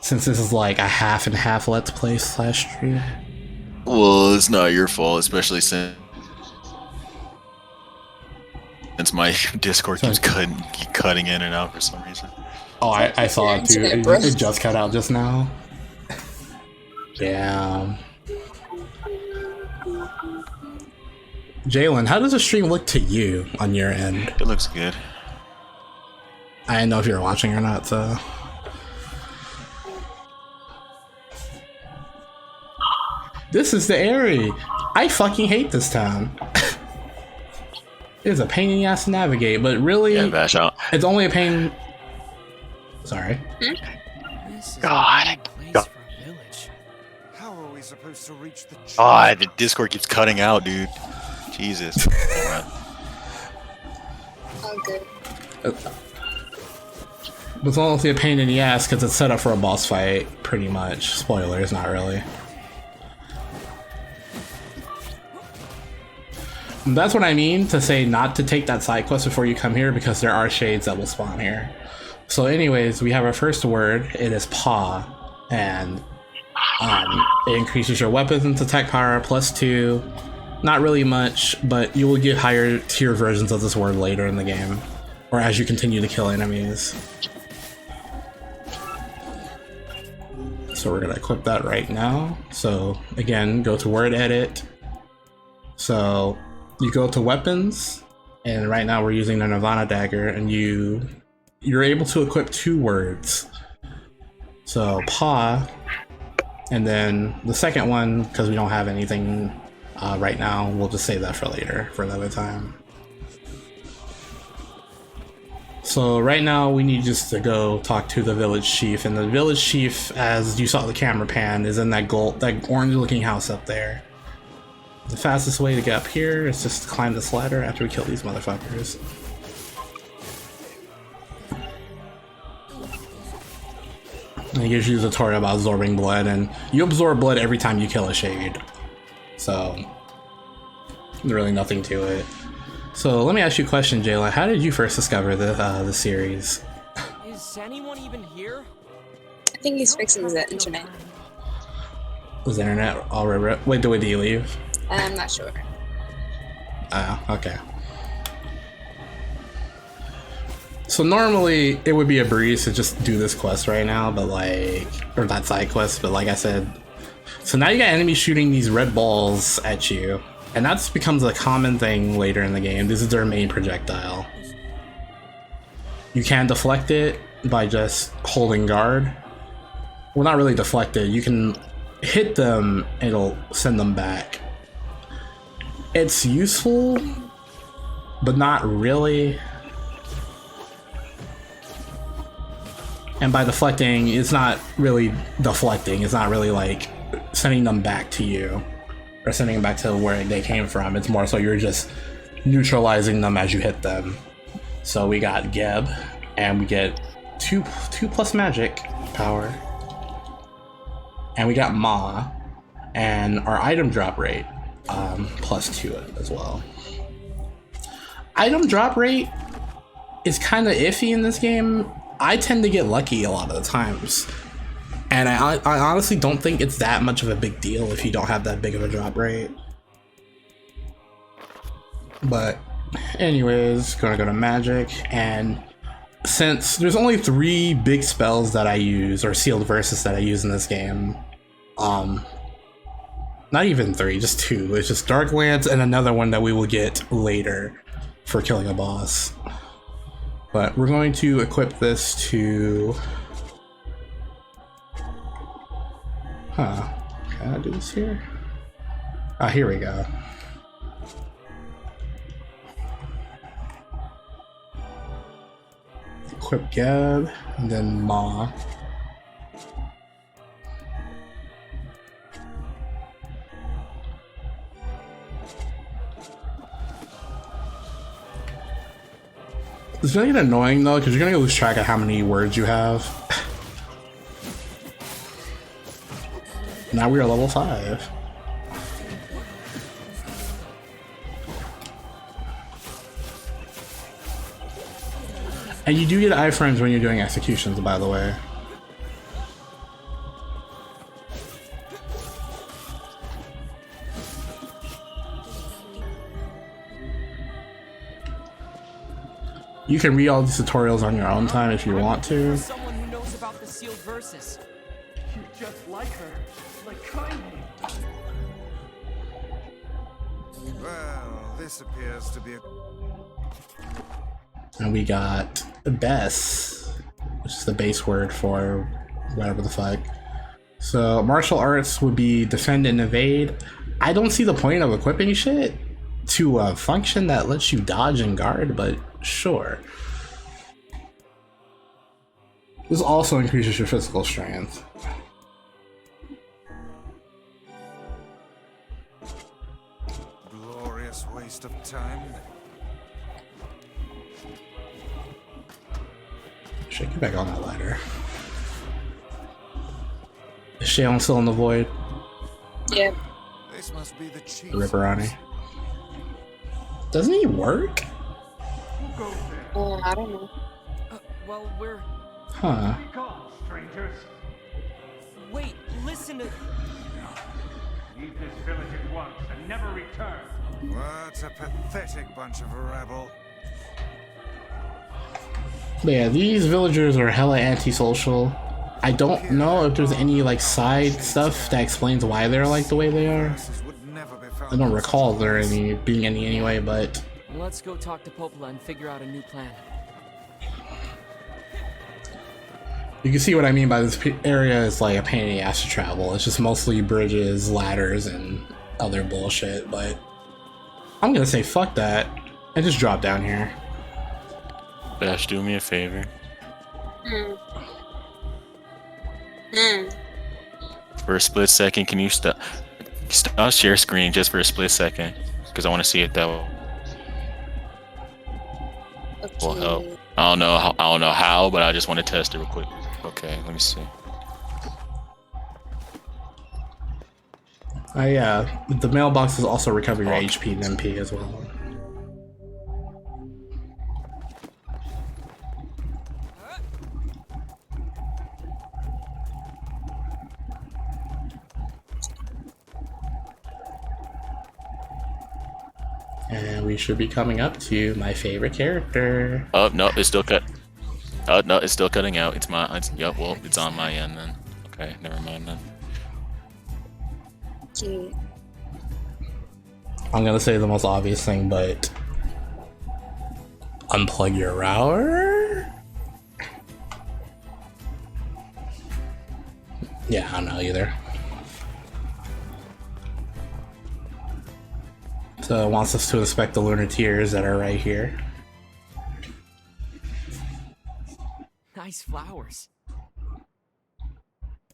Since this is like a half and half let's play / stream. Well, it's not your fault, especially since my Discord keeps cutting in and out for some reason. Oh, I saw it too. It just cut out just now. Damn. Jalen, how does the stream look to you on your end? It looks good. I didn't know if you were watching or not, so. This is the area. I fucking hate this town. It's a pain in the ass to navigate, but really, yeah, Vash out. It's only a pain. Sorry. God. How are we supposed to reach the God, the Discord keeps cutting out, dude. Jesus. Okay. It's honestly a pain in the ass because it's set up for a boss fight, pretty much. Spoilers, not really. And that's what I mean to say not to take that side quest before you come here, because there are shades that will spawn here. So anyways, we have our first word. It is paw, and it increases your weapons and attack power +2. Not really much, but you will get higher tier versions of this word later in the game, or as you continue to kill enemies. So we're gonna equip that right now. So again, go to word edit. So you go to weapons, and right now we're using the Nirvana dagger, and you're able to equip 2 words. So paw, and then the second one, because we don't have anything right now, we'll just save that for later, for another time. So right now we need just to go talk to the village chief, and the village chief, as you saw the camera pan, is in that orange looking house up there. The fastest way to get up here is just to climb this ladder after we kill these motherfuckers. And it gives you the tutorial about absorbing blood, and you absorb blood every time you kill a shade. So, there's really nothing to it. So let me ask you a question, Jayla. How did you first discover the series? Is anyone even here? I think he's fixing the internet. Was the internet already? Wait, did you leave? I'm not sure. Oh, okay. So normally it would be a breeze to just do this quest right now, but like, or that side quest, but like I said, so now you got enemies shooting these red balls at you, and that becomes a common thing later in the game. This is their main projectile. You can deflect it by just holding guard. Well, not really deflect it. You can hit them, it'll send them back. It's useful, but not really. And by deflecting, it's not really deflecting. It's not really like sending them back to you or sending them back to where they came from. It's more so you're just neutralizing them as you hit them. So we got Geb, and we get 2 plus magic power. And we got Ma, and our item drop rate +2 as well. Item drop rate is kind of iffy in this game. I tend to get lucky a lot of the times, and I honestly don't think it's that much of a big deal if you don't have that big of a drop rate. But anyways, gonna go to magic, and since there's only 3 big spells that I use, or sealed verses that I use in this game, not even 3, just 2. It's just Dark Lance and another one that we will get later for killing a boss. But we're going to equip this to... Huh. Can I do this here? Ah, here we go. Equip Geb, and then Ma. It's gonna get annoying though, because you're gonna lose track of how many words you have. Now we are level 5. And you do get iframes when you're doing executions, by the way. You can read all these tutorials on your own time if you want to. Someone who knows about the sealed verses. You're just like her, like kindly. Well, this appears to be a... And we got Bess, which is the base word for whatever the fuck. So martial arts would be defend and evade. I don't see the point of equipping shit to a function that lets you dodge and guard, but sure. This also increases your physical strength. glorious waste of time. Should get back on that ladder. Is Shaylin still in the void? Yeah. This must be the chief. Ripperani. Doesn't he work? I don't know. Well, we're... Huh. Strangers. Wait, listen to... Leave this village at once and never return. What a pathetic bunch of rabble. But yeah, these villagers are hella antisocial. I don't know if there's any like side stuff that explains why they're like the way they are. I don't recall there being any anyway, but Let's go talk to Popola and figure out a new plan. you can see what I mean by this area is like a pain in the ass to travel. It's just mostly bridges, ladders, and other bullshit, but I'm gonna say fuck that and just drop down here. Bash, do me a favor. For a split second, can you stop share screen just for a split second? Because I want to see it that way. Will help. I don't know how, but I just want to test it real quick. Okay, let me see. Yeah, the mailboxes also recover your HP and MP as well. And we should be coming up to my favorite character. Oh, no, it's still cut. Oh no, it's still cutting out. It's my. Yep. Well, it's on my end then. Okay, never mind then. Cute. I'm gonna say the most obvious thing, but unplug your router? Yeah, I don't know either. So it wants us to inspect the lunar tears that are right here. Nice flowers.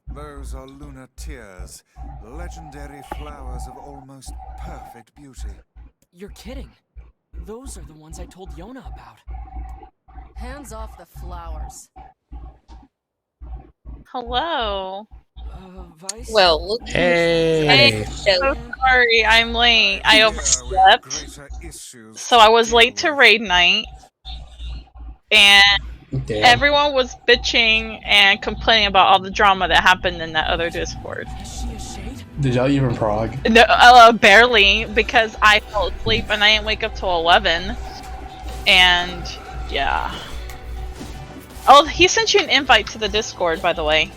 Those are lunar tears, legendary flowers of almost perfect beauty. You're kidding. Those are the ones I told Yona about. Hands off the flowers. Hello. Vice? Well, look. Hey. So sorry, I'm late. I overslept. So I was late to raid night. And Damn. everyone was bitching and complaining about all the drama that happened in that other Discord. Did y'all even prog? No, barely, because I fell asleep and I didn't wake up till 11. And yeah. Oh, he sent you an invite to the Discord, by the way.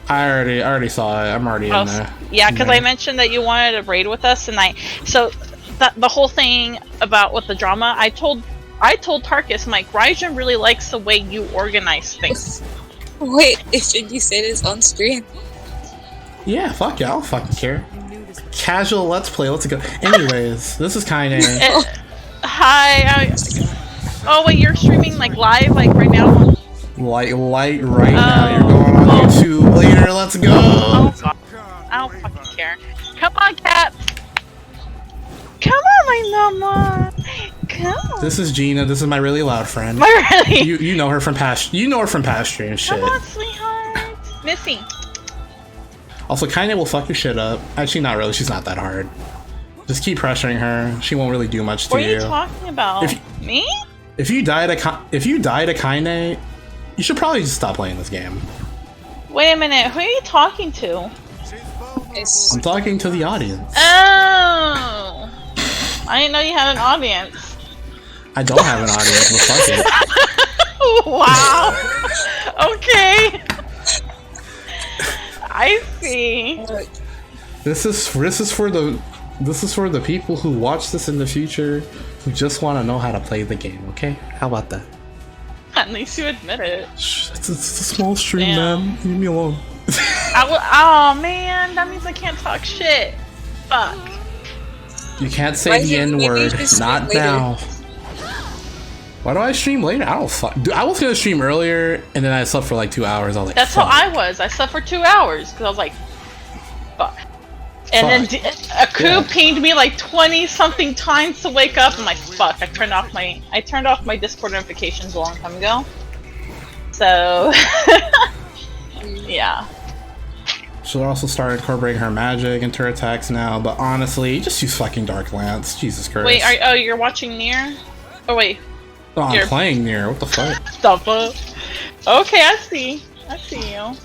I already saw it. I'm already in there. Yeah, because I mentioned that you wanted to raid with us, and so the whole thing about with the drama, I told Tarkus, I'm like, Raijin really likes the way you organize things. Wait, should you say this on screen? Yeah, fuck yeah, I don't fucking care. Casual let's play, let's go. Anyways, this is kinda Hi. Oh wait, you're streaming like live, like right now? Light right now. You're going on YouTube later. Let's go. Oh, God. I don't fucking care. Come on, cat. Come on, my mama. Come on. This is Gina. This is my really loud friend. Really? You know her from past. You know her from past stream shit. Come on, sweetheart. Missy. Also, Kaine will fuck your shit up. Actually, not really. She's not that hard. Just keep pressuring her. She won't really do much to you. What are you talking about? Me? If you die to Kaine, you should probably just stop playing this game. Wait a minute, who are you talking to? I'm talking to the audience. Oh! I didn't know you had an audience. I don't have an audience, but fuck it. Wow! Okay. I see. This is for the people who watch this in the future who just want to know how to play the game, okay? How about that? At least you admit it. It's a small stream, man. Leave me alone. Oh man, that means I can't talk shit. Fuck. You can't say the N-word. Not now. Why do I stream later? I don't fuck. Dude, I was gonna stream earlier, and then I slept for like 2 hours. I was like, that's fuck. how I was. I slept for 2 hours because I was like, fuck. And then Aku pinged me like 20-something times to wake up. I'm like, fuck. I turned off my Discord notifications a long time ago. So, yeah. She'll also start incorporating her magic into her attacks now. But honestly, just use fucking Dark Lance. Jesus Christ. Wait, you're watching NieR? Oh wait. Oh, I'm playing NieR. What the fuck? The fuck? Okay, I see you.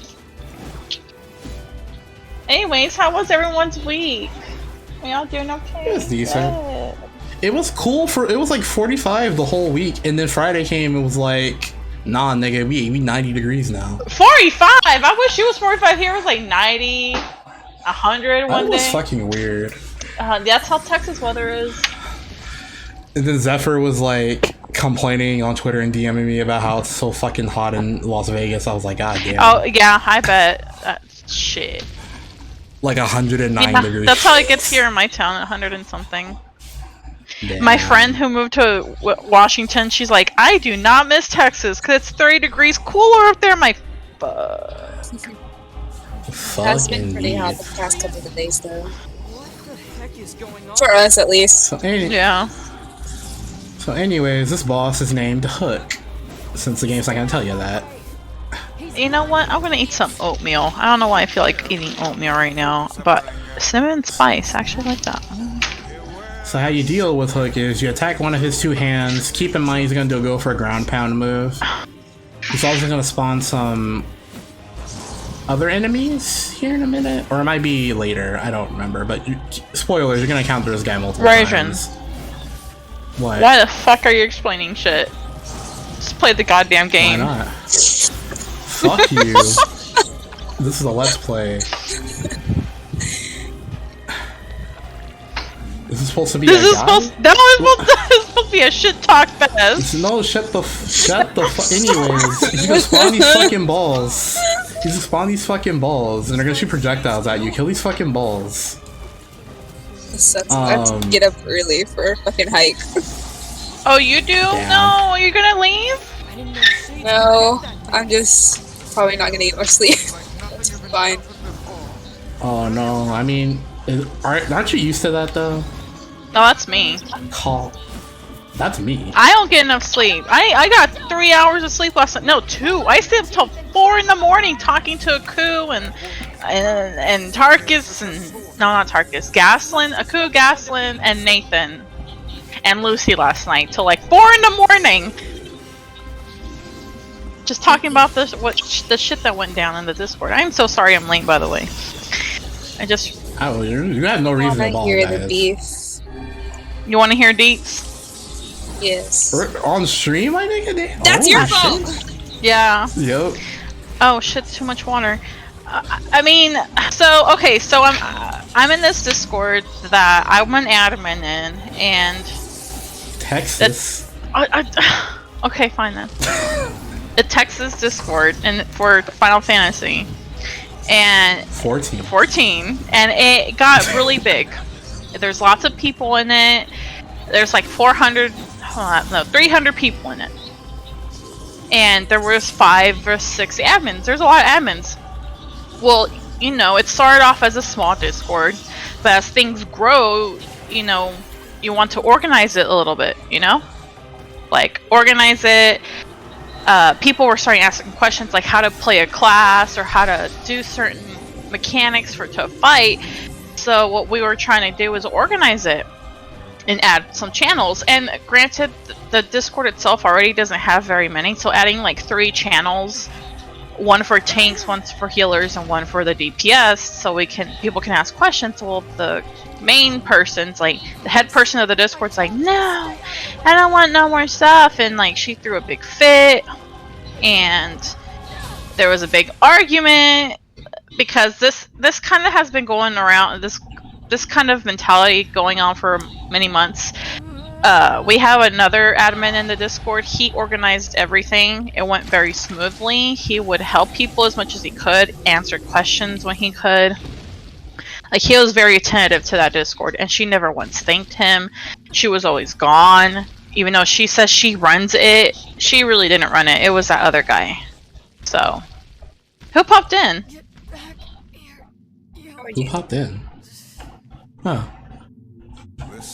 Anyways, how was everyone's week? We all doing okay? It was decent. Good. It was cool it was like 45 the whole week, and then Friday came, it was like, nah nigga, we 90 degrees now. 45? I wish it was 45 here. It was like 90, 100 one day. That was fucking weird. That's how Texas weather is. And then Zephyr was like complaining on Twitter and DMing me about how it's so fucking hot in Las Vegas. I was like, god damn. Oh yeah, I bet. Shit. Like 109 degrees. That's how it gets here in my town, 100 and something. Damn. My friend who moved to Washington, she's like, I do not miss Texas because it's 30 degrees cooler up there. I'm like, fuck. It's been pretty hot the past couple of days, though. For us, at least. Yeah. So anyways, this boss is named Hook, since the game's not gonna tell you that. You know what? I'm gonna eat some oatmeal. I don't know why I feel like eating oatmeal right now, but cinnamon spice, I actually like that. So how you deal with Hook is you attack one of his two hands. Keep in mind he's gonna go for a ground pound move. He's also gonna spawn some other enemies here in a minute, or it might be later. I don't remember. But spoilers, you're gonna encounter this guy multiple times. What? Why the fuck are you explaining shit? Just play the goddamn game. Why not? Fuck you. This is a let's play. This is supposed to be. That was supposed to be a shit talk fest. No, shut the fuck. Anyways, he's gonna spawn these fucking balls. He's gonna spawn these fucking balls, and they're gonna shoot projectiles at you. Kill these fucking balls. This sucks. I have to get up early for a fucking hike. Oh, you do? Damn. No, you're gonna leave? No, I'm just probably not gonna get more sleep. It's fine. Oh no, I mean, aren't you used to that though? No, that's me. That's me. I don't get enough sleep. I got 3 hours of sleep last night. No, 2. I stayed up till 4 in the morning talking to Aku and Tarkus and no, not Tarkus. Aku, Gaslin, and Nathan and Lucy last night till like 4 in the morning. Just talking about the shit that went down in the Discord. I'm so sorry I'm late, by the way. You have no reason to hear the beef. You want to hear deets? Yes. On stream, my nigga? That's your fault! Yeah. Yep. Oh shit, too much water. I mean, so I'm in this Discord that I'm an admin in, and Texas. Okay, fine then. The Texas Discord and for Final Fantasy, and 14, and it got really big. There's lots of people in it. There's like 300 people in it. And there was 5 or 6 admins. There's a lot of admins. Well, you know, it started off as a small Discord, but as things grow, you know, you want to organize it a little bit, you know? Like, organize it. People were starting asking questions like how to play a class or how to do certain mechanics to a fight. So what we were trying to do was organize it and add some channels. And granted, the Discord itself already doesn't have very many, so adding like 3 channels, one for tanks, one for healers, and one for the DPS, so people can ask questions. Well, the main person's like, the head person of the Discord's like, no, I don't want no more stuff, and like she threw a big fit, and there was a big argument because this kind of has been going around, this kind of mentality going on for many months. We have another admin in the Discord. He organized everything. It went very smoothly. He would help people as much as he could, answer questions when he could. Like, he was very attentive to that Discord, and she never once thanked him. She was always gone. Even though she says she runs it, she really didn't run it. It was that other guy. So, who popped in? Who popped in? Huh.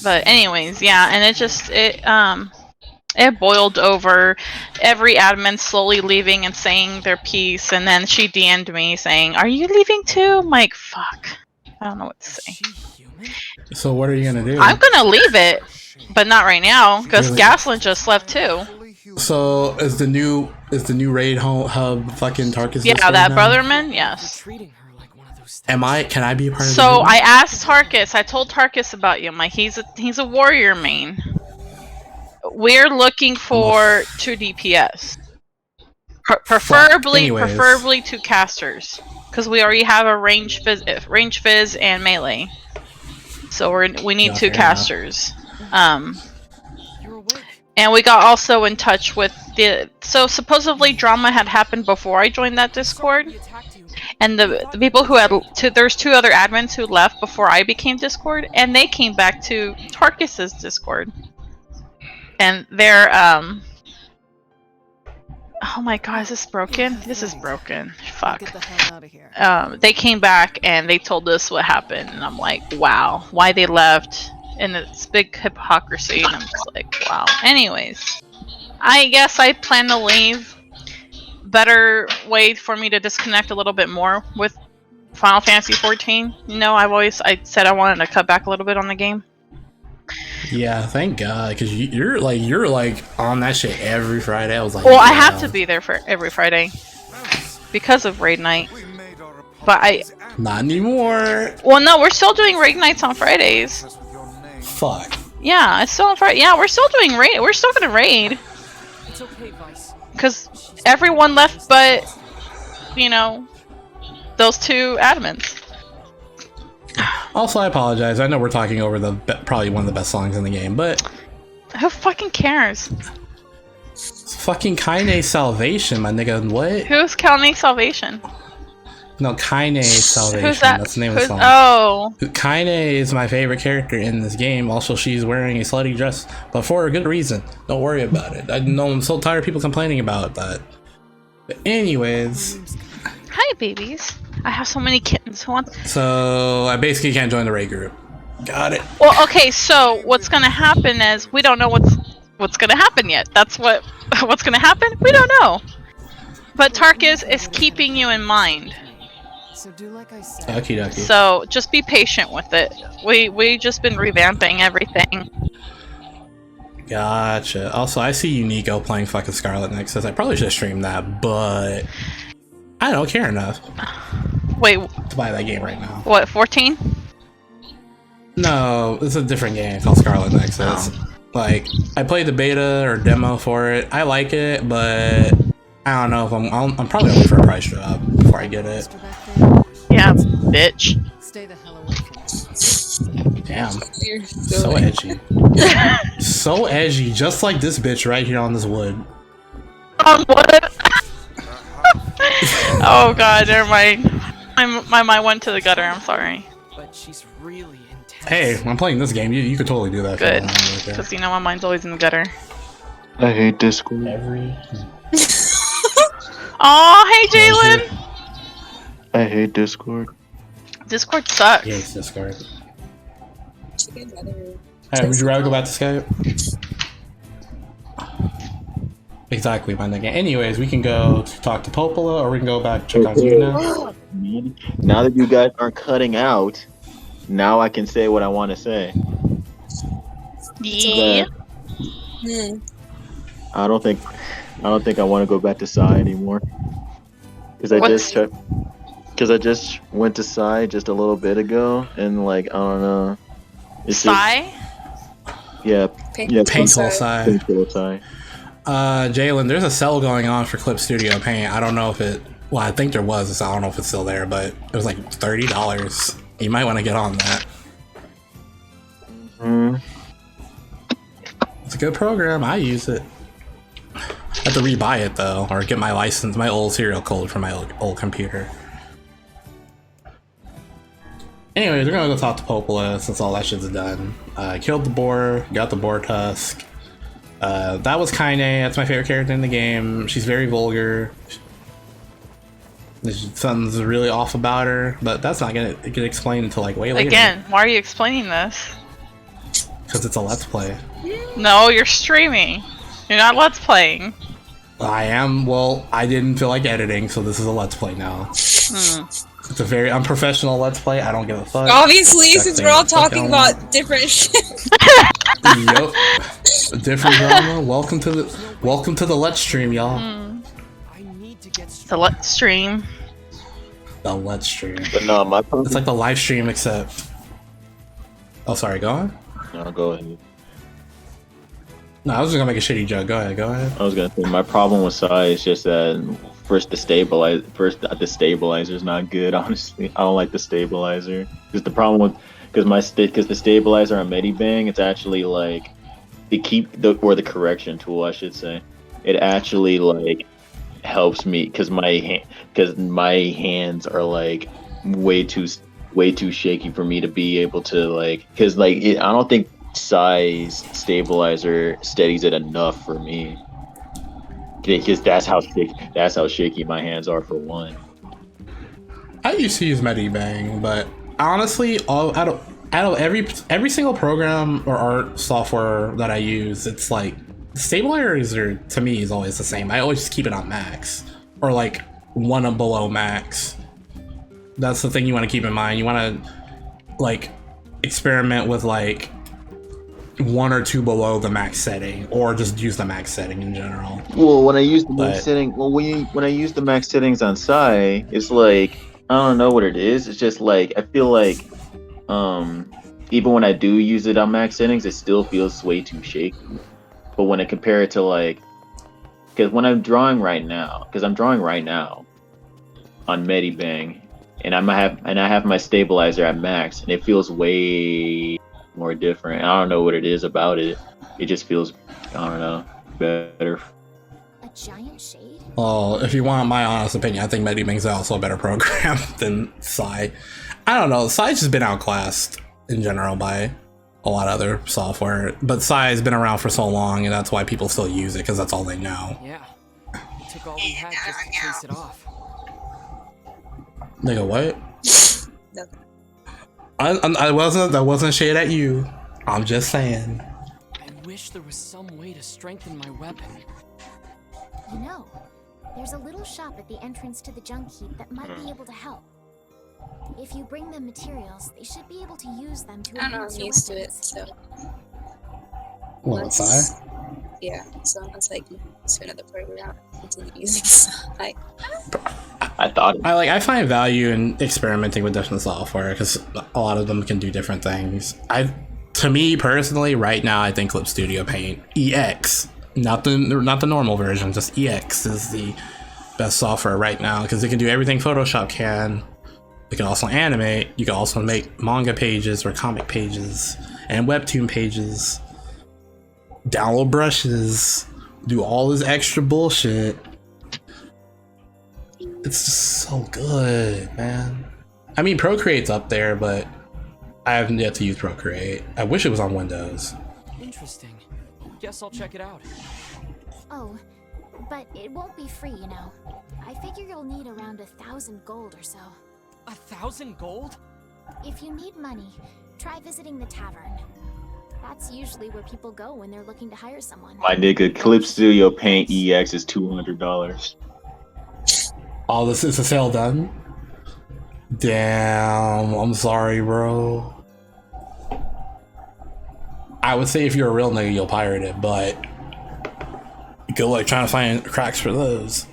But anyways, yeah, and it boiled over every admin slowly leaving and saying their piece, and then she DM'd me saying, "Are you leaving too?" I'm like, fuck. I don't know what to say. So what are you gonna do? I'm gonna leave it, but not right now, because Gaslin just left too. So is the new raid hub fucking Tarkus? Yeah, that Brotherman, yes. Can I be a part of So I asked Tarkus, I told Tarkus about you. I'm like, he's a warrior main. We're looking for 2 DPS. Preferably 2 casters. Because we already have a range fizz and melee. So we need 2 casters. And we got also in touch with so supposedly drama had happened before I joined that Discord. And the people who had there's 2 other admins who left before I became Discord, and they came back to Tarkus's Discord. And they're oh my god, is this broken? This is broken. Fuck. Get the hell out of here. They came back and they told us what happened, and I'm like, wow, why they left, and it's big hypocrisy, and I'm just like, wow. Anyways, I guess I plan to leave. Better way for me to disconnect a little bit more with Final Fantasy 14. You know, I said I wanted to cut back a little bit on the game. Yeah, thank God, because you're like on that shit every Friday. I was like, well, I have to be there for every Friday because of raid night. But not anymore. Well, no, we're still doing raid nights on Fridays. Fuck. Yeah, it's still on Friday. Yeah, we're still doing raid. We're still gonna raid. It's okay, Vice. Because everyone left but, you know, those two admins. Also, I apologize. I know we're talking over the probably one of the best songs in the game, but who fucking cares? It's fucking Kaine Salvation, my nigga. What? Who's Kaine Salvation? No, Kaine Salvation. Who's that? That's the name of the song. Oh. Kaine is my favorite character in this game. Also, she's wearing a slutty dress, but for a good reason. Don't worry about it. I know I'm so tired of people complaining about that. But anyways. Hi, babies. I have so many kittens. Who wants? So I basically can't join the raid group. Got it. Well, okay. So what's gonna happen is we don't know what's gonna happen yet. That's what's gonna happen. We don't know. But Tarkus is keeping you in mind. So do like I said. Okie dokie. So just be patient with it. We just been revamping everything. Gotcha. Also, I see Unico playing fucking Scarlet Nexus. I probably should stream that, but I don't care enough. Wait. To buy that game right now. What, 14? No, it's a different game called Scarlet Nexus. Like, I played the beta or demo for it. I like it, but I don't know if I'm probably gonna wait for a price drop before I get it. Yeah, bitch. Stay the hell away from me. Damn. So edgy. So edgy, just like this bitch right here on this wood. On wood? Oh god, never mind. My mind went to the gutter, I'm sorry. But she's really intense. Hey, I'm playing this game. You could totally do that. Good, because you know my mind's always in the gutter. I hate Discord. Aw, hey Jalen! I hate Discord. Discord sucks. He hates Discord. Hey, would you rather go back to Skype? Exactly, my nigga. Anyways, we can go talk to Popola, or we can go back check on you now. Now that you guys aren't cutting out, now I can say what I want to say. Yeah. I don't think I want to go back to Psy anymore. Because I just went to Psy just a little bit ago, and like I don't know. Psy? Yeah. Painful Psy. Painful Psy. Jalen, there's a sale going on for Clip Studio Paint. I don't know if it. Well, I think there was. So I don't know if it's still there, but it was like $30. You might want to get on that. It's a good program. I use it. I have to rebuy it though, or get my license, my old serial code from my old computer. Anyways, we're gonna go talk to Popola since all that shit's done. Killed the boar, got the boar tusk. That was Kaine. That's my favorite character in the game. She's very vulgar. Something's really off about her, but that's not gonna get explained until like way later. Again, why are you explaining this? Because it's a let's play. No, you're streaming. You're not let's playing. I am. Well, I didn't feel like editing, so this is a let's play now. It's a very unprofessional let's play. I don't give a fuck. Obviously, since we're all talking about different shit. Yup. Different drama. Welcome to the let's stream, y'all. The let's stream. The let's stream. But no, it's like the live stream except. Oh, sorry. Go on. No, go ahead. No, I was just gonna make a shitty joke. Go ahead. I was gonna say my problem with Psy is just that the stabilizer is not good. Honestly, I don't like the stabilizer because the stabilizer on Medibang, it's actually like the correction tool, I should say. It actually like helps me because my hands are like way too shaky for me to be able to like I don't think Psy's stabilizer steadies it enough for me. Because that's how shaky my hands are for one. I used to use Medibang, but honestly, out of every single program or art software that I use, it's like the stabilizer to me is always the same. I always just keep it on max or like one below max. That's the thing you want to keep in mind. You want to like experiment with like one or two below the max setting, or just use the max setting in general. Well, when I use the max setting, when I use the max settings on Psy, it's like I don't know what it is. It's just like I feel like, even when I do use it on max settings, it still feels way too shaky. But when I compare it to like Because when I'm drawing right now, on Medibang, and I have my stabilizer at max, and it feels way more different. I don't know what it is about it. It just feels, I don't know, better. A giant shade? Well, if you want my honest opinion, I think Medibang's also a better program than Psy. I don't know, Psy's just been outclassed in general by a lot of other software, but Psy has been around for so long, and that's why people still use it, because that's all they know. Yeah, it took all we had just to chase it off. Nigga, what? That wasn't shade at you. I'm just saying. I wish there was some way to strengthen my weapon. You know, there's a little shop at the entrance to the junk heap that might be able to help. If you bring them materials, they should be able to use them to enhance your used to it, weapons. so. What, Psy? Yeah, so it's like to another program, continue using Psy. I find value in experimenting with different software because a lot of them can do different things. To me personally, right now, I think Clip Studio Paint EX, not the normal version, just EX is the best software right now because it can do everything Photoshop can. It can also animate. You can also make manga pages or comic pages and webtoon pages. Download brushes, do all this extra bullshit. It's just so good, man. I mean, Procreate's up there, but I haven't yet to use Procreate. I wish it was on Windows. Interesting. Guess I'll check it out. Oh, but it won't be free, you know. I figure you'll need around 1,000 gold or so. 1,000 gold? If you need money, try visiting the tavern. That's usually where people go when they're looking to hire someone. My nigga, Clip Studio Paint EX is $200. Oh, this is a sale done? Damn, I'm sorry, bro. I would say if you're a real nigga, you'll pirate it, but good luck trying to find cracks for those.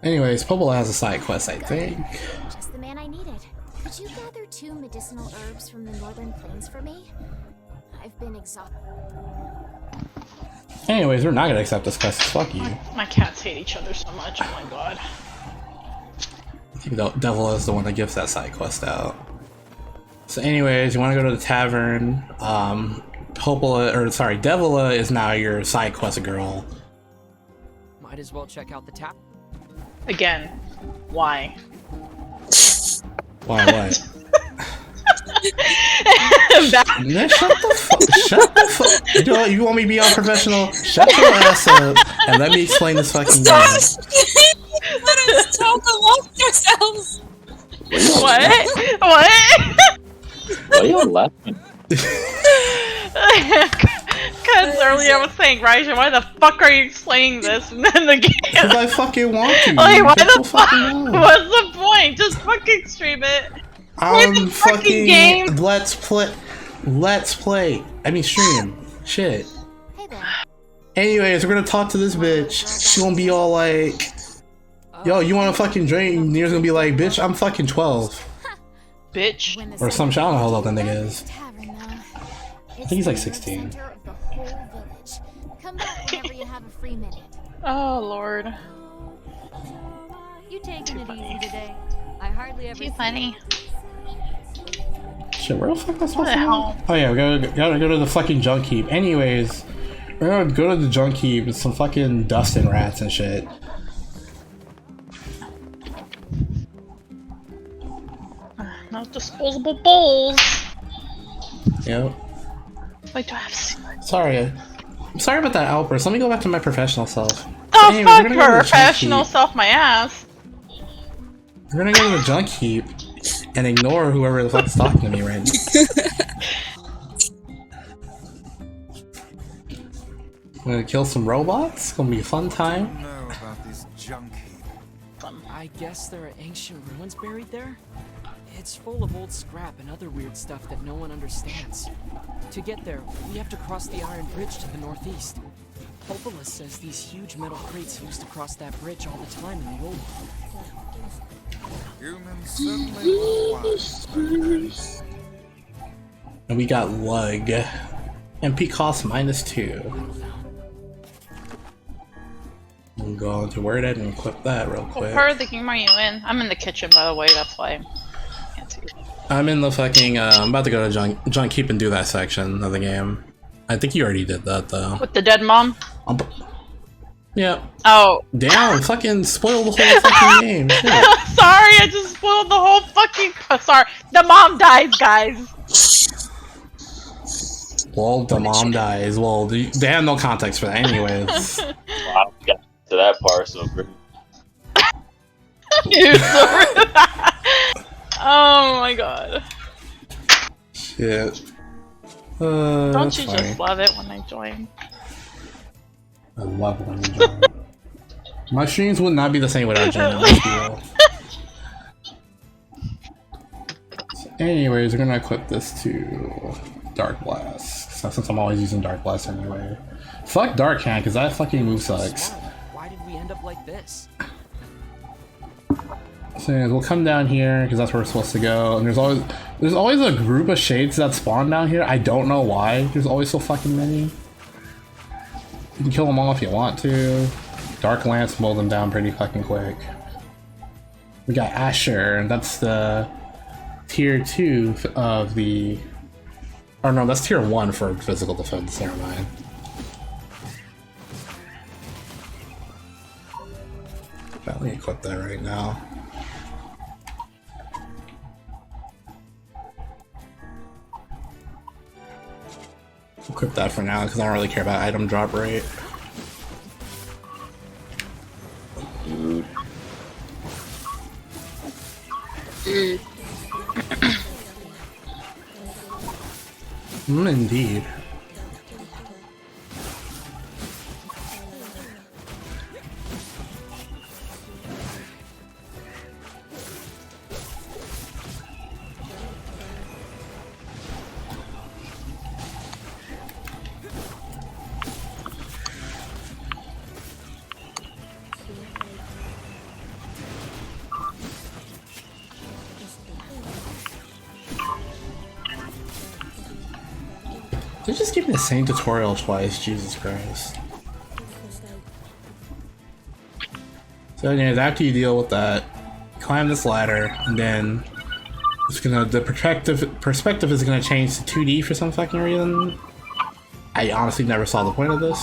Anyways, Popola has a side quest, I think. Just the man I needed. Could you gather 2 medicinal herbs from the northern plains for me? I've been exhausted. Anyways, we're not gonna accept this quest. Fuck you. My cats hate each other so much. Oh my god. I think the devil is the one that gives that side quest out. So anyways, you want to go to the tavern. Devila is now your side quest girl. Might as well check out the tap. Again, why? Why what? Man, shut the fuck. You want me to be unprofessional? Shut your ass up and let me explain this fucking game. Let us talk amongst ourselves. What? What? Why are you laughing? Because earlier I was saying, Raijin, why the fuck are you explaining this and then the game? Because I fucking want to. Like, why the fuck? What's the point? Just fucking stream it. I'm fucking game. Let's play. I mean stream. Shit. Anyways, we're gonna talk to this bitch. She gonna be all like, yo, you wanna fucking drink? NieR's gonna be like, bitch, I'm fucking 12. Bitch. Or some shit. I don't know how old that nigga is. I think he's like 16. Come back whenever you have a free minute. Oh lord. You taking it easy today? I hardly ever. Too funny. Shit, where the fuck am I supposed to go? Oh yeah, we gotta go to the fucking junk heap. Anyways, we're gonna go to the junk heap with some fucking dust and rats and shit. No disposable bowls. Yep. Wait, do I have? Sorry. I'm sorry about that outburst. Let me go back to my professional self. Oh, Anyways, fuck we're gonna go to the professional junk heap. self my ass. We're gonna go to the junk heap and ignore whoever the fuck's talking to me right now. I'm gonna kill some robots. It's gonna be a fun time. Know about this junk heap. I guess there are ancient ruins buried there? It's full of old scrap and other weird stuff that no one understands. To get there, we have to cross the iron bridge to the northeast. Popola says these huge metal crates used to cross that bridge all the time in the old world. Humans certainly were wise. And we got Lug. MP cost -2. I'm going to word it and clip that real quick. What part of the game are you in? I'm in the kitchen, by the way. That's why I can't see. I'm in the fucking. I'm about to go to Junk Keep and do that section of the game. I think you already did that though. With the dead mom? Yeah. Oh. Damn! Fucking spoiled the whole fucking game. Shit. Sorry, I just spoiled the whole fucking. Sorry, the mom dies, guys. Well, the mom dies. Well, they have no context for that, anyways. Well, I don't get to that part, so. You're so rude. Oh my god. Shit. Don't you just love it when I join? I love it when you join. My streams would not be the same without joining. So anyways, we're gonna equip this to Dark Blast. Since I'm always using Dark Blast anyway. Fuck Dark Hand, because that fucking move sucks. Why did we end up like this? So anyways, we'll come down here because that's where we're supposed to go. And there's always a group of shades that spawn down here. I don't know why. There's always so fucking many. You can kill them all if you want to. Dark Lance mow them down pretty fucking quick. We got Asher. That's the tier 2 of the. Oh no, that's tier 1 for physical defense. Never mind. Let me equip that right now. Equip that for now because I don't really care about item drop rate. Indeed. They just give me the same tutorial twice, Jesus Christ. So anyways, after you deal with that, climb this ladder, and then it's gonna the perspective is gonna change to 2D for some fucking reason. I honestly never saw the point of this.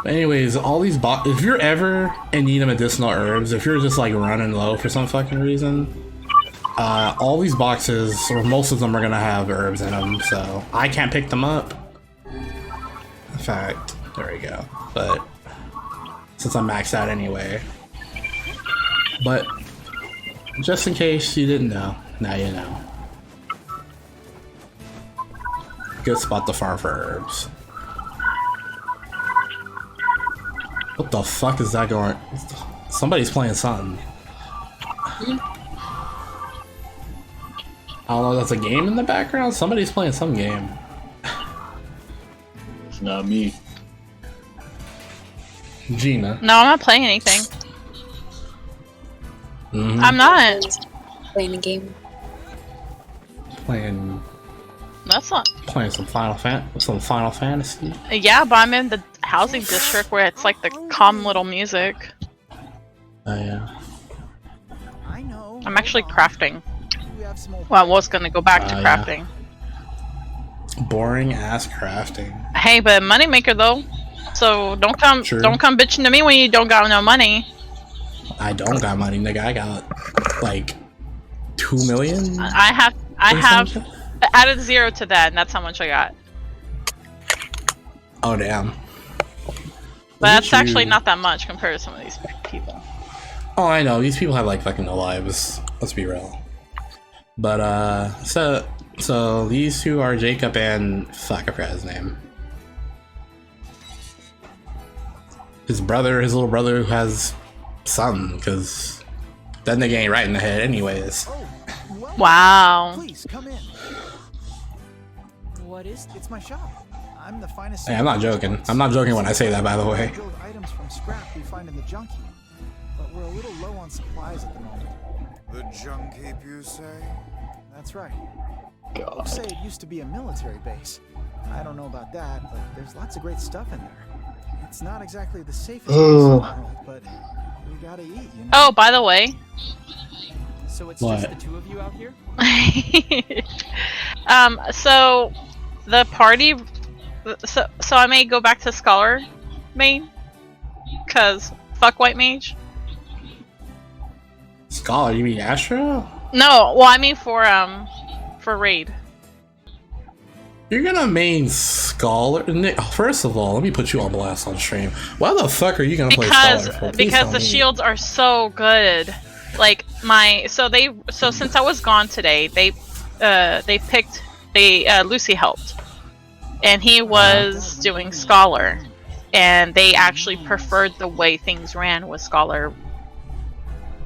But anyways, all these if you're ever in need of medicinal herbs, if you're just like running low for some fucking reason, all these boxes, or most of them, are gonna have herbs in them, so I can't pick them up. In fact, there we go. But since I'm maxed out anyway. But just in case you didn't know, now you know. Good spot to farm for herbs. What the fuck is that going? Somebody's playing something. I don't know if that's a game in the background. Somebody's playing some game. It's not me. Gina. No, I'm not playing anything. I'm not. Playing a game. Playing. That's not. Playing some Final Fantasy. Yeah, but I'm in the housing district where it's like the calm little music. Oh yeah. I'm actually crafting. Well, I was gonna go back to crafting. Yeah. Boring ass crafting. Hey, but moneymaker though. So don't come bitching to me when you don't got no money. I don't got money, nigga. I got like 2 million. I have added 0 to that, and that's how much I got. Oh damn. But that's actually not that much compared to some of these people. Oh, I know. These people have like fucking no lives. Let's be real. But so these two are Jacob and fuck, I forgot his name. His little brother who has son, because that nigga ain't right in the head anyways. Wow. Please come in. What is It's my shop. I'm the finest. Hey, I'm not joking. I'm not joking when I say that, by the way. Build items from scrap we find in the junk heap, but we're a little low on supplies at the moment. The junk heap, you say? That's right. God. Folks say it used to be a military base. I don't know about that, but there's lots of great stuff in there. It's not exactly the safest place in the world, but we gotta eat, you know? Oh, by the way. So it's What? just the two of you out here? So the party. So I may go back to Scholar main, cause fuck White Mage. Scholar, you mean Astro? No, well I mean for raid. You're gonna main Scholar? Nick, first of all, let me put you on blast on stream. Why the fuck are you gonna play Scholar for? Please Because tell the me. shields are so good. Like so since I was gone today, they Lucy helped. And he was doing Scholar. And they actually preferred the way things ran with Scholar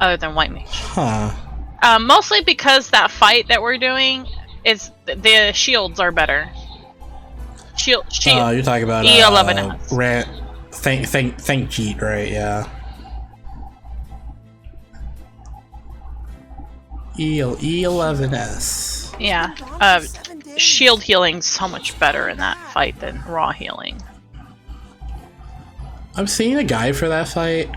other than White Mage. Huh. Mostly because that fight that we're doing is the shields are better. Shield. You're talking about E11S. Thank Jeet, right? Yeah. E11S. Yeah. Shield healing's so much better in that fight than raw healing. I'm seeing a guide for that fight.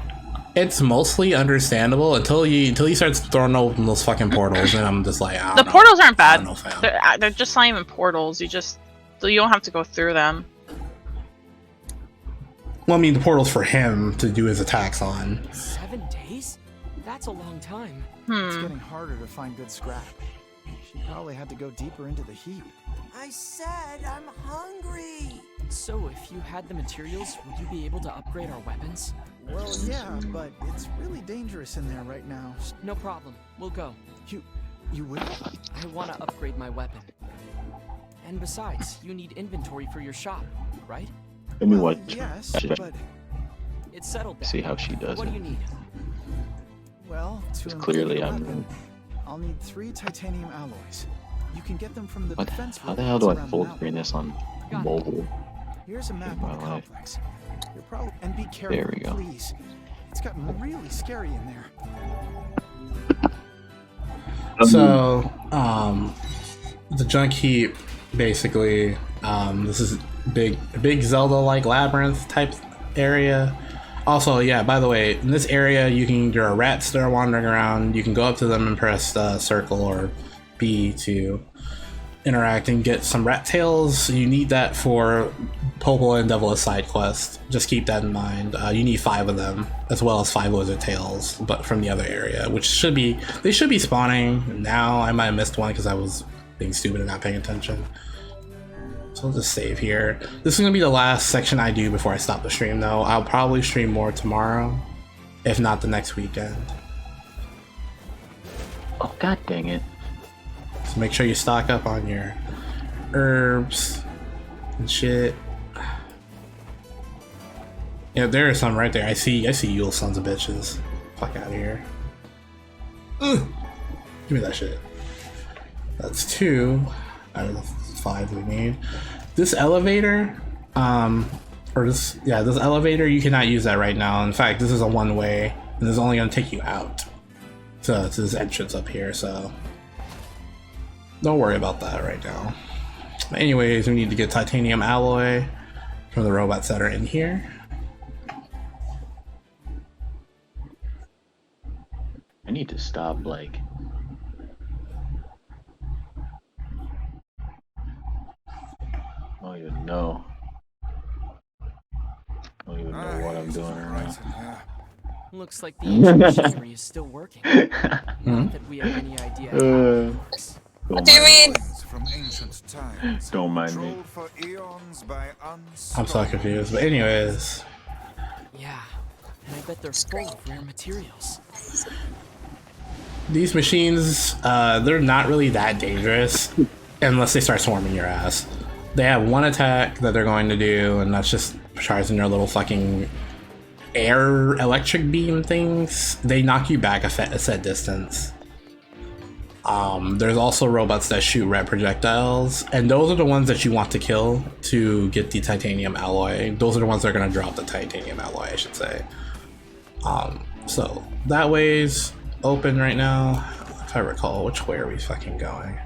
It's mostly understandable until he starts throwing open those fucking portals, and I'm just like, The portals aren't bad. They're just not even portals. You don't have to go through them. Well, I mean, the portal's for him to do his attacks on. 7 days? That's a long time. It's getting harder to find good scrap. She probably had to go deeper into the heap. I said I'm hungry. So, if you had the materials, would you be able to upgrade our weapons? Well, yeah, but it's really dangerous in there right now. No problem. We'll go. You will? I want to upgrade my weapon. And besides, you need inventory for your shop, right? Let me watch. Yes, but it's settled. See how she does What it. do you need? Well, to Clearly, improve I'm. your weapon, I'll need 3 titanium alloys. You can get them from the What? defense. How the hell do I around the full mountain. screen this on mobile? Here's a map My of the life. complex. You're probably and be careful, There we go. please. It's gotten really scary in there. So, the junk heap, basically, this is big Zelda-like labyrinth type area. Also, yeah, by the way, in this area, there are rats that are wandering around. You can go up to them and press circle or B to interact and get some rat tails. You need that for Popola and Devilis side quest. Just keep that in mind. You need 5 of them, as well as 5 lizard tails, but from the other area, which they should be spawning now. I might have missed one because I was being stupid and not paying attention. So I'll just save here. This is gonna be the last section I do before I stop the stream, though. I'll probably stream more tomorrow, if not the next weekend. Oh, god dang it. So make sure you stock up on your herbs and shit. Yeah, there are some right there. I see you sons of bitches. Fuck out of here. Ugh. Give me that shit. That's 2 out of the 5 we need. This elevator, this elevator, you cannot use that right now. In fact, this is a one-way, and this is only gonna take you out to this entrance up here, so don't worry about that right now. But anyways, we need to get titanium alloy from the robots that are in here. I need to stop, like. I don't even know. I don't even know what I'm doing right now. Looks like the ancient machinery is still working. Not that we have any idea how it works. What do you mean? From ancient times, Don't mind me. controlled for eons by I'm so confused, but anyways. Yeah, and I bet they're full of rare materials. These machines, they're not really that dangerous unless they start swarming your ass. They have one attack that they're going to do, and that's just charging their little fucking air electric beam things. They knock you back a set distance. There's also robots that shoot red projectiles, and those are the ones that you want to kill to get the titanium alloy. Those are the ones that are going to drop the titanium alloy, I should say. So that way's open right now. If I recall, which way are we fucking going?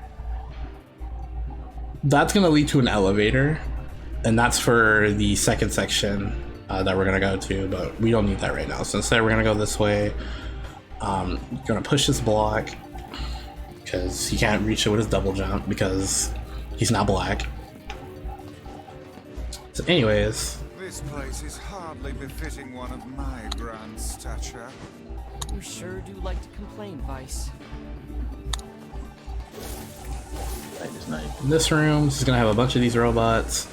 That's going to lead to an elevator, and that's for the second section that we're gonna go to, but we don't need that right now. So instead, we're gonna go this way. Gonna push this block because he can't reach it with his double jump because he's not black. So, anyways, This place is hardly befitting one of my grand stature. You sure do like to complain, Vice. in this room, this is gonna have a bunch of these robots.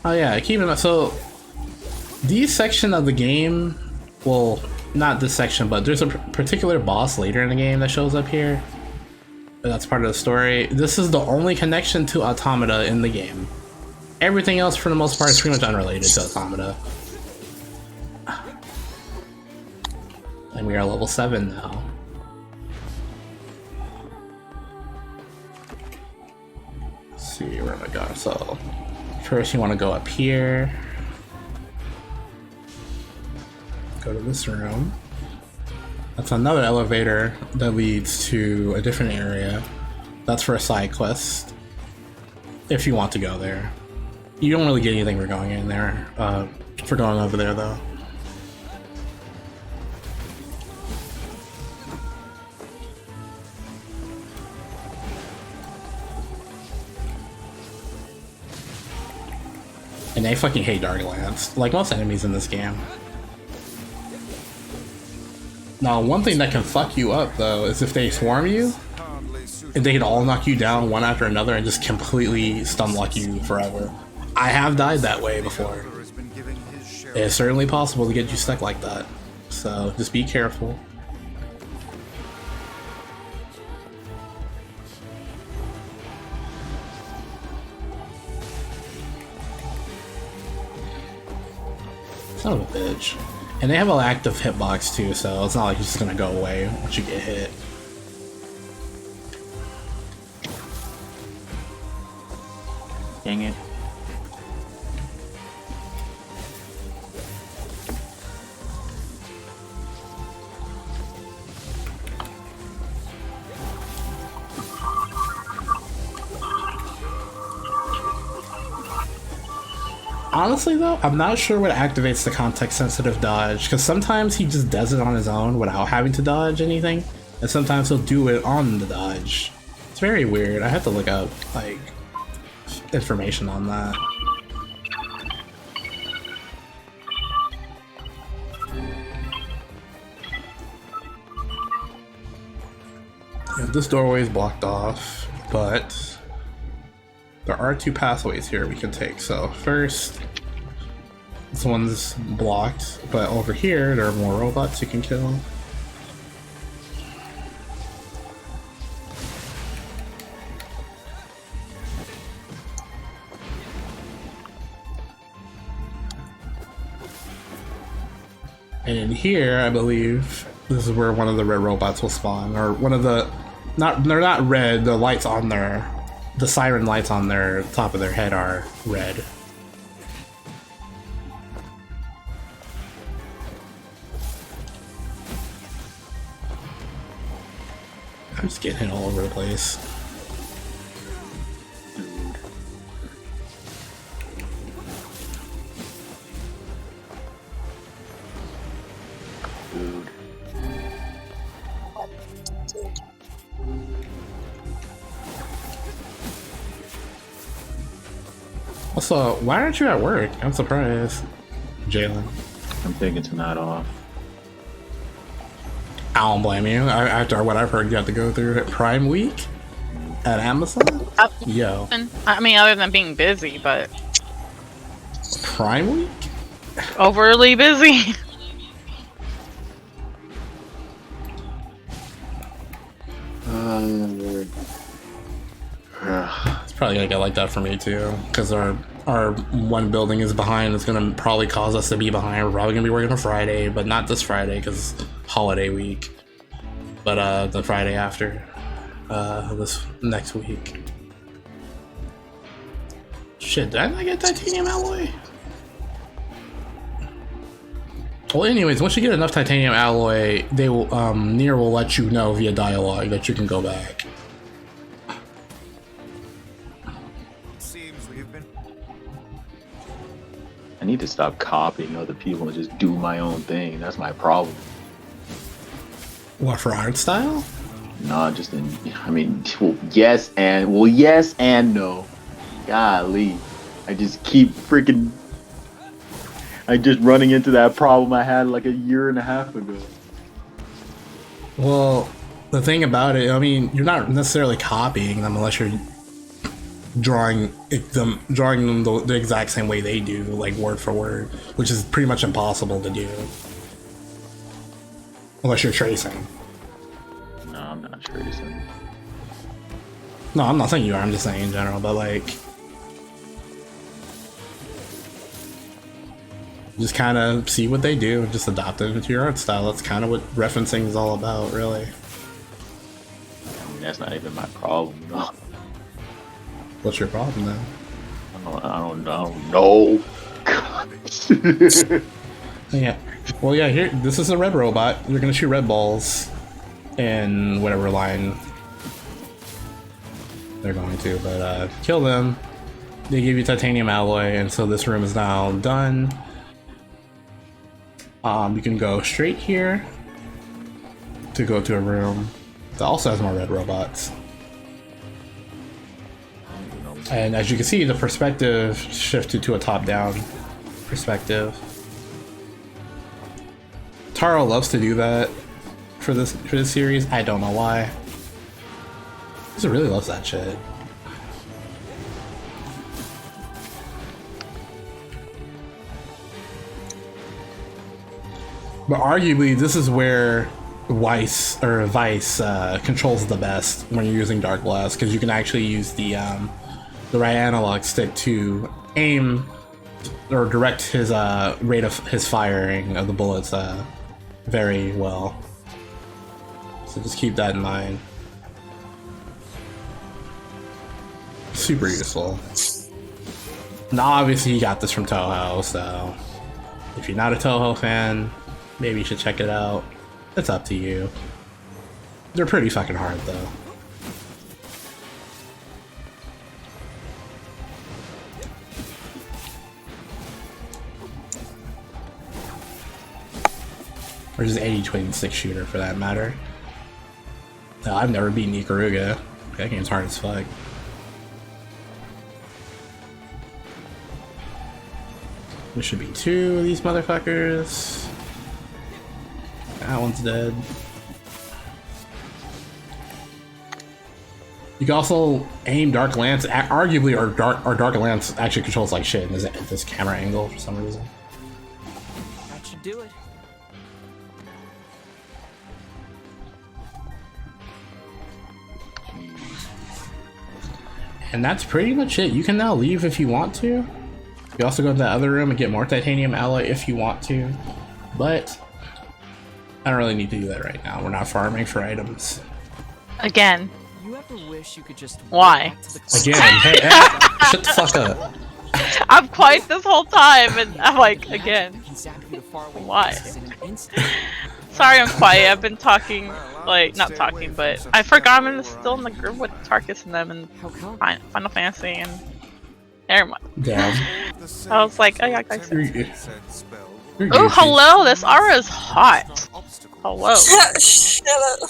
Oh yeah, keep in mind. So these section of the game, well, not this section, but there's a particular boss later in the game that shows up here. That's part of the story. This is the only connection to Automata in the game. Everything else, for the most part, is pretty much unrelated to Automata. And we are level 7 now. Let's see, where am I going? So, first you want to go up here. Go to this room. That's another elevator that leads to a different area. That's for a side quest. If you want to go there. You don't really get anything for going in there, for going over there though. And they fucking hate Darklands, like most enemies in this game. Now, one thing that can fuck you up though is if they swarm you, and they can all knock you down one after another and just completely stun lock you forever. I have died that way before. It's certainly possible to get you stuck like that, so just be careful. Son of a bitch. And they have an active hitbox too, so it's not like it's just gonna go away once you get hit. Dang it. Honestly though, I'm not sure what activates the context-sensitive dodge, because sometimes he just does it on his own without having to dodge anything, and sometimes he'll do it on the dodge. It's very weird. I have to look up, like, information on that. Yeah, this doorway is blocked off, but there are 2 pathways here we can take. So first, this one's blocked, but over here there are more robots you can kill. And in here, I believe, this is where one of the red robots will spawn, or one of the, they're not red, the lights on their, the siren lights on their top of their head are red. I'm just getting hit all over the place. Also, why aren't you at work? I'm surprised, Jalen. I'm taking tonight off. I don't blame you. After what I've heard, you have to go through Prime Week at Amazon. Yo, I mean, other than being busy, but Prime Week? Overly busy. It's probably gonna get like that for me too, because our one building is behind. It's gonna probably cause us to be behind. We're probably gonna be working on Friday, but not this Friday because holiday week. But the Friday after, this next week. Shit, did I not get titanium alloy? Well, anyways, once you get enough titanium alloy, they will NieR will let you know via dialogue that you can go back. I need to stop copying other people and just do my own thing. That's my problem. What, for art style? Nah, just in. I mean, yes and no. Golly, I just keep freaking. I just running into that problem I had like a year and a half ago. Well, the thing about it, I mean, you're not necessarily copying them unless you're drawing them the exact same way they do, like word for word, which is pretty much impossible to do. Unless you're tracing. No, I'm not tracing. No, I'm not saying you are, I'm just saying in general, but like... just kind of see what they do and just adopt it into your art style. That's kind of what referencing is all about, really. I mean, that's not even my problem, though. What's your problem, then? I don't know. Yeah. Well, yeah, here, this is a red robot. You're gonna shoot red balls in whatever line they're going to, but kill them. They give you titanium alloy, and so this room is now done. You can go straight here to go to a room that also has more red robots. And as you can see, the perspective shifted to a top-down perspective. Taro loves to do that for this series. I don't know why. He really loves that shit. But arguably, this is where Vice controls the best when you're using Dark Blast, because you can actually use the right analog stick to aim or direct his rate of his firing of the bullets very well. So just keep that in mind. Super useful. Now, obviously, you got this from Toho, so if you're not a Toho fan, maybe you should check it out. It's up to you. They're pretty fucking hard, though. Or just any twin stick shooter, for that matter. No, I've never beaten Ikaruga. That game's hard as fuck. There should be 2 of these motherfuckers. That one's dead. You can also aim Dark Lance. Arguably, our Dark Lance actually controls like shit in this camera angle for some reason. That should do it. And that's pretty much it. You can now leave if you want to. You also go to that other room and get more titanium alloy if you want to. But I don't really need to do that right now. We're not farming for items. Again. You ever wish you could just Why? Again, hey, shut the fuck up. I'm quiet this whole time, and I'm like, again. Why? Sorry, I'm quiet. I've been talking, like, not talking, but I forgot I'm still in the group with Tarkus and them and Final Fantasy and never mind. Damn. I was like, oh yeah, guys. Oh, hello, this aura is hot. Hello. Shut up.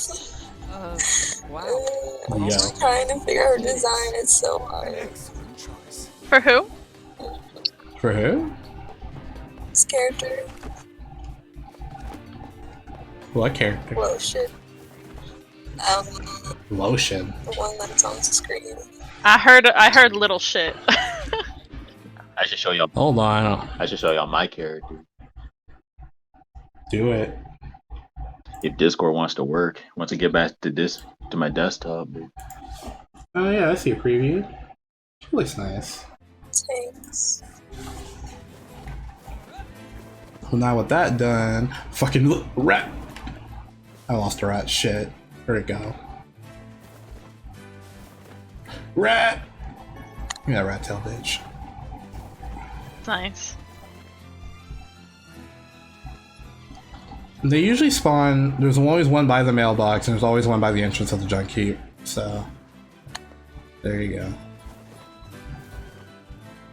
Wow. I'm just trying to figure out her design. It's so hard. For who? For who? This character. What character? Lotion. Lotion. The one that's on the screen. I heard little shit. I should show y'all. Hold on. I should show y'all my character. Do it. If Discord wants to work, once I get back to my desktop. Oh yeah, I see a preview. It looks nice. Thanks. Well, now with that done, fucking look, rat. I lost a rat. Shit. Where'd it go? Rat. Yeah, rat tail bitch. Nice. They usually spawn. There's always one by the mailbox, and there's always one by the entrance of the junk heap. So there you go.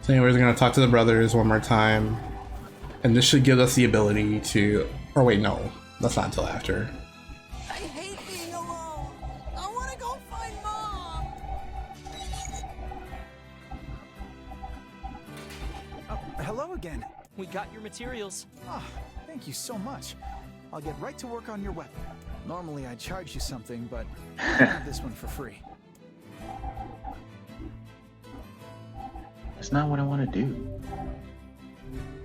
So, anyways, we're gonna talk to the brothers one more time. And this should give us the ability to... Or wait, no. That's not until after. I hate being alone. I want to go find Mom. Oh, hello again. We got your materials. Ah, thank you so much. I'll get right to work on your weapon. Normally I'd charge you something, but I have this one for free. That's not what I want to do.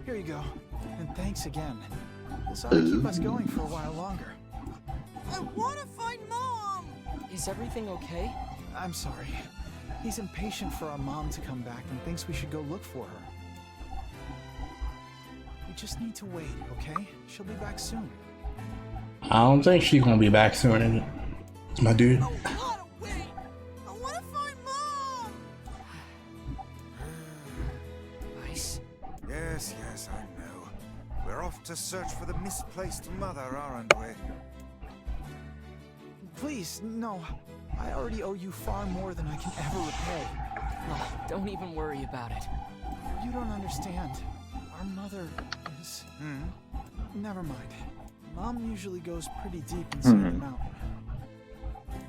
Here you go. And thanks again. This ought to keep us going for a while longer. I want to find Mom. Is everything okay? I'm sorry. He's impatient for our mom to come back and thinks we should go look for her. We just need to wait, okay? She'll be back soon. I don't think she's gonna be back soon, my dude. I want to find Mom. Nice. Yes, I know. We're off to search for the misplaced mother, aren't we? Please, no. I already owe you far more than I can ever repay. Oh, don't even worry about it. You don't understand. Our mother is... Never mind. Mom usually goes pretty deep inside the mountain.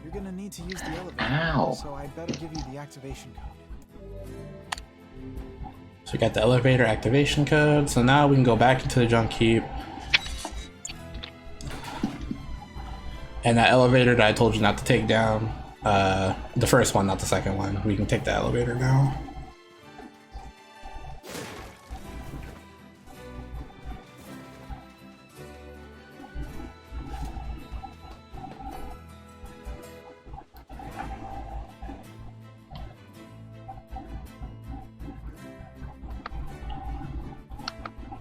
You're gonna need to use the elevator, so I'd better give you the activation code. So we got the elevator activation code, so now we can go back into the junk heap. And that elevator that I told you not to take down, the first one, not the second one, we can take the elevator now.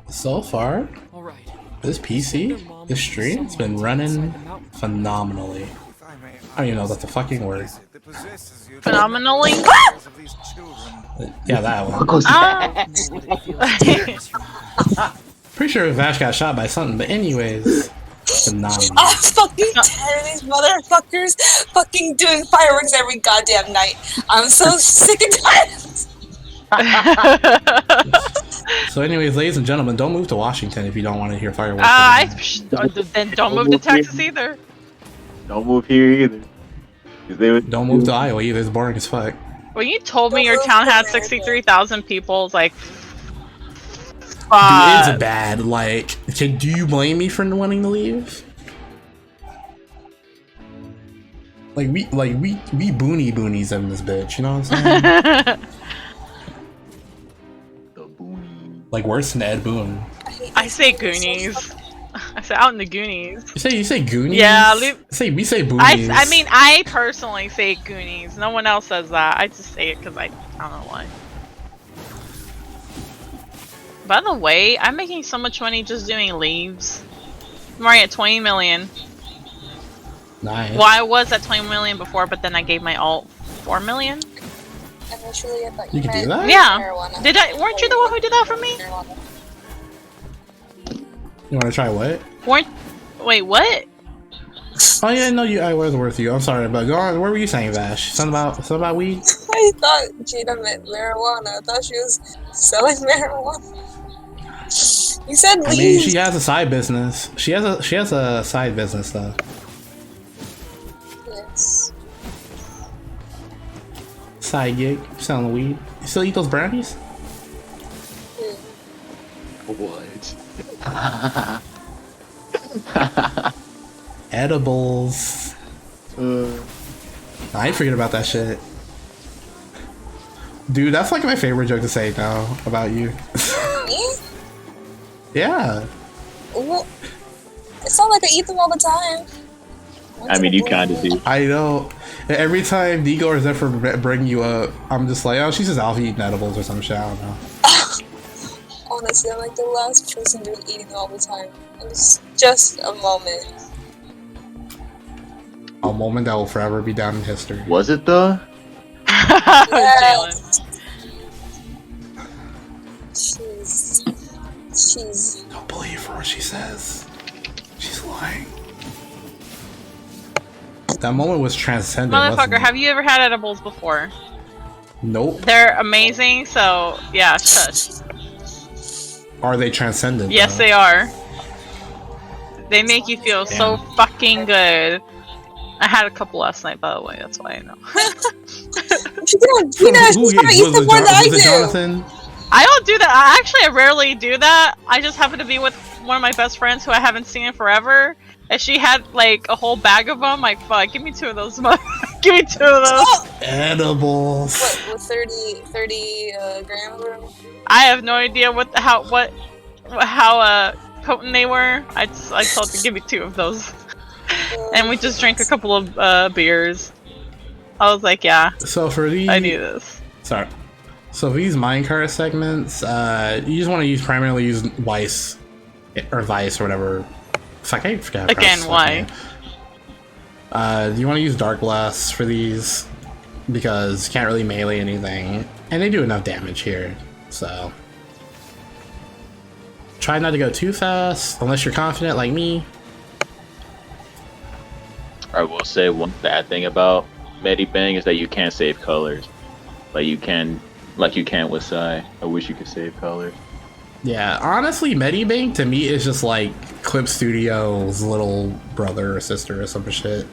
So far, this PC, this stream's been running phenomenally. I don't even know if that's a fucking word. Phenomenally? Yeah, that one. Pretty sure Vash got shot by something, but anyways, phenomenal. I'm fucking tired of these motherfuckers fucking doing fireworks every goddamn night. I'm so sick and tired. So anyways, ladies and gentlemen, don't move to Washington if you don't want to hear fireworks. Then don't move to Texas either. Don't move here either. Don't move to Iowa either, it's boring as fuck. When you told me your town had 63,000 people, it's like... Dude, it's bad. Like, do you blame me for wanting to leave? Like, we boonies in this bitch, you know what I'm saying? Like worse than Ed Boon. I say Goonies. I say out in the Goonies. You say Goonies? Yeah, we say boonies. I mean, I personally say Goonies. No one else says that. I just say it because I don't know why. By the way, I'm making so much money just doing leaves. I'm already at 20 million. Nice. Well, I was at 20 million before, but then I gave my alt 4 million. Eventually, I thought you could do that? Yeah. Marijuana. Weren't you the one who did that for me? You want to try what? Wait, what? Oh yeah, no, I was worth you. I'm sorry, but go on. What were you saying, Vash? Something about weed? I thought Gina meant marijuana. I thought she was selling marijuana. You said leaves. I mean, she has a side business. She has a side business though. Yes. Side gig, selling weed. You still eat those brownies? What? Edibles. I ain't forget about that shit. Dude, that's like my favorite joke to say now about you. Me? Yeah. Well, it's not like I eat them all the time. I mean, you kind of do. I know. Every time Nigo or Zephyr bring you up, I'm just like, oh, she's just off eating edibles or some shit. I don't know. Honestly, I'm like the last person to be eating all the time. It's just a moment. A moment that will forever be down in history. Was it though? Yes. She's. Don't believe her what she says. She's lying. That moment was transcendent. Motherfucker, have you ever had edibles before? Nope. They're amazing, so yeah, shush. Are they transcendent? Yes, though? they are. They make you feel so fucking good. I had a couple last night, by the way. That's why I know. She don't do that. She's gonna eat them more than I do. Jonathan? I don't do that. I rarely do that. I just happen to be with one of my best friends who I haven't seen in forever. And she had like a whole bag of them. Like, fuck, give me 2 of those. Give me 2 of those. Edibles. What 30 grams or whatever? I have no idea how potent they were. I told her to give me 2 of those. And we just drank a couple of beers. I was like, yeah. So for these, I need this. Sorry. So for these minecart segments, you just want to primarily use Vice or whatever. Fuck, I forgot. Again, why? You want to use Dark Blast for these because you can't really melee anything, and they do enough damage here. So try not to go too fast unless you're confident like me. I will say one bad thing about Medibang is that you can't save colors, like you can with Sai. I wish you could save colors. Yeah, honestly, Medibang to me is just like Clip Studio's little brother or sister or some shit.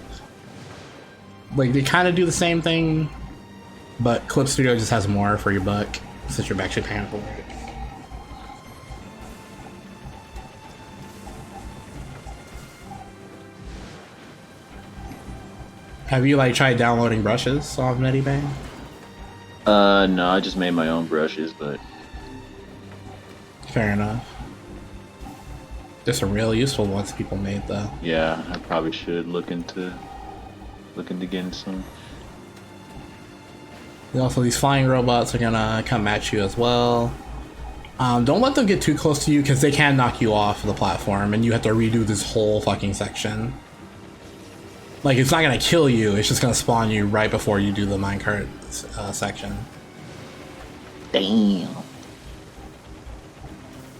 Like they kind of do the same thing, but Clip Studio just has more for your buck since you're actually paying for it. Have you like tried downloading brushes off Medibang? No, I just made my own brushes, but fair enough. There's some real useful ones people made though. Yeah, I probably should look into getting some. Also, these flying robots are gonna come at you as well. Don't let them get too close to you because they can knock you off the platform and you have to redo this whole fucking section. Like, it's not gonna kill you, it's just gonna spawn you right before you do the minecart section. Damn.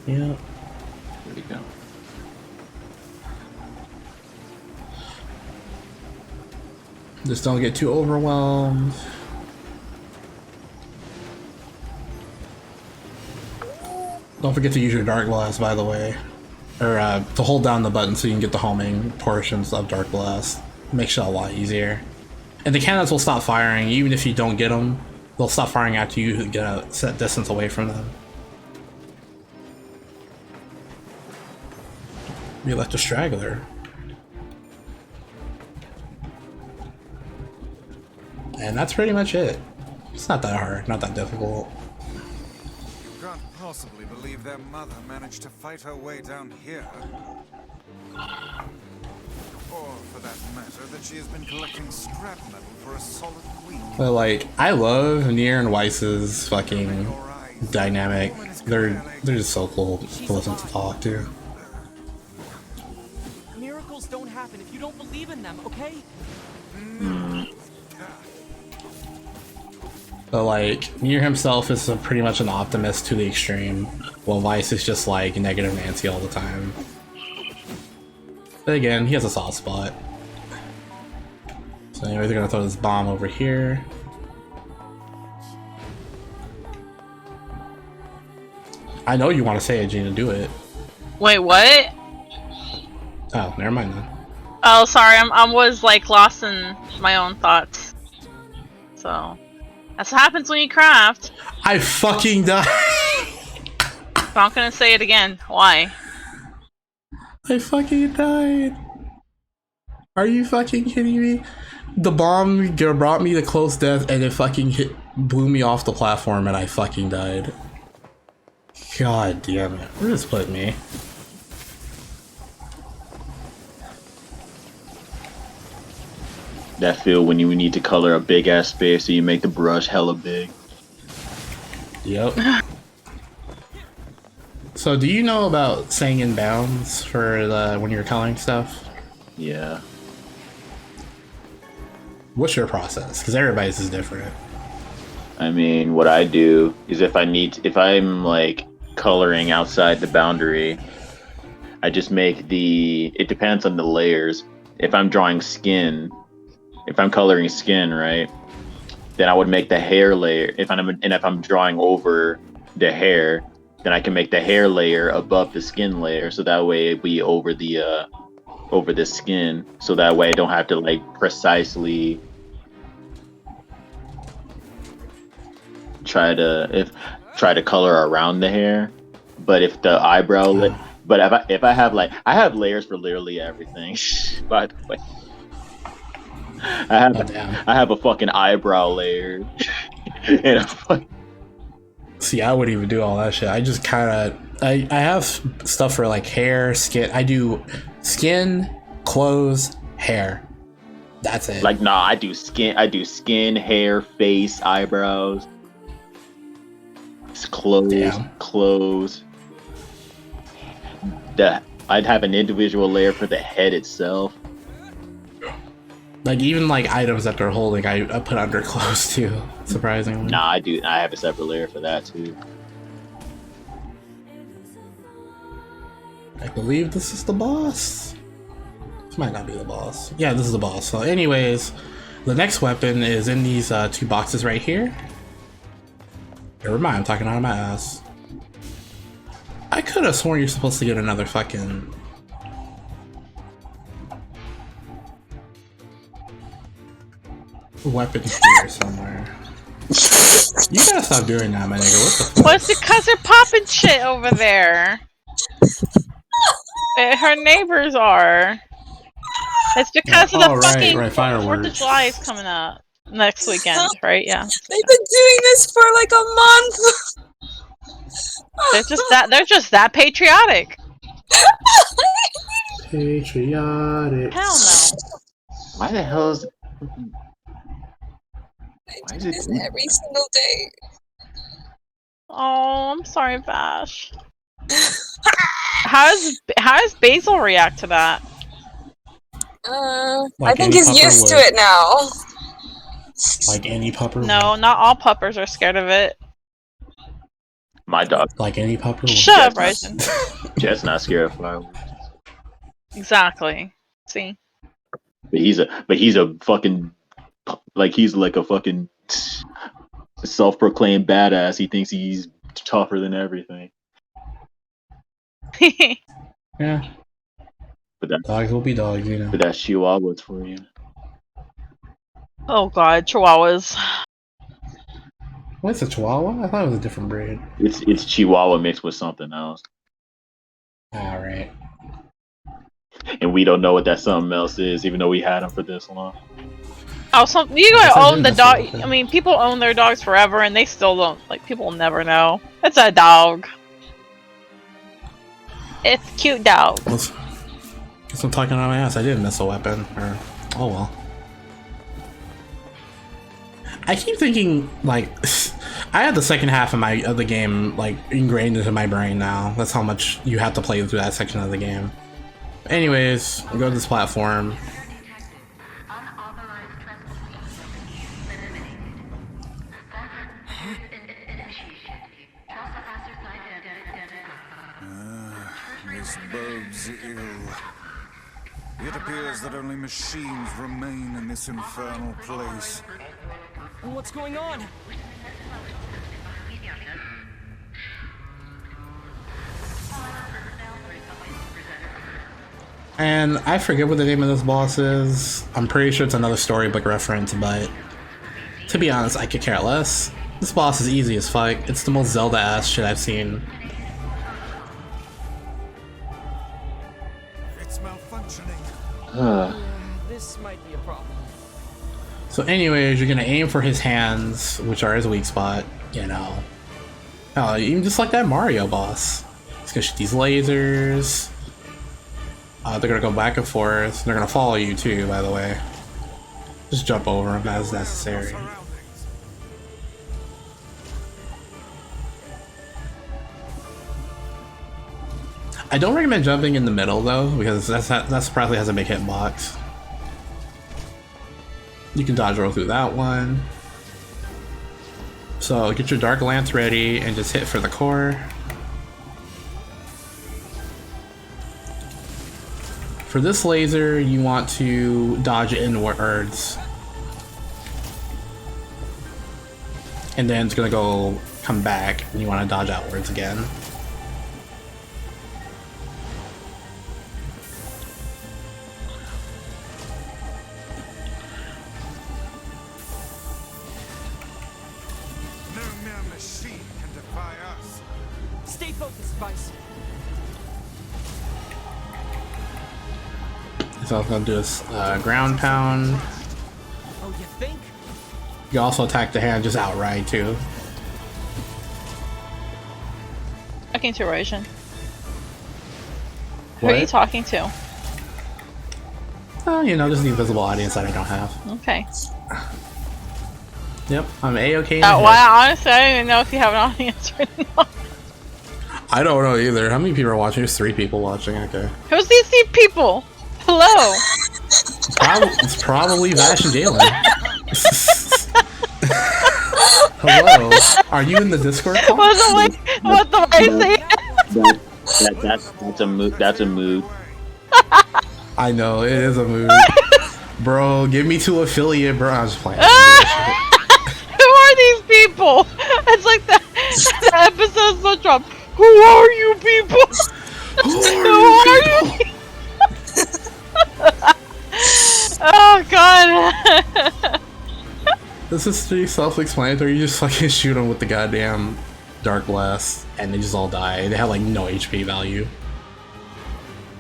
Yeah. There we go. Just don't get too overwhelmed. Don't forget to use your Dark Blast, by the way. Or to hold down the button so you can get the homing portions of Dark Blast. Makes it a lot easier. And the cannons will stop firing, even if you don't get them. They'll stop firing after you get a set distance away from them. You left a straggler. And that's pretty much it. It's not that hard, not that difficult. You can't possibly believe their mother managed to fight her way down here. Or, for that matter, that she has been collecting scrap metal for a solid week. But like, I love NieR and Weiss's fucking dynamic. They're just so cool to listen to talk to. Miracles don't happen if you don't believe in them, okay? But like, NieR himself is pretty much an optimist to the extreme, while Weiss is just like negative Nancy all the time. But again, he has a soft spot. So anyway, they're gonna throw this bomb over here. I know you want to say it, Gina. Do it. Wait, what? Oh, never mind then. Oh, sorry. I was like lost in my own thoughts. So that's what happens when you craft. I fucking died. I'm not gonna say it again. Why? I fucking died. Are you fucking kidding me? The bomb brought me to close death and it fucking blew me off the platform and I fucking died. God damn it. Where does this put me? That feel when you need to color a big ass space so you make the brush hella big. Yep. So do you know about saying in bounds for when you're coloring stuff? Yeah. What's your process? Because everybody's is different. I mean, what I do is if I'm like coloring outside the boundary, I just make it depends on the layers. If I'm drawing skin, if I'm coloring skin, right, then I would make the hair layer. If I'm drawing over the hair, then I can make the hair layer above the skin layer, so that way it'd be over the skin, so that way I don't have to like precisely try to color around the hair. But if the eyebrow, but if I have like I have layers for literally everything. By the way, I have a fucking eyebrow layer. And See, I wouldn't even do all that shit. I just kind of I have stuff for like hair, skin. I do skin, clothes, hair. That's it. Like nah, I do skin, hair, face, eyebrows, clothes. I'd have an individual layer for the head itself. Like even like items that they're holding, I put under clothes too. Surprisingly. Nah, I do. I have a separate layer for that too. I believe this is the boss. This might not be the boss. Yeah, this is the boss. So anyways, the next weapon is in these two boxes right here. Never mind, I'm talking out of my ass. I could have sworn you're supposed to get another fucking... weapon here somewhere. You gotta stop doing that, my nigga. What the fuck? Well, it's because they're popping shit over there. Her neighbors are. It's because of the fucking 4th of July is coming up next weekend, right? Yeah. They've been doing this for like a month. They're just that patriotic. Patriotic. Hell no. Why the hell is... Why is it every single day? Oh, I'm sorry, Vash. How does Basil react to that? I think he's used to it now. Like any pupper? No, not all puppers are scared of it. My dog. Like any pupper? Shut up, Raijin. Jet's not scared of fireworks. Exactly. See? But he's a fucking... Like, he's like a fucking self-proclaimed badass. He thinks he's tougher than everything. Yeah. But that, dogs will be dogs, you know. But that's Chihuahuas for you. Oh god, Chihuahuas. What's a Chihuahua? I thought it was a different breed. It's Chihuahua mixed with something else. Alright. And we don't know what that something else is, even though we had them for this long. Oh, you gotta own the dog. I mean, people own their dogs forever, and they still don't. Like, people will never know. It's a dog. It's a cute dog. Guess I'm talking out of my ass. I didn't miss a weapon. Or, oh well. I keep thinking, like, I had the second half of the game, like, ingrained into my brain now. That's how much you have to play through that section of the game. Anyways, we go to this platform. This bodes ill. It appears that only machines remain in this infernal place. What's going on? And I forget what the name of this boss is. I'm pretty sure it's another storybook reference, but to be honest, I could care less. This boss is easy as fuck. It's the most Zelda-ass shit I've seen. It's malfunctioning. This might be a problem. So anyways, you're gonna aim for his hands, which are his weak spot, you know. Oh, even just like that Mario boss. He's gonna shoot these lasers. They're gonna go back and forth. They're gonna follow you too, by the way. Just jump over them as necessary. I don't recommend jumping in the middle though, because that's probably has a big hitbox. You can dodge roll through that one. So get your Dark Lance ready and just hit for the core. For this laser, you want to dodge inwards. And then it's gonna come back and you want to dodge outwards again. focused, Vice. So I was gonna do this ground pound. Oh, you think? You can also attack the hand just outright too. Talking to Raijin. Who What? are you talking to? You know, just the invisible audience that I don't have. Okay. Yep, I'm A-okay. Well, honestly, I don't even know if you have an audience right now. I don't know either. How many people are watching? There's 3 people watching. Okay. Who's these 3 people? Hello. It's probably Vash and Jalen. Hello. Are you in the Discord call? What the way say? That's a mood. That's a mood. I know it is a mood, bro. Give me to affiliate, bro. I'm just playing. Who are these people? It's like the episode of SpongeBob. Who are you people? Who are you? Oh god. This is pretty self-explanatory. You just fucking shoot them with the goddamn Dark Blast, and they just all die. They have like no HP value.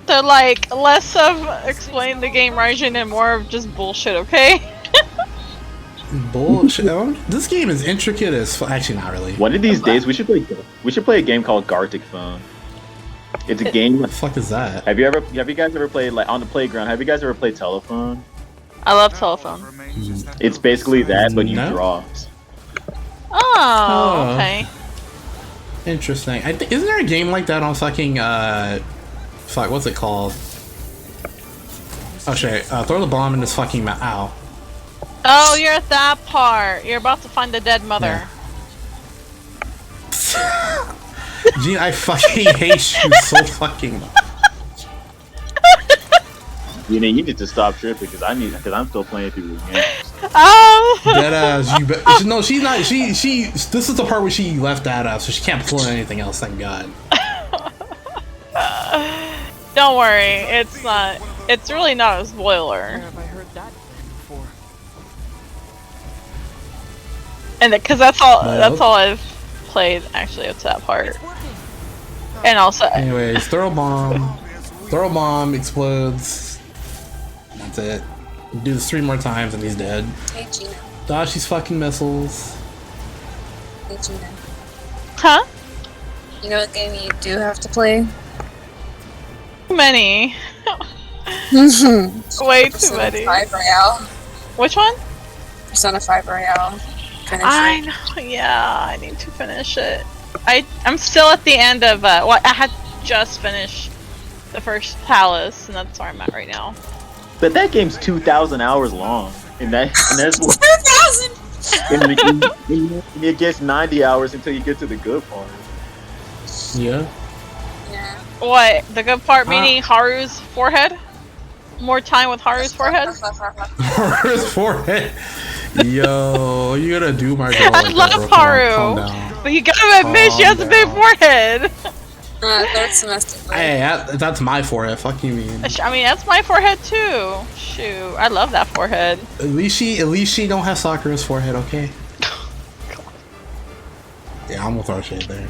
They're like less of explain the game Raijin and more of just bullshit, okay? Bullshit. This game is intricate as actually not really. One of these days we should play a game called Gartic Phone. It's a game. What the fuck is that? Have you guys ever played like on the playground? Have you guys ever played Telephone? I love Telephone. It's basically that, but you draw. Oh, okay. Interesting. Isn't there a game like that on fucking fuck, what's it called? Oh shit, throw the bomb in this fucking ow. Oh, you're at that part. You're about to find the dead mother. Yeah. Gene, I fucking hate you so fucking much. You need to stop tripping because I'm still playing through the game. Oh. Deadass, no, she's not. She. This is the part where she left that out, so she can't pull anything else. Thank God. Don't worry, it's not. It's really not a spoiler. Where have I heard that before? And because that's all I've played actually up to that part. And also, anyways, throw a bomb, explodes. That's it. Do this 3 more times and he's dead. Hey, Gina. Dodge these fucking missiles. Hey, Gina. Huh? You know what game you do have to play? Too many. Way too Persona many. 5 Royale. Which one? Persona 5 Royale. Finish I it. know. Yeah, I need to finish it. I'm still at the end of well, I had just finished the first palace, and that's where I'm at right now. But that game's 2,000 hours long, and that's 2,000. and it gets 90 hours until you get to the good part. Yeah. Yeah. What? The good part meaning Haru's forehead? More time with Haru's forehead? Haru's forehead. Yo, you gotta do my girl. I love Haru, but you gotta admit she has a big forehead. Third semester. Hey, that's my forehead. Fuck you mean? I mean, that's my forehead too. Shoot, I love that forehead. At least she don't have Sakura's forehead, okay? Yeah, I'm gonna throw shade there.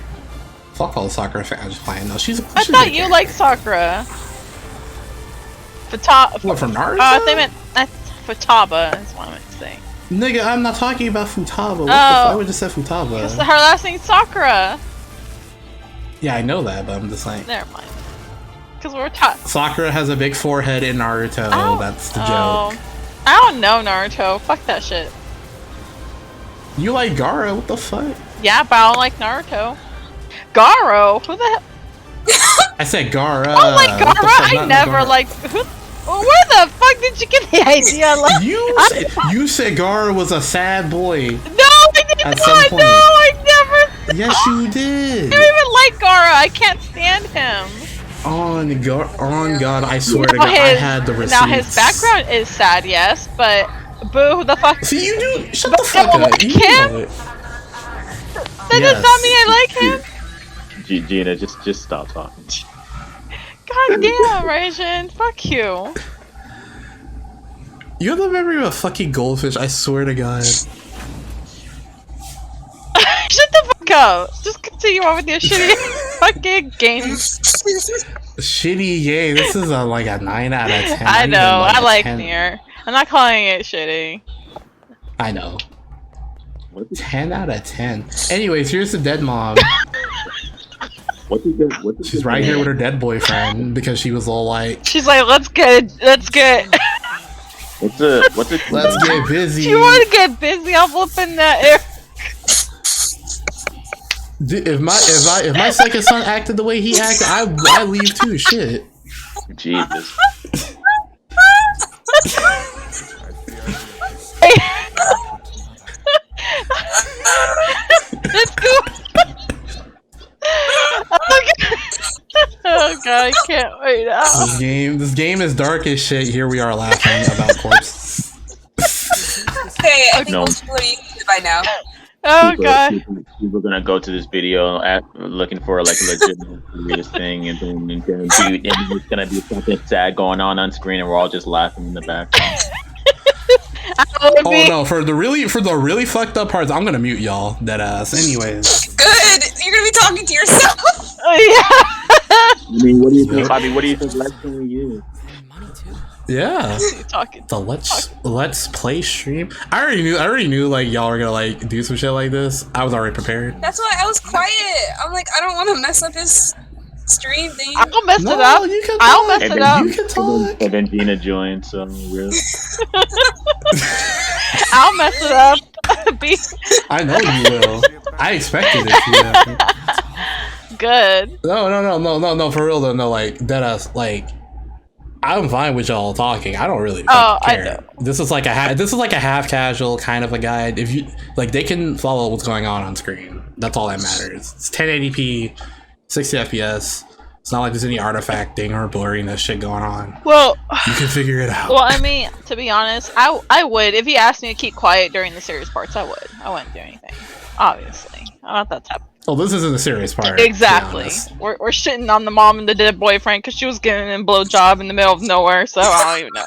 Fuck all the Sakura fans. I'm just playing. No, she's. I thought you liked Sakura. What, from Naruto? They meant Futaba. Is what I meant to say. Nigga, I'm not talking about Futaba. What the fuck? I would just said Futaba. Because her last name's Sakura. Yeah, I know that, but I'm just saying. Never mind. Because we're talking. Sakura has a big forehead in Naruto. That's the joke. I don't know Naruto. Fuck that shit. You like Gaara? What the fuck? Yeah, but I don't like Naruto. Garo? Who the hell? I said Gaara. Oh, like Gaara? I never liked. Where the fuck did you get the idea? Like, you said Gaara was a sad boy. No, I did not. No, I never. Yes, you did. I don't even like Gaara. I can't stand him. On God, I swear to God, I had the receipts. Now his background is sad, yes, but boo, who the fuck? See, you do. Shut the fuck up. Like him? That does not mean I like him. Gina, just stop talking. God damn, Raijin, fuck you. You have the memory of a fucking goldfish, I swear to God. Shut the fuck up. Just continue on with your shitty. fucking game. Shitty game. This is like a 9 out of 10. I know. I like 10. NieR. I'm not calling it shitty. I know. 10 out of 10. Anyways, here's the dead mom. She's right here with her dead boyfriend because she was all like. She's like, let's get. What's it? Let's get busy. You want to get busy? I'm whooping that air. Dude, if my second son acted the way he acted, I leave too. Shit. Jesus. Let's go. Oh god, I can't wait now. This game is dark as shit. Here we are laughing about corpses. Hey, I think most people are used to it by now. Oh god. People are gonna go to this video looking for like a legitimate serious thing, and then it's gonna be something sad going on screen, and we're all just laughing in the background. Oh no! For the really fucked up parts, I'm gonna mute y'all. Dead ass. Anyways. Good. You're gonna be talking to yourself. Oh yeah. I mean, what do you think, Bobby? What do you think Let's Play is? Yeah. Talking. The let's play stream. I already knew like y'all were gonna like do some shit like this. I was already prepared. That's why I was quiet. I'm like, I don't want to mess up his stream thing. I'll mess it up. I'll mess it up. You can talk. And then Gina joined, so really. I'll mess it up. I know you will. I expected it. Yeah. Good. No. For real though, no. Like that ass. Like I'm fine with y'all talking. I don't really care. I know. This is like a half casual kind of a guide. If you like, they can follow what's going on screen. That's all that matters. It's 1080p, 60 FPS. It's not like there's any artifacting or blurriness shit going on. Well, you can figure it out. Well, I mean, to be honest, I would if he asked me to keep quiet during the serious parts. I would. I wouldn't do anything. Obviously, I'm not that type. Well, this isn't the serious part. Exactly. We're shitting on the mom and the dead boyfriend because she was getting a blowjob in the middle of nowhere. So I don't even know.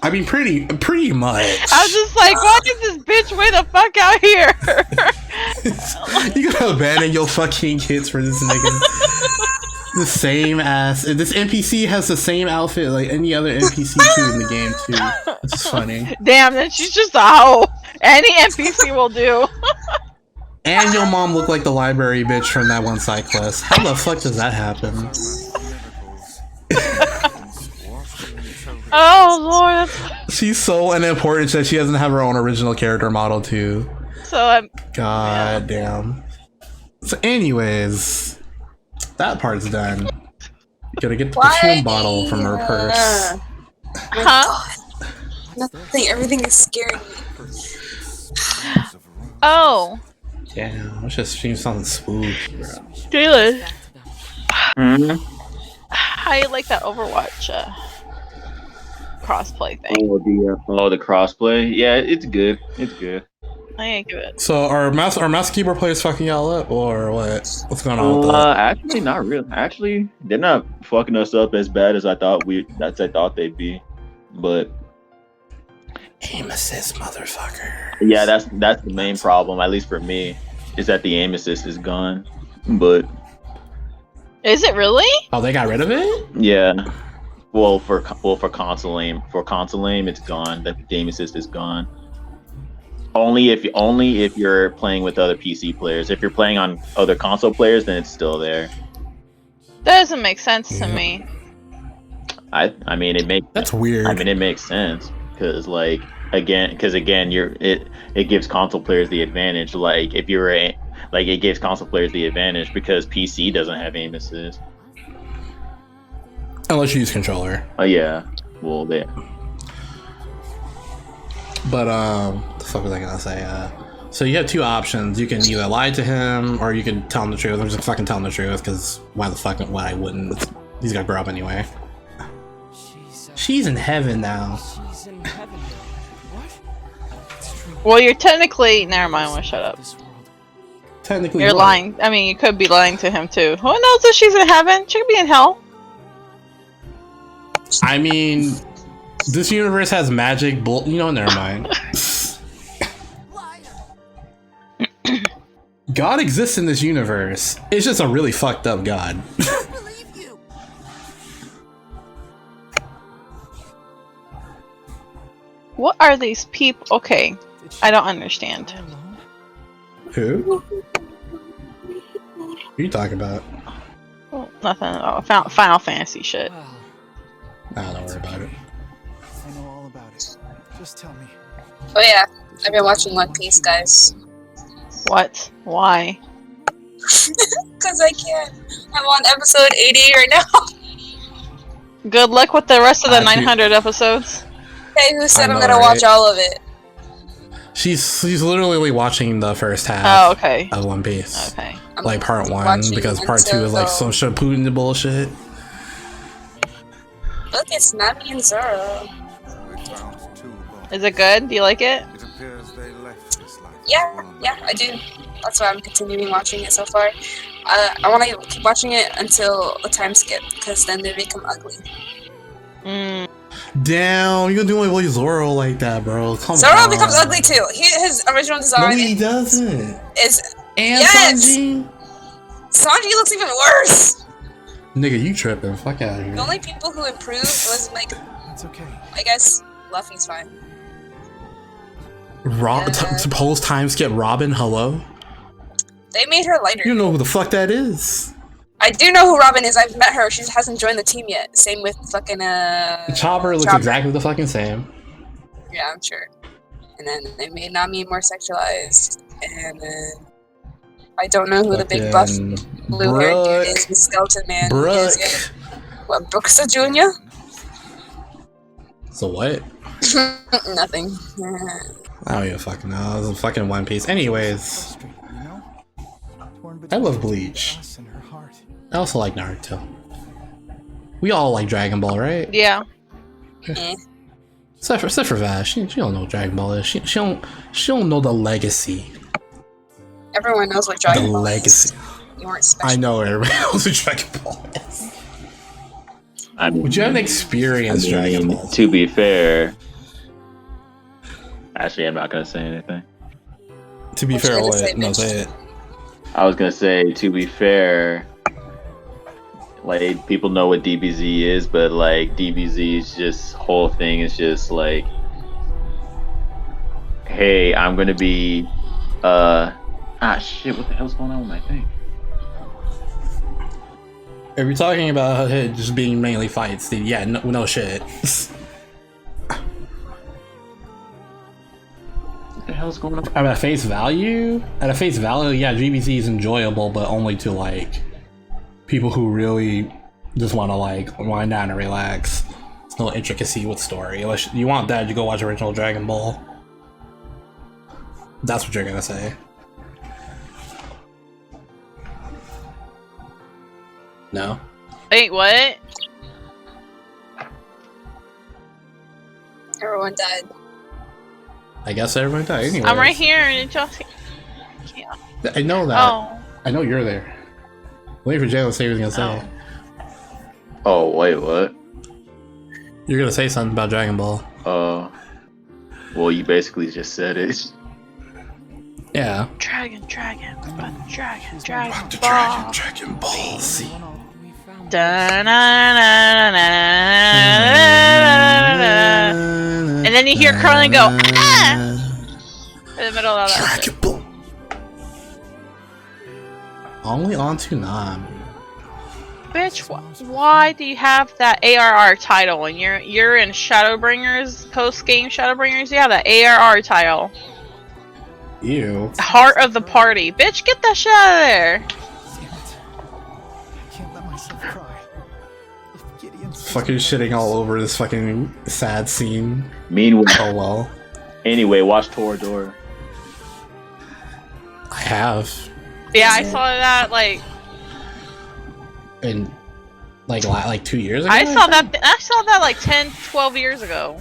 I mean, pretty much. I was just like, why is this bitch way the fuck out here? You gotta abandon your fucking kids for this nigga. The same ass. This NPC has the same outfit like any other NPC too in the game too. It's just funny. Damn, then she's just a hoe. Any NPC will do. And your mom looked like the library bitch from that one side quest. How the fuck does that happen? Oh lord. She's so unimportant that she doesn't have her own original character model too. So God damn. So anyways, that part's done. You gotta get the perfume bottle from her purse. Huh? Nothing. Everything is scaring me. Oh. Damn, let's just stream something spooky, bro. Jalen. How you like that Overwatch crossplay thing? Oh, the crossplay. Yeah, it's good. It's good. I ain't good. So are mouse keyboard players fucking y'all up or what? What's going on with that? Actually, not really. Actually, they're not fucking us up as bad as I thought they'd be. But aim assist, motherfucker. Yeah, that's the main problem, at least for me, is that the aim assist is gone. But is it really? Oh, they got rid of it? Yeah. Well, for console aim, it's gone. The aim assist is gone. Only if you're playing with other PC players. If you're playing on other console players, then it's still there. That doesn't make sense to me. I mean, that's weird. I mean, it makes sense because again, it gives console players the advantage. It gives console players the advantage because PC doesn't have aim assist. Unless you use controller. Oh yeah. Well, yeah. But what the fuck was I gonna say? So you have two options. You can either lie to him or you can tell him the truth. I'm just fucking telling the truth because why I wouldn't? He's gotta grow up anyway. She's in heaven now. She's in heaven. What? Well, you're technically. Never mind. We'll shut up. Technically, you're lying. I mean, you could be lying to him too. Who knows if she's in heaven? She could be in hell. I mean, this universe has magic. Never mind. God exists in this universe. It's just a really fucked up God. What are these people? Okay, I don't understand. Who? What are you talking about? Well, nothing. Oh, Final Fantasy shit. Nah, don't worry about it. I know all about it. Just tell me. Oh yeah, I've been watching One Piece, guys. What? Why? Because I can't. I'm on episode 80 right now. Good luck with the rest of the 900 episodes. Hey, who said I I'm know, gonna watch right? all of it? She's literally watching the first half Oh, okay. of One Piece. Okay. Like part 1, watching because part 2 is like some Shippuden bullshit. Look, it's Nami and Zoro. Is it good? Do you like it? Yeah, I do. That's why I'm continuing watching it so far. I want to keep watching it until the time skip, because then they become ugly. Damn, you're doing like Zoro like that, bro. Come Zoro on. becomes ugly too. His original design. No, he doesn't. Is And yes! Sanji? Sanji looks even worse. Nigga, you tripping. Fuck out of here. The only people who improved was like, it's okay. I guess Luffy's fine. Suppose time skip Robin, hello? They made her lighter. You know who the fuck that is. I do know who Robin is. I've met her. She just hasn't joined the team yet. Same with fucking Chopper looks exactly the fucking same. Yeah, I'm sure. And then they made Nami more sexualized. And then I don't know who the big buff blue-haired dude is. The skeleton man is. Yeah. What, Brooks Jr.? So what? Nothing. I don't even fucking know. It's a fucking One Piece. Anyways, I love Bleach. I also like Naruto. We all like Dragon Ball, right? Yeah. Except for Vash, she don't know what Dragon Ball is. She don't know the legacy. Everyone knows what Dragon Ball legacy. is. You weren't special. I know everybody knows what Dragon Ball is. Would you have experienced Dragon Ball? To be fair, actually, I'm not gonna say anything. To be fair, what? No, say it. I was gonna say, to be fair, like, people know what DBZ is, but like DBZ's just whole thing is just like, hey, I'm gonna be shit, what the hell's going on with my thing? If you're talking about it just being mainly fights, then yeah, no shit. What the hell's going on? At face value, yeah, GBZ is enjoyable, but only to like people who really just want to like wind down and relax. There's no intricacy with story. Unless you want that, you go watch original Dragon Ball. That's what you're gonna say. No. Wait, what? Everyone died. I guess everyone died anyway. I'm right here, and it just. Yeah. I know that. Oh. I know you're there. Waiting for Jalen to say what he was gonna say. Oh, wait, what? You're gonna say something about Dragon Ball. Well, you basically just said it. Yeah. Dragon Ball. Dragon Ball Z. And then you hear Carlin go, ah! In the middle of that. Dragon Ball. Only on to Nam. Bitch, why do you have that ARR title and you're in Shadowbringers, post-game Shadowbringers? You have that ARR title. Ew. Heart of the party. Bitch, get that shit out of there. Fucking shitting all over this fucking sad scene. Meanwhile, oh well. Anyway, watch Toradora. I have. Yeah, I saw that like. In like 2 years ago. I saw that like 10, 12 years ago.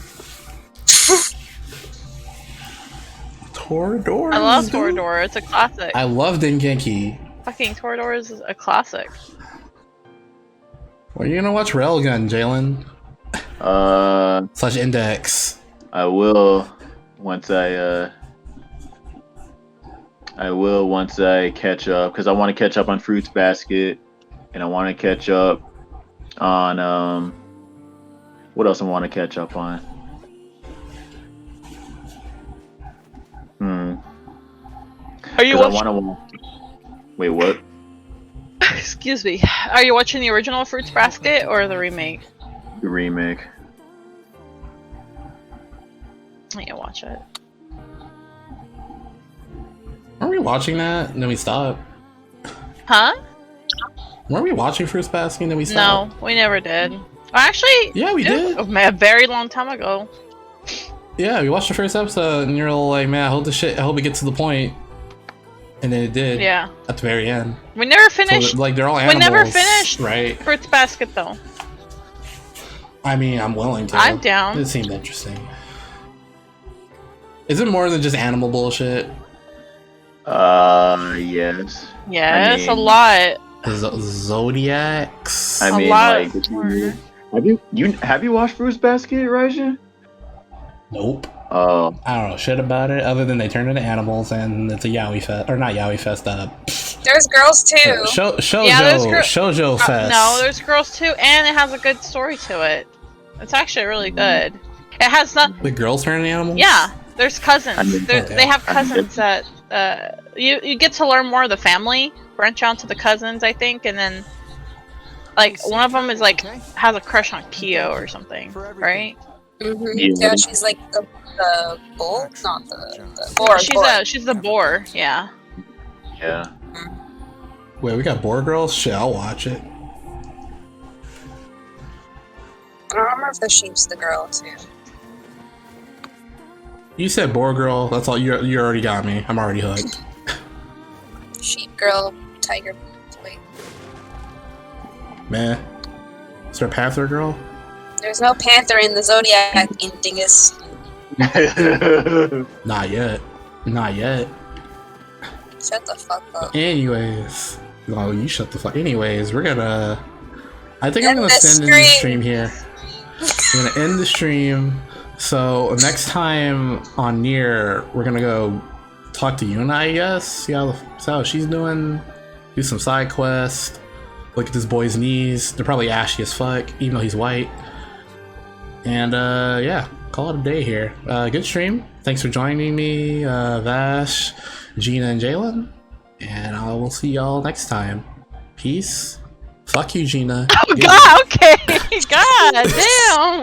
Toradora. I love Toradora. It's a classic. I love Dengenki. Fucking Toradora is a classic. When are you gonna watch Railgun, Jalen? / Index. I will once I I will once I catch up, because I want to catch up on Fruits Basket, and I want to catch up on what else I want to catch up on. Are you watching? Wait, what? Excuse me. Are you watching the original Fruits Basket or the remake? The remake. I can watch it. Weren't we watching that and then we stopped? Huh? Weren't we watching Fruits Basket and then we stopped? No, we never did. Well, actually, yeah, we did. A very long time ago. Yeah, we watched the first episode and you're all like, man, I hope it gets to the point. And then it did. Yeah. At the very end. We never finished. So, like, they're all animals. We never finished right? Fruits Basket, though. I mean, I'm willing to. I'm down. It seemed interesting. Is it more than just animal bullshit? Yes. Yes, I mean, a lot. Zodiacs. I mean, like, have you watched Fruits Basket, Raijin? Nope. Oh. I don't know shit about it other than they turn into animals and it's a yaoi fest, or not yaoi fest. There's girls too. Shoujo fest. No, there's girls too, and it has a good story to it. It's actually really good. It has not. The girls turn into animals. Yeah, there's cousins. They have cousins that you get to learn more of the family, branch out to the cousins, I think, and then like one of them is like has a crush on Kyo or something, right? Yeah, she's like the bull, not the boar. She's the boar. Yeah. Yeah. Wait, we got boar girls? Shit, I'll watch it. I don't remember if the sheep's the girl too. You said boar girl. That's all. You already got me. I'm already hooked. Sheep girl, tiger. Wait. Man, is there a panther girl? There's no panther in the Zodiac, dingus. Not yet. Not yet. Shut the fuck up. Anyways. Oh, you shut the fuck. Anyways, we're gonna... I think I'm gonna end the stream here. We're gonna end the stream. So, next time on NieR, we're gonna go talk to Yuna, I guess. See how she's doing. Do some side quests. Look at this boy's knees. They're probably ashy as fuck, even though he's white. And yeah, call it a day here. Good stream. Thanks for joining me, Vash, Gina, and Jalen. And I will see y'all next time. Peace. Fuck you, Gina. Oh god, okay. God damn.